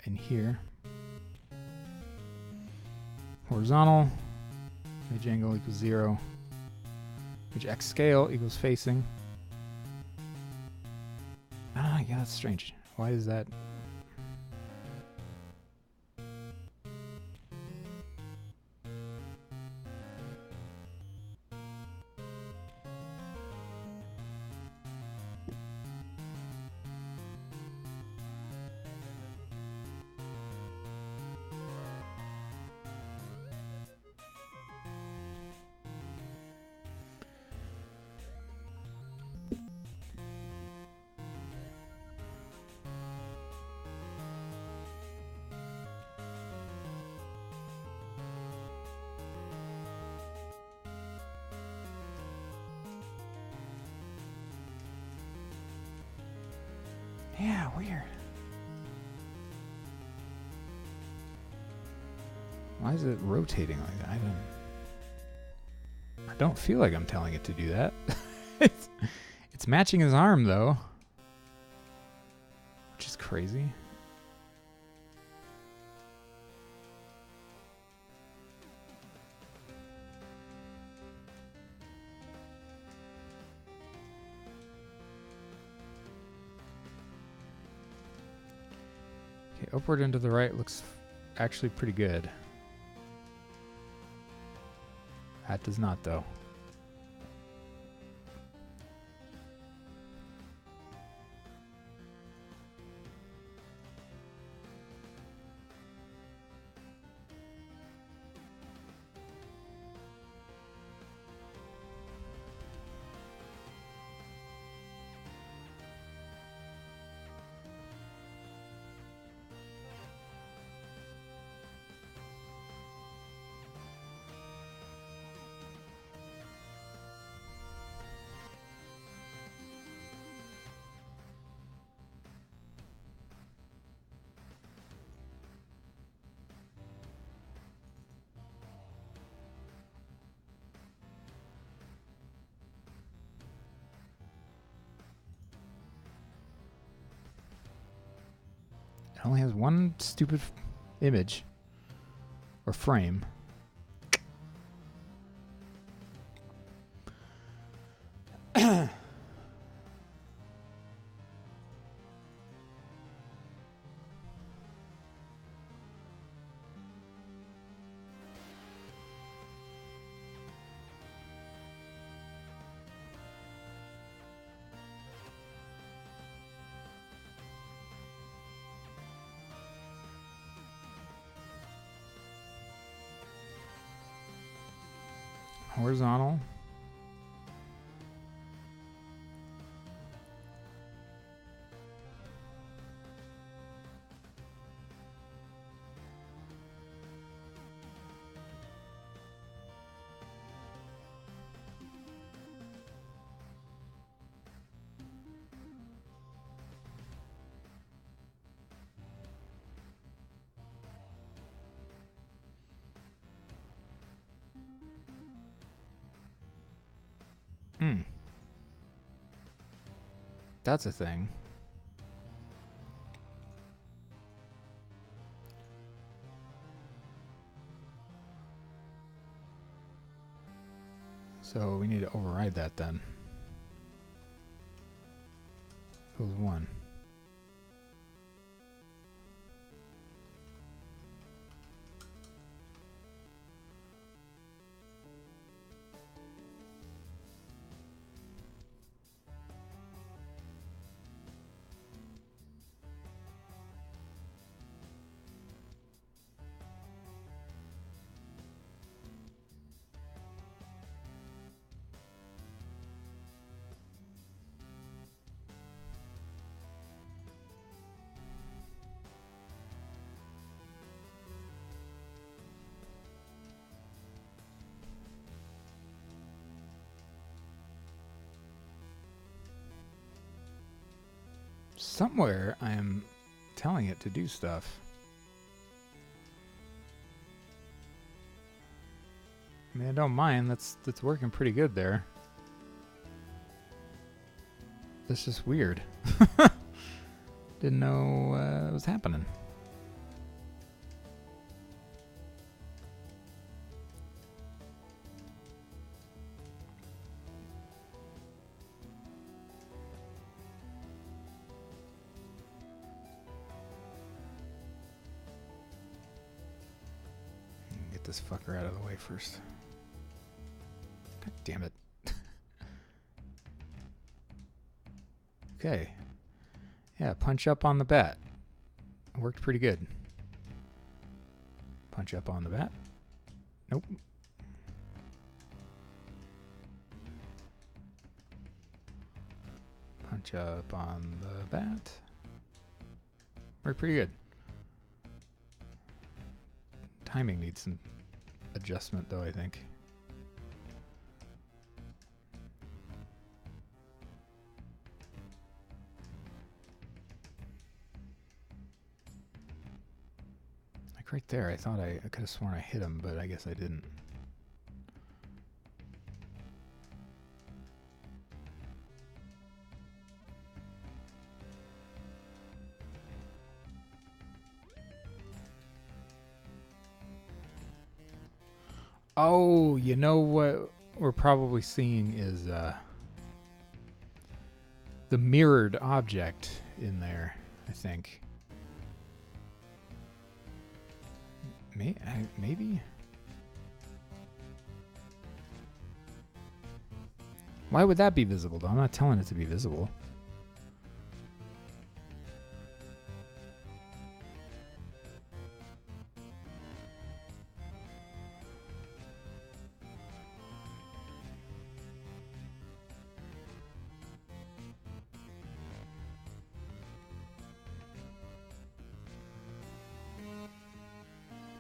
in here. Horizontal. Edge angle equals 0. Edge X scale equals facing. Ah, yeah, that's strange. Why is that? Yeah, weird. Why is it rotating like that? I don't feel like I'm telling it to do that. It's matching his arm though, which is crazy. Okay, upward and to the right looks actually pretty good. That does not, though. It only has one stupid image or frame. Horizontal. That's a thing. So we need to override that then. Goes 1. Somewhere I am telling it to do stuff. I mean, I don't mind. That's working pretty good there. It's just weird. Didn't know it was happening. Get this fucker out of the way first. God damn it. Okay. Yeah, punch up on the bat. Worked pretty good. Punch up on the bat. Nope. Punch up on the bat. Worked pretty good. Timing needs some adjustment though, I think. Like right there, I thought I could have sworn I hit him, but I guess I didn't. Oh, you know what we're probably seeing is the mirrored object in there, I think. Maybe? Why would that be visible, though? I'm not telling it to be visible.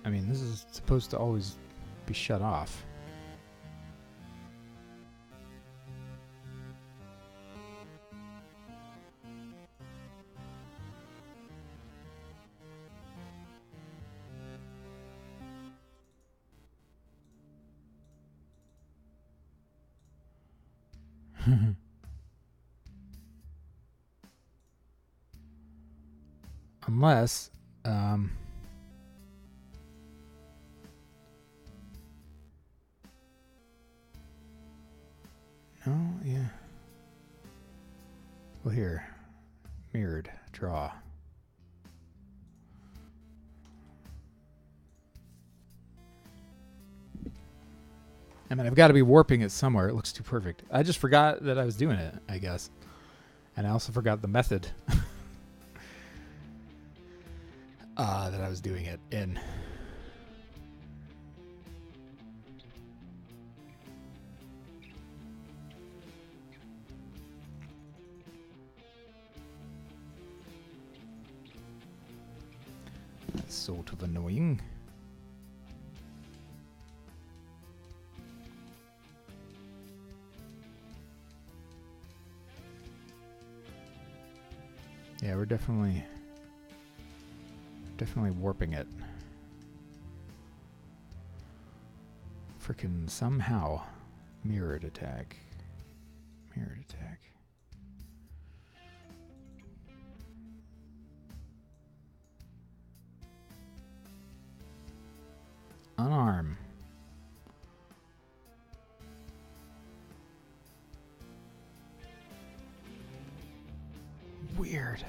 I mean, this is supposed to always be shut off. Unless, no, yeah. Well, here, mirrored draw. I mean, I've got to be warping it somewhere. It looks too perfect. I just forgot that I was doing it, I guess. And I also forgot the method that I was doing it in. That's sort of annoying. Yeah, we're definitely warping it. Frickin' somehow mirrored attack. Mirrored attack. Unarm. Weird.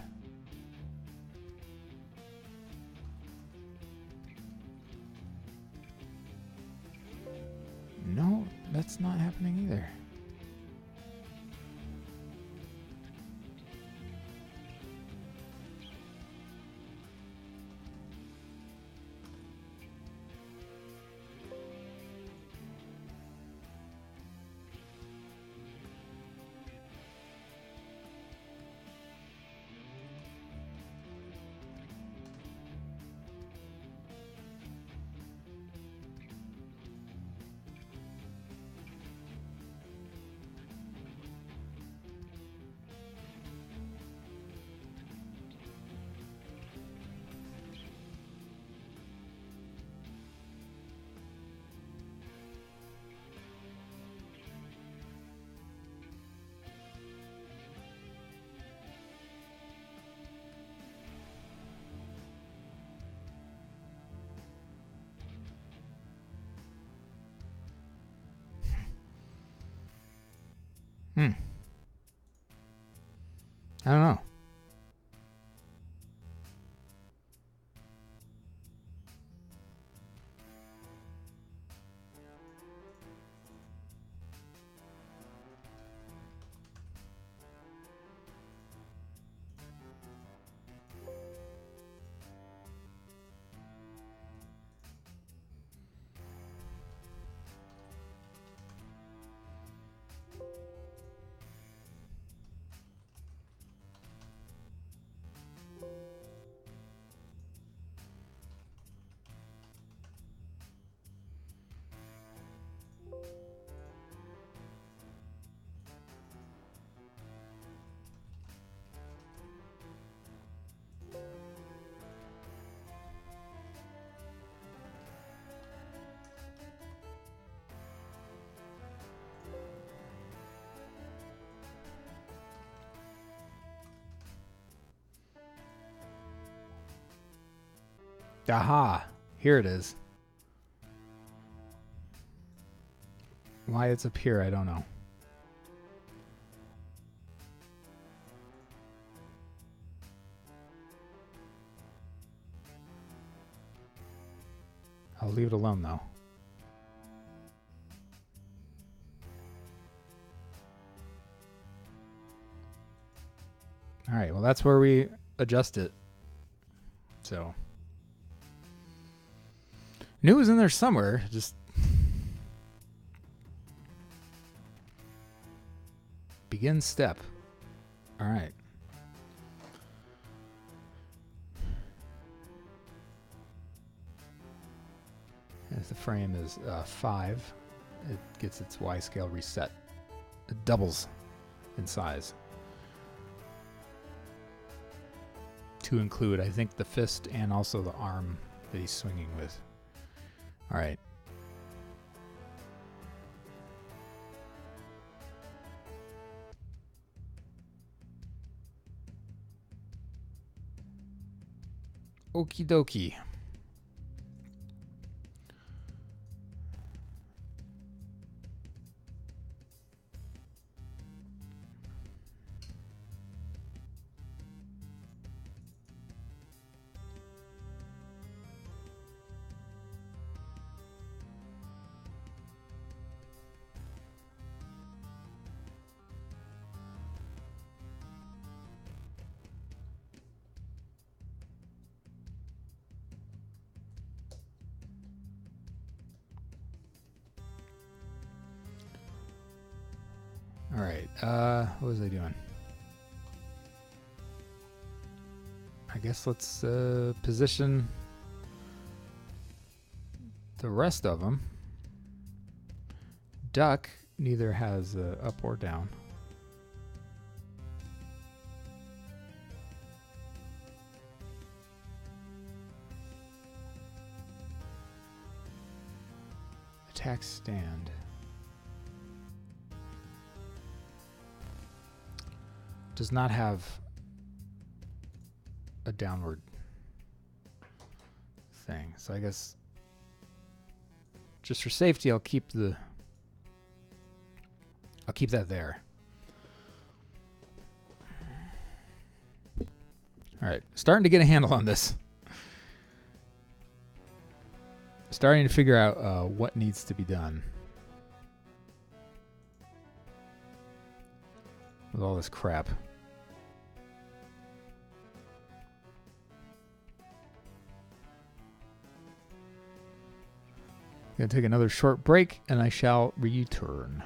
No, that's not happening either. I don't know. Aha! Here it is. Why it's up here, I don't know. I'll leave it alone, though. All right, well, that's where we adjust it. So, knew it was in there somewhere. Just begin step. All right. As the frame is 5, it gets its Y scale reset. It doubles in size. To include, I think, the fist and also the arm that he's swinging with. All right. Okie dokie. All right. What was I doing? I guess let's position the rest of them. Duck neither has up or down. Attack stand. Does not have a downward thing. So I guess just for safety, I'll keep that there. All right, starting to get a handle on this. Starting to figure out what needs to be done with all this crap. Gonna take another short break, and I shall return.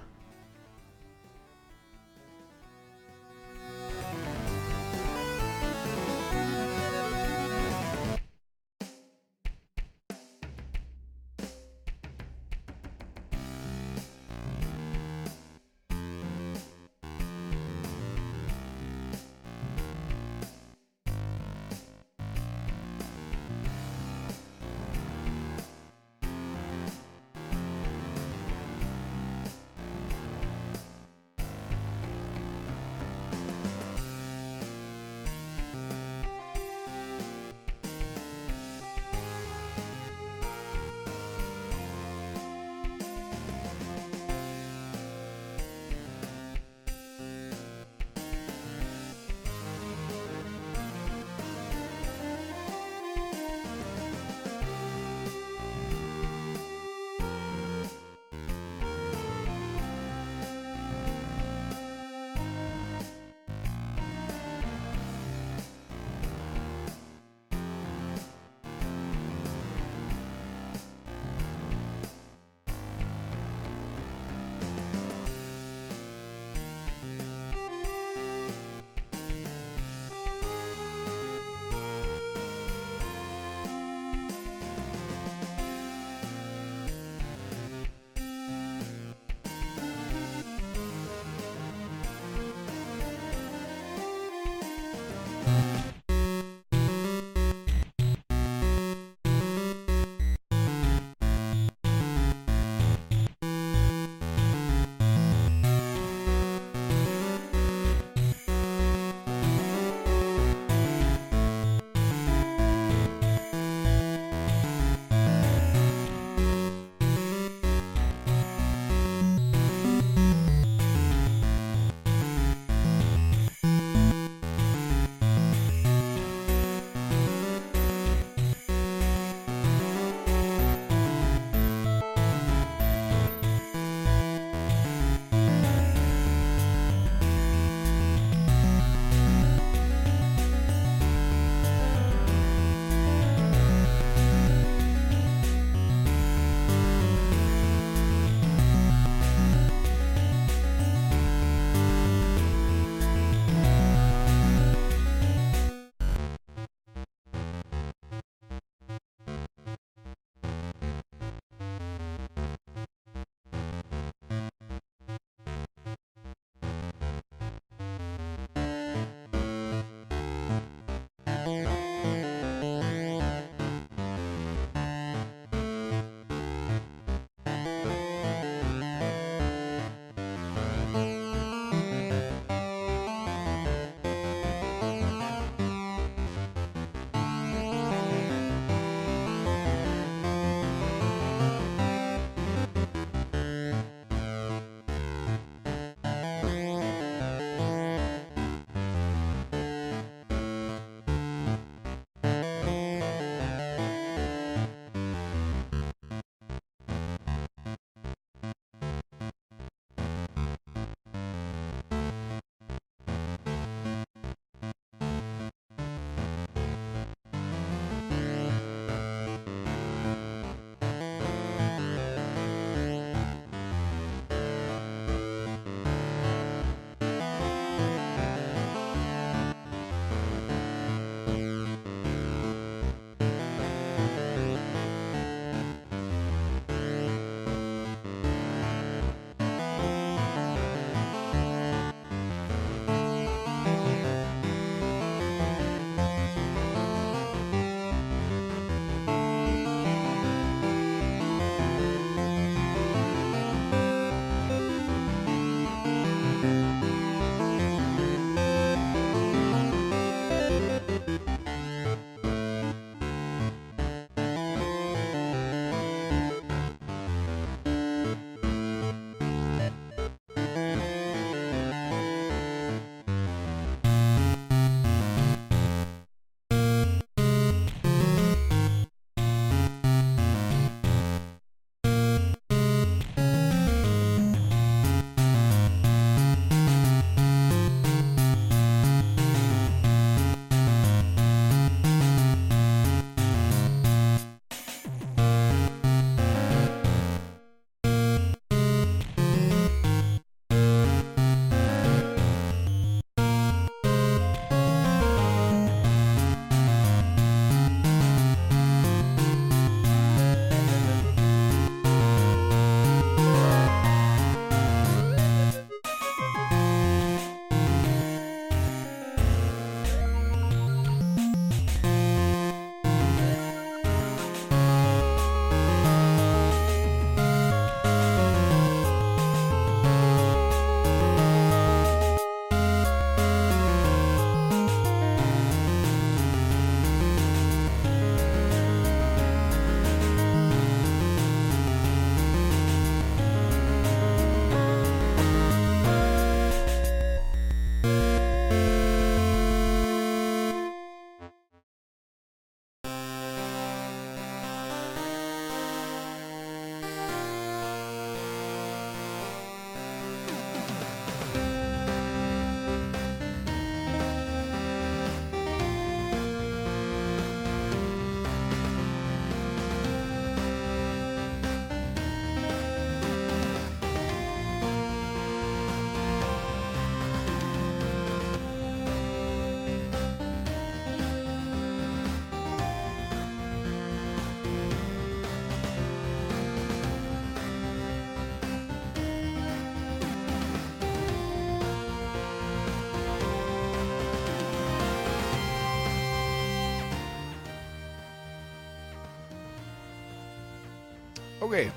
Okay.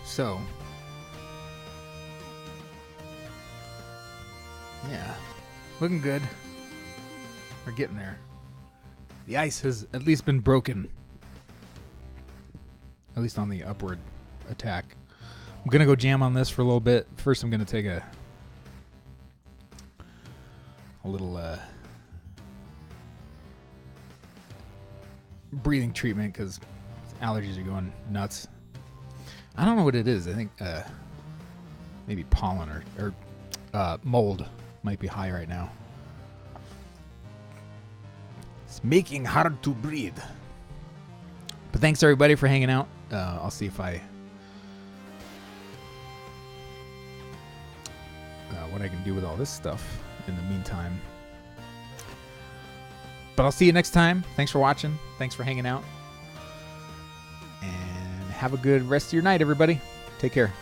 So. Yeah. Looking good. We're getting there. The ice has at least been broken. At least on the upward attack. I'm going to go jam on this for a little bit. First, I'm going to take a little breathing treatment because allergies are going nuts. I don't know what it is. I think maybe pollen or mold might be high right now. It's making hard to breathe. But thanks everybody for hanging out. I'll see if what I can do with all this stuff in the meantime. But I'll see you next time. Thanks for watching. Thanks for hanging out. And have a good rest of your night, everybody. Take care.